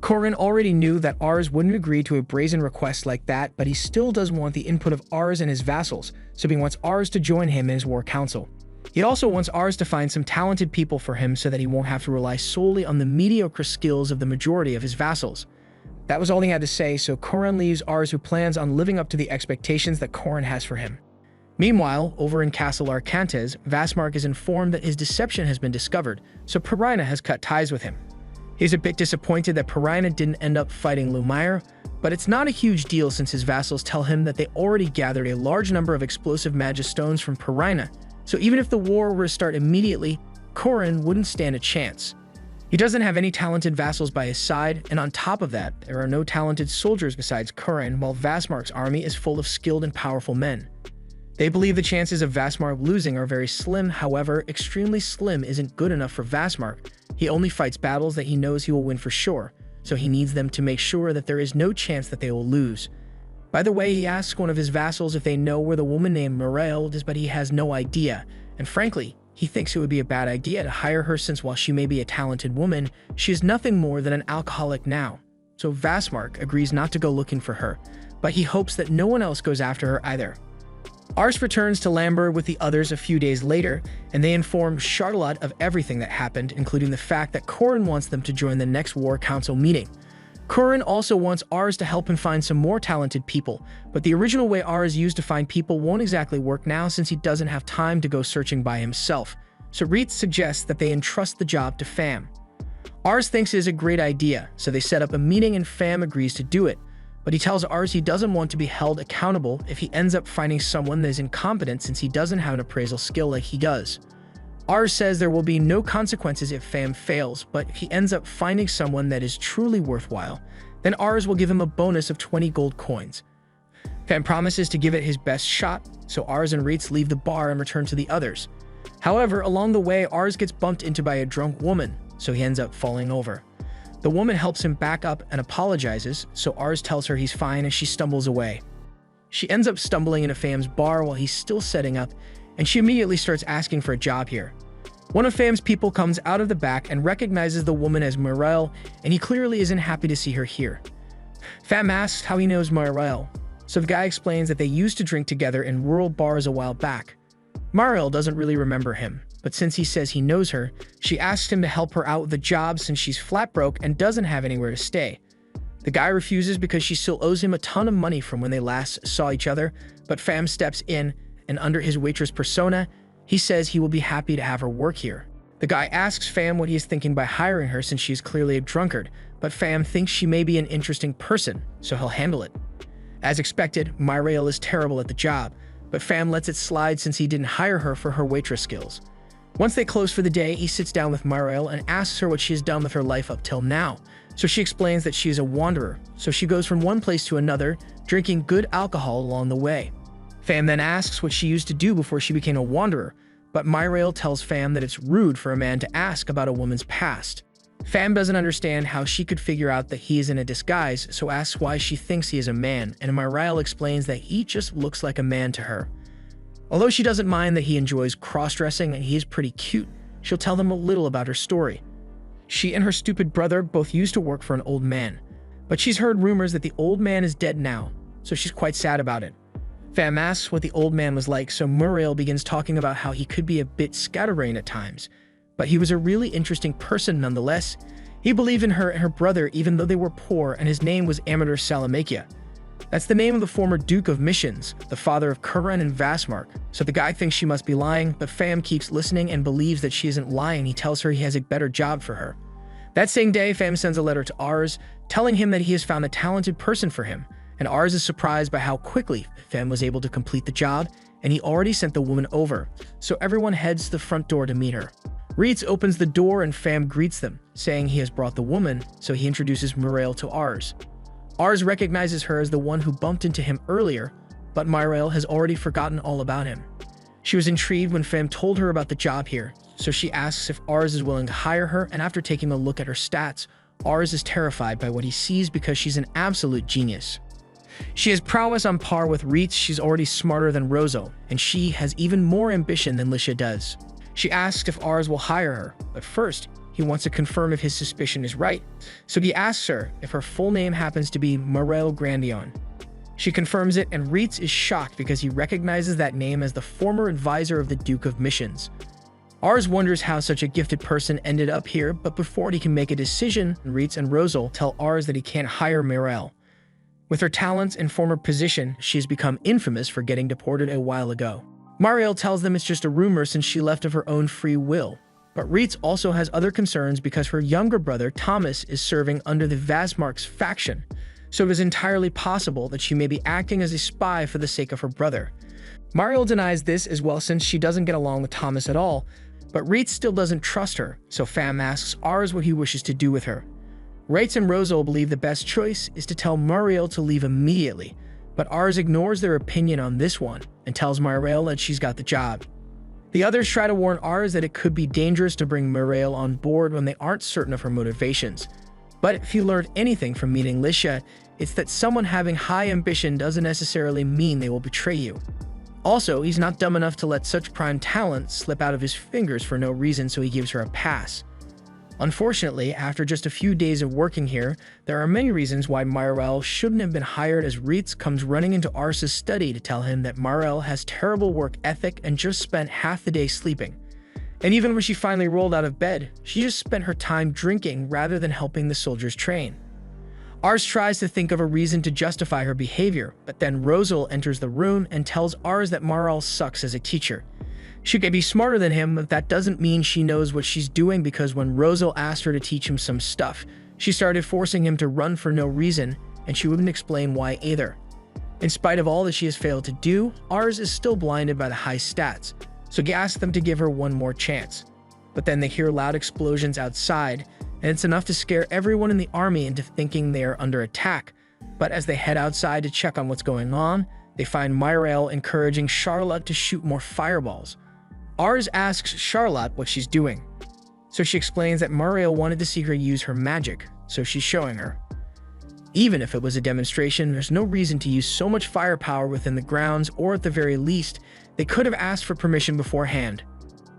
Curran already knew that Ars wouldn't agree to a brazen request like that, but he still does want the input of Ars and his vassals, so he wants Ars to join him in his war council. He also wants Ars to find some talented people for him so that he won't have to rely solely on the mediocre skills of the majority of his vassals. That was all he had to say, so Curran leaves Ars, who plans on living up to the expectations that Curran has for him. Meanwhile, over in Castle Arcantes, Vastmark is informed that his deception has been discovered, so Pirina has cut ties with him. He's a bit disappointed that Pirina didn't end up fighting Lumiere, but it's not a huge deal since his vassals tell him that they already gathered a large number of explosive magistones from Pirina, so even if the war were to start immediately, Curran wouldn't stand a chance. He doesn't have any talented vassals by his side, and on top of that, there are no talented soldiers besides Curran, while Vastmark's army is full of skilled and powerful men. They believe the chances of Vastmark losing are very slim. However, extremely slim isn't good enough for Vastmark. He only fights battles that he knows he will win for sure, so he needs them to make sure that there is no chance that they will lose. By the way, he asks one of his vassals if they know where the woman named Morel is, but he has no idea, and frankly, he thinks it would be a bad idea to hire her, since while she may be a talented woman, she is nothing more than an alcoholic now. So Vastmark agrees not to go looking for her, but he hopes that no one else goes after her either. Ars returns to Lambert with the others a few days later, and they inform Charlotte of everything that happened, including the fact that Curran wants them to join the next War Council meeting. Curran also wants Ars to help him find some more talented people, but the original way Ars used to find people won't exactly work now, since he doesn't have time to go searching by himself, so Reitz suggests that they entrust the job to Pham. Ars thinks it is a great idea, so they set up a meeting and Pham agrees to do it. But he tells Ars he doesn't want to be held accountable if he ends up finding someone that is incompetent, since he doesn't have an appraisal skill like he does. Ars says there will be no consequences if Pham fails, but if he ends up finding someone that is truly worthwhile, then Ars will give him a bonus of 20 gold coins. Pham promises to give it his best shot, so Ars and Reitz leave the bar and return to the others. However, along the way, Ars gets bumped into by a drunk woman, so he ends up falling over. The woman helps him back up and apologizes, so Ars tells her he's fine and she stumbles away. She ends up stumbling into Pham's bar while he's still setting up, and she immediately starts asking for a job here. One of Pham's people comes out of the back and recognizes the woman as Morel, and he clearly isn't happy to see her here. Pham asks how he knows Morel, so the guy explains that they used to drink together in rural bars a while back. Morel doesn't really remember him, but since he says he knows her, she asks him to help her out with the job since she's flat broke and doesn't have anywhere to stay. The guy refuses because she still owes him a ton of money from when they last saw each other, but Pham steps in, and under his waitress persona, he says he will be happy to have her work here. The guy asks Pham what he is thinking by hiring her since she is clearly a drunkard, but Pham thinks she may be an interesting person, so he'll handle it. As expected, Myrael is terrible at the job, but Pham lets it slide since he didn't hire her for her waitress skills. Once they close for the day, he sits down with Myrael and asks her what she has done with her life up till now. So she explains that she is a wanderer, so she goes from one place to another, drinking good alcohol along the way. Pham then asks what she used to do before she became a wanderer, but Myrael tells Pham that it's rude for a man to ask about a woman's past. Pham doesn't understand how she could figure out that he is in a disguise, so asks why she thinks he is a man, and Myrael explains that he just looks like a man to her. Although she doesn't mind that he enjoys cross-dressing and he is pretty cute, she'll tell them a little about her story. She and her stupid brother both used to work for an old man, but she's heard rumors that the old man is dead now, so she's quite sad about it. Fam asks what the old man was like, so Muriel begins talking about how he could be a bit scatterbrained at times, but he was a really interesting person nonetheless. He believed in her and her brother even though they were poor, and his name was Amador Salamakia. That's the name of the former Duke of Missions, the father of Kuran and Vasmark. So the guy thinks she must be lying, but Fam keeps listening and believes that she isn't lying. He tells her he has a better job for her. That same day, Fam sends a letter to Ars, telling him that he has found a talented person for him, and Ars is surprised by how quickly Fam was able to complete the job, and he already sent the woman over, so everyone heads to the front door to meet her. Reitz opens the door and Fam greets them, saying he has brought the woman, so he introduces Muriel to Ars. Ars recognizes her as the one who bumped into him earlier, but Muriel has already forgotten all about him. She was intrigued when Fam told her about the job here, so she asks if Ars is willing to hire her, and after taking a look at her stats, Ars is terrified by what he sees because she's an absolute genius. She has prowess on par with Reitz. She's already smarter than Rozo, and she has even more ambition than Lisha does. She asks if Ars will hire her, but first, he wants to confirm if his suspicion is right, so he asks her if her full name happens to be Muriel Grandion. She confirms it, and Reitz is shocked because he recognizes that name as the former advisor of the Duke of Missions. Ars wonders how such a gifted person ended up here, but before he can make a decision, Reitz and Rosal tell Ars that he can't hire Muriel. With her talents and former position, she has become infamous for getting deported a while ago. Muriel tells them it's just a rumor since she left of her own free will. But Reitz also has other concerns because her younger brother, Thomas, is serving under the Vasmark's faction, so it is entirely possible that she may be acting as a spy for the sake of her brother. Muriel denies this as well since she doesn't get along with Thomas at all, but Reitz still doesn't trust her, so Fam asks Ars what he wishes to do with her. Reitz and Rosal believe the best choice is to tell Muriel to leave immediately, but Ars ignores their opinion on this one and tells Muriel that she's got the job. The others try to warn Ars that it could be dangerous to bring Muriel on board when they aren't certain of her motivations. But if you learned anything from meeting Lisha, it's that someone having high ambition doesn't necessarily mean they will betray you. Also, he's not dumb enough to let such prime talent slip out of his fingers for no reason, so he gives her a pass. Unfortunately, after just a few days of working here, there are many reasons why Muriel shouldn't have been hired, as Reitz comes running into Ars's study to tell him that Muriel has terrible work ethic and just spent half the day sleeping. And even when she finally rolled out of bed, she just spent her time drinking rather than helping the soldiers train. Ars tries to think of a reason to justify her behavior, but then Rosal enters the room and tells Ars that Muriel sucks as a teacher. She could be smarter than him, but that doesn't mean she knows what she's doing, because when Rosal asked her to teach him some stuff, she started forcing him to run for no reason, and she wouldn't explain why either. In spite of all that she has failed to do, Ars is still blinded by the high stats, so he asks them to give her one more chance. But then they hear loud explosions outside, and it's enough to scare everyone in the army into thinking they are under attack. But as they head outside to check on what's going on, they find Muriel encouraging Charlotte to shoot more fireballs. Ars asks Charlotte what she's doing, so she explains that Muriel wanted to see her use her magic, so she's showing her. Even if it was a demonstration, there's no reason to use so much firepower within the grounds, or at the very least, they could have asked for permission beforehand.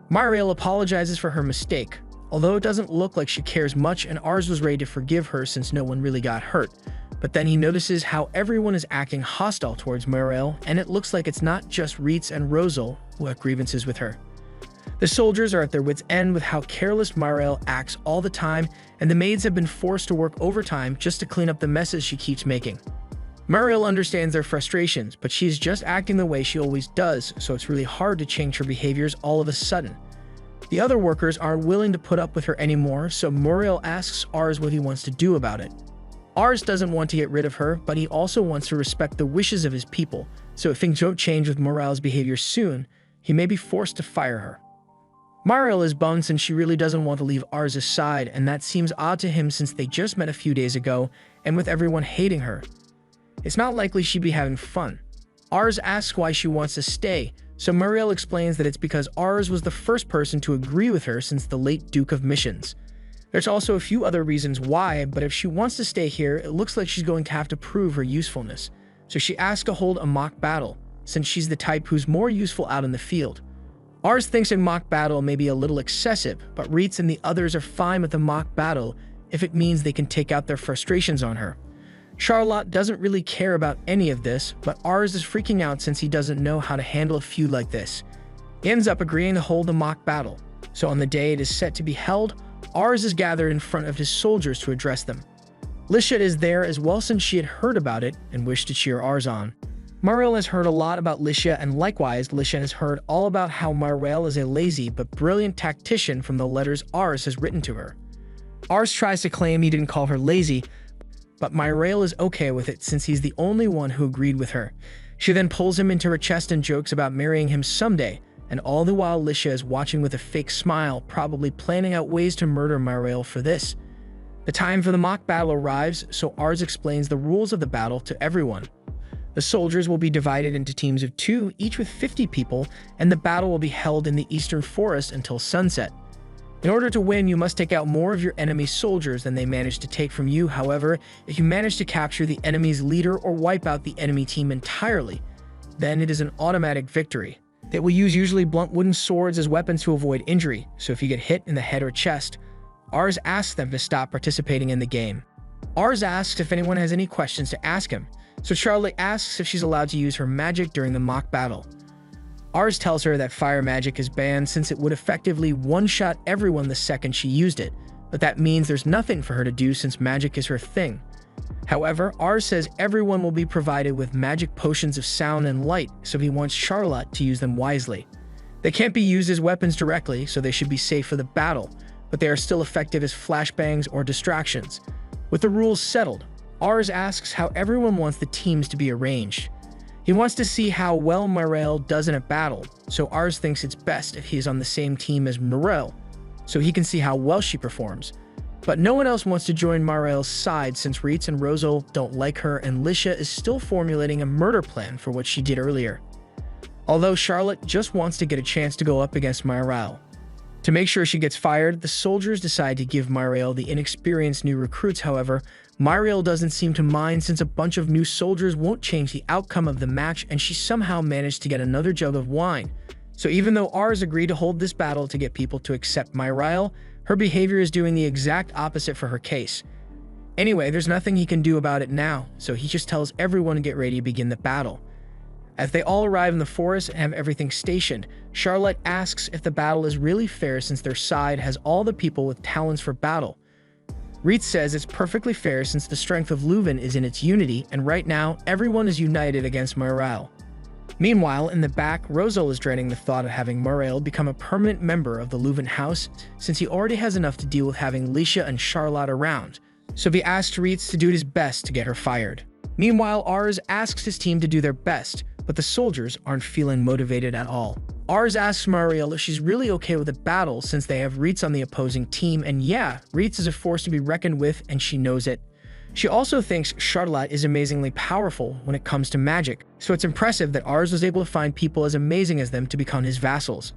Muriel apologizes for her mistake, although it doesn't look like she cares much, and Ars was ready to forgive her since no one really got hurt. But then he notices how everyone is acting hostile towards Muriel, and it looks like it's not just Reitz and Rosal who have grievances with her. The soldiers are at their wits' end with how careless Muriel acts all the time, and the maids have been forced to work overtime just to clean up the messes she keeps making. Muriel understands their frustrations, but she's just acting the way she always does, so it's really hard to change her behaviors all of a sudden. The other workers aren't willing to put up with her anymore, so Muriel asks Ars what he wants to do about it. Ars doesn't want to get rid of her, but he also wants to respect the wishes of his people, so if things don't change with Muriel's behavior soon, he may be forced to fire her. Muriel is bummed since she really doesn't want to leave Ars' side, and that seems odd to him since they just met a few days ago, and with everyone hating her. It's not likely she'd be having fun. Ars asks why she wants to stay, so Muriel explains that it's because Ars was the first person to agree with her since the late Duke of Missions. There's also a few other reasons why, but if she wants to stay here, it looks like she's going to have to prove her usefulness. So she asks to hold a mock battle, since she's the type who's more useful out in the field. Ars thinks a mock battle may be a little excessive, but Reitz and the others are fine with a mock battle if it means they can take out their frustrations on her. Charlotte doesn't really care about any of this, but Ars is freaking out since he doesn't know how to handle a feud like this. He ends up agreeing to hold the mock battle, so on the day it is set to be held, Ars is gathered in front of his soldiers to address them. Lisha is there as well since she had heard about it and wished to cheer Ars on. Mariel has heard a lot about Lisha, and likewise, Lisha has heard all about how Mariel is a lazy but brilliant tactician from the letters Ars has written to her. Ars tries to claim he didn't call her lazy, but Mariel is okay with it since he's the only one who agreed with her. She then pulls him into her chest and jokes about marrying him someday, and all the while Lisha is watching with a fake smile, probably planning out ways to murder Mariel for this. The time for the mock battle arrives, so Ars explains the rules of the battle to everyone. The soldiers will be divided into teams of 2, each with 50 people, and the battle will be held in the eastern forest until sunset. In order to win, you must take out more of your enemy's soldiers than they manage to take from you. However, if you manage to capture the enemy's leader or wipe out the enemy team entirely, then it is an automatic victory. They will use usually blunt wooden swords as weapons to avoid injury, so if you get hit in the head or chest, Ars asks them to stop participating in the game. Ars asks if anyone has any questions to ask him, so Charlotte asks if she's allowed to use her magic during the mock battle. Ars tells her that fire magic is banned since it would effectively one-shot everyone the second she used it, but that means there's nothing for her to do since magic is her thing. However, Ars says everyone will be provided with magic potions of sound and light, so he wants Charlotte to use them wisely. They can't be used as weapons directly, so they should be safe for the battle, but they are still effective as flashbangs or distractions. With the rules settled, Ars asks how everyone wants the teams to be arranged. He wants to see how well Mariel does in a battle, so Ars thinks it's best if he is on the same team as Mariel, so he can see how well she performs. But no one else wants to join Mariel's side since Reitz and Rosal don't like her, and Lisha is still formulating a murder plan for what she did earlier. Although Charlotte just wants to get a chance to go up against Mariel. To make sure she gets fired, the soldiers decide to give Mariel the inexperienced new recruits. However, Mariel doesn't seem to mind since a bunch of new soldiers won't change the outcome of the match, and she somehow managed to get another jug of wine. So even though Ars agreed to hold this battle to get people to accept Mariel, her behavior is doing the exact opposite for her case. Anyway, there's nothing he can do about it now, so he just tells everyone to get ready to begin the battle. As they all arrive in the forest and have everything stationed, Charlotte asks if the battle is really fair since their side has all the people with talents for battle. Reitz says it's perfectly fair since the strength of Leuven is in its unity, and right now, everyone is united against Mariel. Meanwhile, in the back, Rosal is dreading the thought of having Mariel become a permanent member of the Leuven house since he already has enough to deal with having Lisha and Charlotte around, so he asks Reitz to do his best to get her fired. Meanwhile, Ars asks his team to do their best, but the soldiers aren't feeling motivated at all. Ars asks Mariel if she's really okay with the battle since they have Reitz on the opposing team, and yeah, Reitz is a force to be reckoned with and she knows it. She also thinks Charlotte is amazingly powerful when it comes to magic, so it's impressive that Ars was able to find people as amazing as them to become his vassals.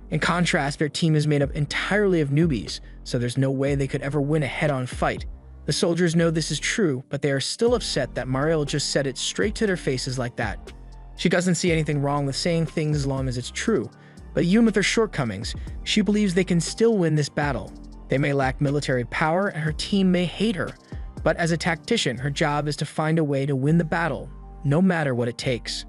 In contrast, their team is made up entirely of newbies, so there's no way they could ever win a head-on fight. The soldiers know this is true, but they are still upset that Mariel just said it straight to their faces like that. She doesn't see anything wrong with saying things as long as it's true, but even with her shortcomings, she believes they can still win this battle. They may lack military power and her team may hate her, but as a tactician, her job is to find a way to win the battle, no matter what it takes.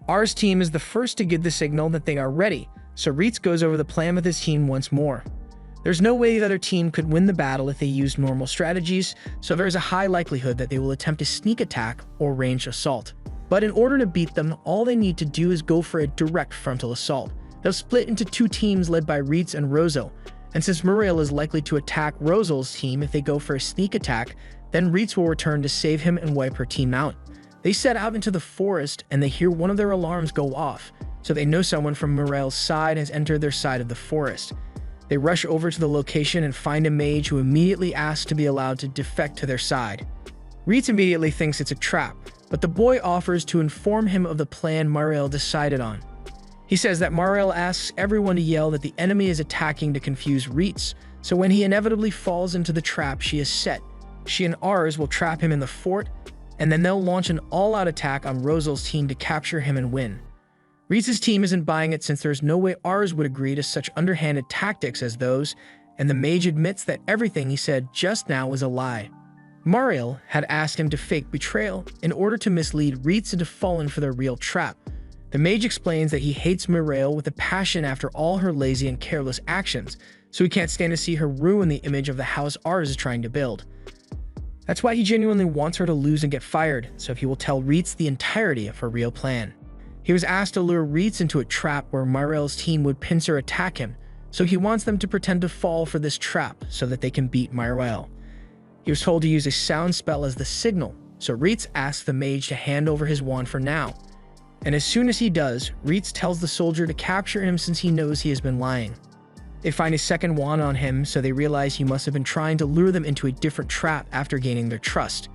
Ars' team is the first to give the signal that they are ready, so Reitz goes over the plan with his team once more. There's no way the other team could win the battle if they used normal strategies, so there's a high likelihood that they will attempt a sneak attack or ranged assault. But in order to beat them, all they need to do is go for a direct frontal assault. They'll split into 2 teams led by Reitz and Rosal, and since Mariel is likely to attack Rosal's team if they go for a sneak attack, then Reitz will return to save him and wipe her team out. They set out into the forest and they hear one of their alarms go off, so they know someone from Mariel's side has entered their side of the forest. They rush over to the location and find a mage who immediately asks to be allowed to defect to their side. Reitz immediately thinks it's a trap, but the boy offers to inform him of the plan Mariel decided on. He says that Mariel asks everyone to yell that the enemy is attacking to confuse Reitz, so when he inevitably falls into the trap she has set, she and Ars will trap him in the fort, and then they'll launch an all-out attack on Rosal's team to capture him and win. Reetz's team isn't buying it since there's no way ours would agree to such underhanded tactics as those, and the mage admits that everything he said just now was a lie. Mariel had asked him to fake betrayal in order to mislead Reetz into falling for their real trap. The mage explains that he hates Mariel with a passion after all her lazy and careless actions, so he can't stand to see her ruin the image of the house ours is trying to build. That's why he genuinely wants her to lose and get fired, so he will tell Reetz the entirety of her real plan. He was asked to lure Reetz into a trap where Mariel's team would pincer attack him, so he wants them to pretend to fall for this trap so that they can beat Mariel. He was told to use a sound spell as the signal, so Reetz asks the mage to hand over his wand for now. And as soon as he does, Reetz tells the soldier to capture him since he knows he has been lying. They find a second wand on him, so they realize he must have been trying to lure them into a different trap after gaining their trust.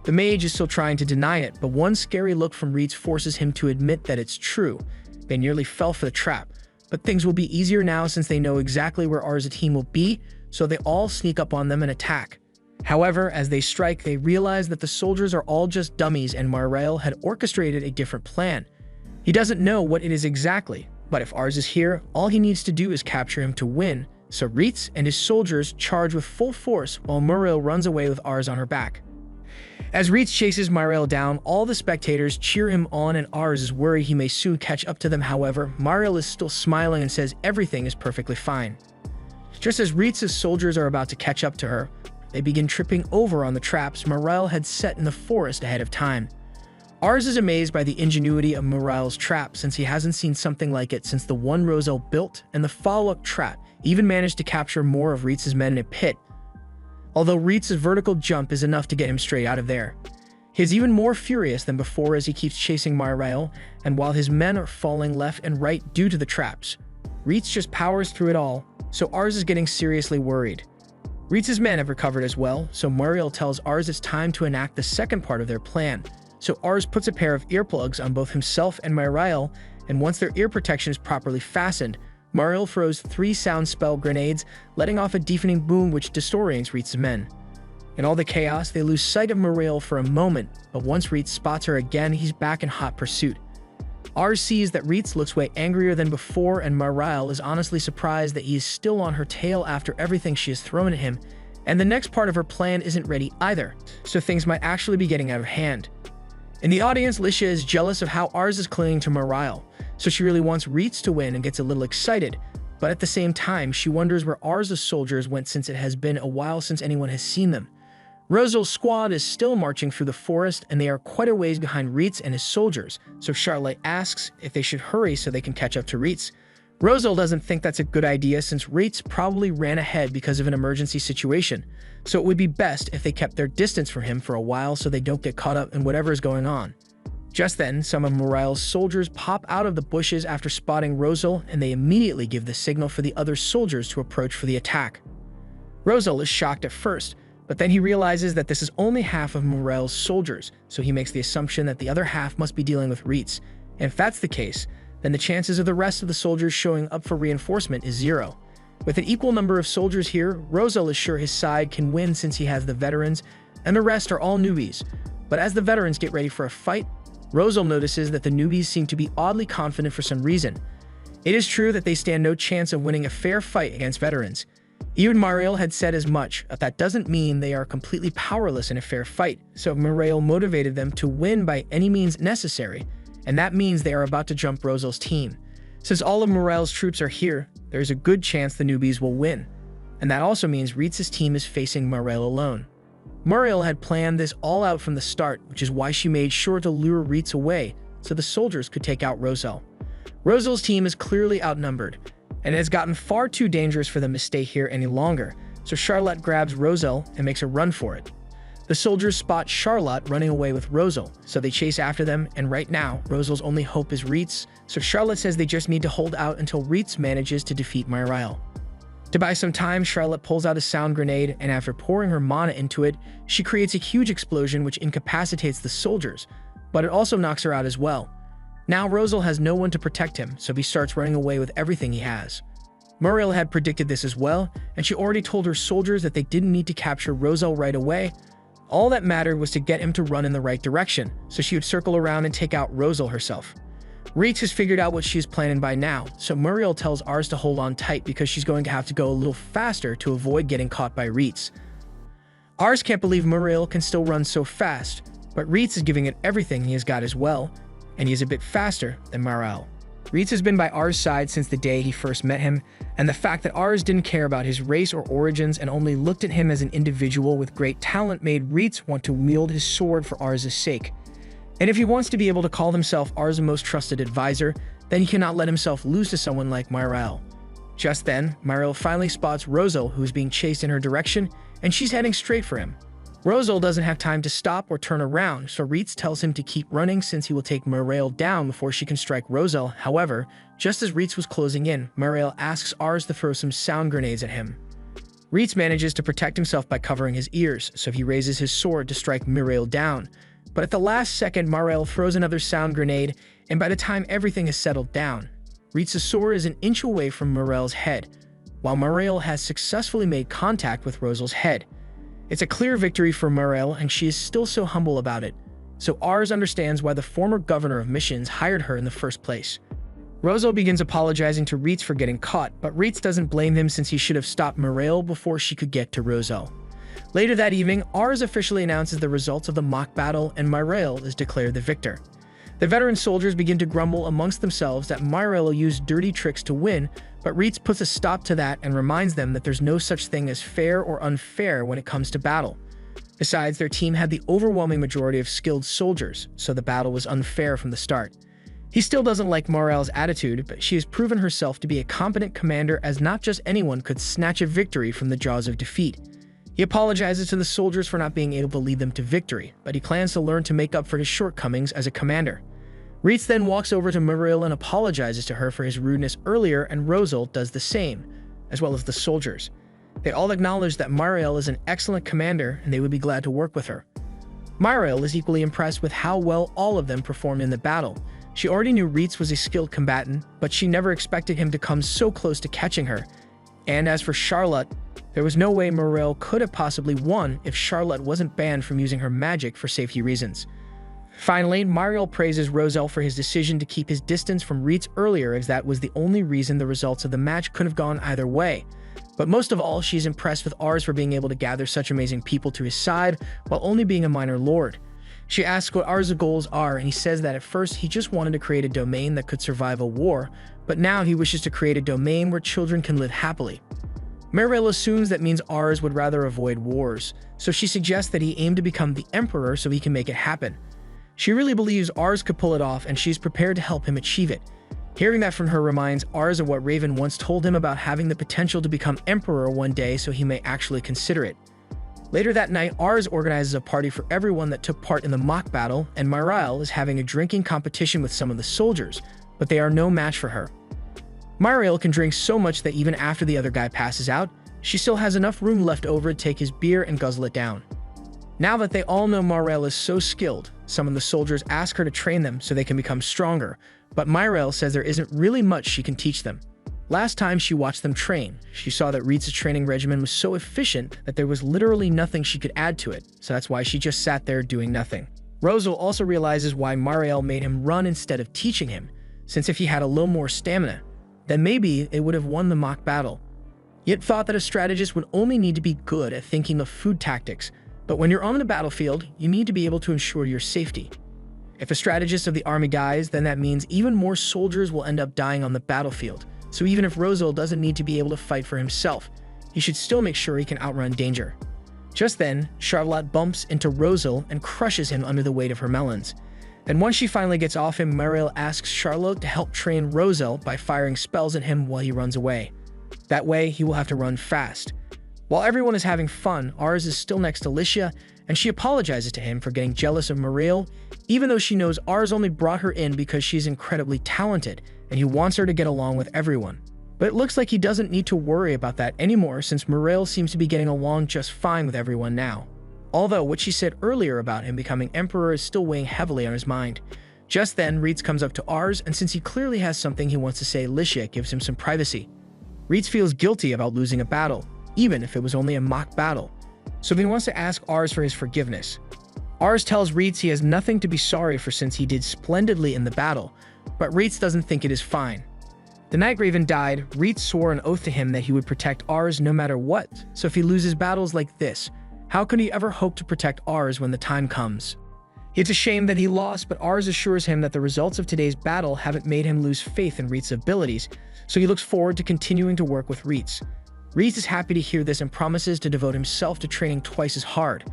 The mage is still trying to deny it, but one scary look from Reetz forces him to admit that it's true. They nearly fell for the trap, but things will be easier now since they know exactly where ours team will be, so they all sneak up on them and attack. However, as they strike, they realize that the soldiers are all just dummies and Mariel had orchestrated a different plan. He doesn't know what it is exactly, but if ours is here, all he needs to do is capture him to win, so Reetz and his soldiers charge with full force while Mariel runs away with ours on her back. As Reetz chases Mariel down, all the spectators cheer him on and ours is worried he may soon catch up to them. However, Mariel is still smiling and says everything is perfectly fine. Just as Reetz's soldiers are about to catch up to her, they begin tripping over on the traps Mariel had set in the forest ahead of time. Ours is amazed by the ingenuity of Mariel's trap since he hasn't seen something like it since the one Roselle built, and the follow-up trap even managed to capture more of Reetz's men in a pit. Although Reetz's vertical jump is enough to get him straight out of there. He is even more furious than before as he keeps chasing Mariel, and while his men are falling left and right due to the traps, Reetz just powers through it all, so ours is getting seriously worried. Reetz's men have recovered as well, so Mariel tells ours it's time to enact the second part of their plan. So ours puts a pair of earplugs on both himself and Mariel, and once their ear protection is properly fastened, Mariel throws 3 sound spell grenades, letting off a deafening boom which disorients Reetz's men. In all the chaos, they lose sight of Mariel for a moment, but once Reetz spots her again, he's back in hot pursuit. Ours sees that Reetz looks way angrier than before, and Mariel is honestly surprised that he is still on her tail after everything she has thrown at him, and the next part of her plan isn't ready either, so things might actually be getting out of hand. In the audience, Licia is jealous of how ours is clinging to Mariel, so she really wants Reetz to win and gets a little excited, but at the same time, she wonders where ours' soldiers went since it has been a while since anyone has seen them. Roselle's squad is still marching through the forest, and they are quite a ways behind Reetz and his soldiers, so Charlotte asks if they should hurry so they can catch up to Reetz. Roselle doesn't think that's a good idea since Reetz probably ran ahead because of an emergency situation, so it would be best if they kept their distance from him for a while so they don't get caught up in whatever is going on. Just then, some of Mariel's soldiers pop out of the bushes after spotting Roselle, and they immediately give the signal for the other soldiers to approach for the attack. Roselle is shocked at first, but then he realizes that this is only half of Mariel's soldiers, so he makes the assumption that the other half must be dealing with Reetz. And if that's the case, then the chances of the rest of the soldiers showing up for reinforcement is 0. With an equal number of soldiers here, Roselle is sure his side can win since he has the veterans, and the rest are all newbies. But as the veterans get ready for a fight, Roselle notices that the newbies seem to be oddly confident for some reason. It is true that they stand no chance of winning a fair fight against veterans. Even Mariel had said as much, but that doesn't mean they are completely powerless in a fair fight, so Mariel motivated them to win by any means necessary, and that means they are about to jump Roselle's team. Since all of Mariel's troops are here, there is a good chance the newbies will win, and that also means Reetz's team is facing Mariel alone. Mariel had planned this all out from the start, which is why she made sure to lure Reetz away so the soldiers could take out Roselle. Roselle's team is clearly outnumbered, and it has gotten far too dangerous for them to stay here any longer, so Charlotte grabs Roselle and makes a run for it. The soldiers spot Charlotte running away with Roselle, so they chase after them, and right now, Roselle's only hope is Reetz, so Charlotte says they just need to hold out until Reetz manages to defeat Mariel. To buy some time, Charlotte pulls out a sound grenade, and after pouring her mana into it, she creates a huge explosion which incapacitates the soldiers, but it also knocks her out as well. Now Roselle has no one to protect him, so he starts running away with everything he has. Mariel had predicted this as well, and she already told her soldiers that they didn't need to capture Roselle right away. All that mattered was to get him to run in the right direction, so she would circle around and take out Roselle herself. Reitz has figured out what she's planning by now, so Muriel tells Ars to hold on tight because she's going to have to go a little faster to avoid getting caught by Reitz. Ars can't believe Muriel can still run so fast, but Reitz is giving it everything he has got as well, and he is a bit faster than Muriel. Reitz has been by Ars' side since the day he first met him, and the fact that Ars didn't care about his race or origins and only looked at him as an individual with great talent made Reitz want to wield his sword for Ars' sake. And if he wants to be able to call himself Ars' most trusted advisor, then he cannot let himself lose to someone like Muriel. Just then, Muriel finally spots Rosal, who is being chased in her direction, and she's heading straight for him. Rosal doesn't have time to stop or turn around, so Reitz tells him to keep running since he will take Muriel down before she can strike Rosal. However, just as Reitz was closing in, Muriel asks Ars to throw some sound grenades at him. Reitz manages to protect himself by covering his ears, so he raises his sword to strike Muriel down. But at the last second, Muriel throws another sound grenade, and by the time everything is settled down, Reitz's sword is an inch away from Muriel's head, while Muriel has successfully made contact with Rosal's head. It's a clear victory for Muriel, and she is still so humble about it, so Ars understands why the former governor of missions hired her in the first place. Rosal begins apologizing to Reitz for getting caught, but Reitz doesn't blame him since he should have stopped Muriel before she could get to Rosal. Later that evening, Ars officially announces the results of the mock battle, and Muriel is declared the victor. The veteran soldiers begin to grumble amongst themselves that Muriel used dirty tricks to win, but Reitz puts a stop to that and reminds them that there's no such thing as fair or unfair when it comes to battle. Besides, their team had the overwhelming majority of skilled soldiers, so the battle was unfair from the start. He still doesn't like Muriel's attitude, but she has proven herself to be a competent commander, as not just anyone could snatch a victory from the jaws of defeat. He apologizes to the soldiers for not being able to lead them to victory, but he plans to learn to make up for his shortcomings as a commander. Reitz then walks over to Muriel and apologizes to her for his rudeness earlier, and Rosal does the same, as well as the soldiers. They all acknowledge that Muriel is an excellent commander and they would be glad to work with her. Muriel is equally impressed with how well all of them performed in the battle. She already knew Reitz was a skilled combatant, but she never expected him to come so close to catching her. And as for Charlotte, there was no way Muriel could have possibly won if Charlotte wasn't banned from using her magic for safety reasons. Finally, Muriel praises Rosal for his decision to keep his distance from Reitz earlier, as that was the only reason the results of the match could have gone either way. But most of all, she's impressed with Ars for being able to gather such amazing people to his side while only being a minor lord. She asks what Ars' goals are, and he says that at first he just wanted to create a domain that could survive a war, but now he wishes to create a domain where children can live happily. Muriel assumes that means Ars would rather avoid wars, so she suggests that he aim to become the emperor so he can make it happen. She really believes Ars could pull it off, and she's prepared to help him achieve it. Hearing that from her reminds Ars of what Raven once told him about having the potential to become emperor one day, so he may actually consider it. Later that night, Ars organizes a party for everyone that took part in the mock battle, and Muriel is having a drinking competition with some of the soldiers, but they are no match for her. Muriel can drink so much that even after the other guy passes out, she still has enough room left over to take his beer and guzzle it down. Now that they all know Muriel is so skilled, some of the soldiers ask her to train them so they can become stronger, but Muriel says there isn't really much she can teach them. Last time she watched them train, she saw that Reitz's training regimen was so efficient that there was literally nothing she could add to it, so that's why she just sat there doing nothing. Rosal also realizes why Muriel made him run instead of teaching him, since if he had a little more stamina, then maybe they would have won the mock battle. Yet thought that a strategist would only need to be good at thinking of food tactics, but when you're on the battlefield, you need to be able to ensure your safety. If a strategist of the army dies, then that means even more soldiers will end up dying on the battlefield. So even if Rosal doesn't need to be able to fight for himself, he should still make sure he can outrun danger. Just then, Charlotte bumps into Rosal and crushes him under the weight of her melons. And once she finally gets off him, Muriel asks Charlotte to help train Rosal by firing spells at him while he runs away. That way, he will have to run fast. While everyone is having fun, Ars is still next to Licia, and she apologizes to him for getting jealous of Muriel, even though she knows Ars only brought her in because she's incredibly talented, and he wants her to get along with everyone. But it looks like he doesn't need to worry about that anymore, since Muriel seems to be getting along just fine with everyone now. Although what she said earlier about him becoming emperor is still weighing heavily on his mind. Just then, Reitz comes up to Ars, and since he clearly has something he wants to say, Licia gives him some privacy. Reitz feels guilty about losing a battle, even if it was only a mock battle, so he wants to ask Ars for his forgiveness. Ars tells Reitz he has nothing to be sorry for since he did splendidly in the battle, But Reitz doesn't think it is fine. The night Raven died, Reitz swore an oath to him that he would protect Ars no matter what, so if he loses battles like this, how could he ever hope to protect Ars when the time comes? It's a shame that he lost, but Ars assures him that the results of today's battle haven't made him lose faith in Reitz's abilities, so he looks forward to continuing to work with Reitz. Reitz is happy to hear this and promises to devote himself to training twice as hard.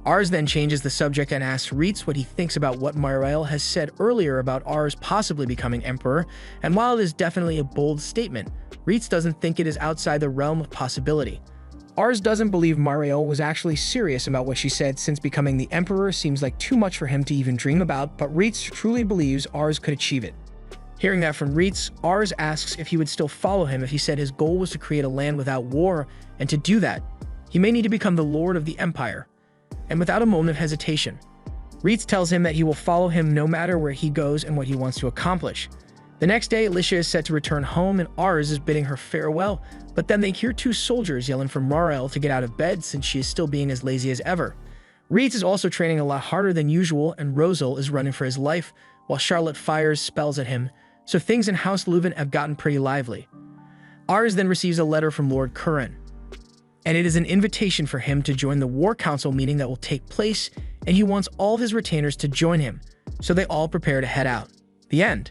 Ars then changes the subject and asks Reitz what he thinks about what Mirael has said earlier about Ars possibly becoming emperor, and while it is definitely a bold statement, Reitz doesn't think it is outside the realm of possibility. Ars doesn't believe Mirael was actually serious about what she said, since becoming the emperor seems like too much for him to even dream about, but Reitz truly believes Ars could achieve it. Hearing that from Reitz, Ars asks if he would still follow him if he said his goal was to create a land without war, and to do that, he may need to become the lord of the empire. And without a moment of hesitation, Reitz tells him that he will follow him no matter where he goes and what he wants to accomplish. The next day, Alicia is set to return home and Ars is bidding her farewell, but then they hear two soldiers yelling for Mirael to get out of bed since she is still being as lazy as ever. Reitz is also training a lot harder than usual, and Rosal is running for his life, while Charlotte fires spells at him, so things in House Leuven have gotten pretty lively. Ars then receives a letter from Lord Curran, and it is an invitation for him to join the War Council meeting that will take place, and he wants all of his retainers to join him, so they all prepare to head out. The end.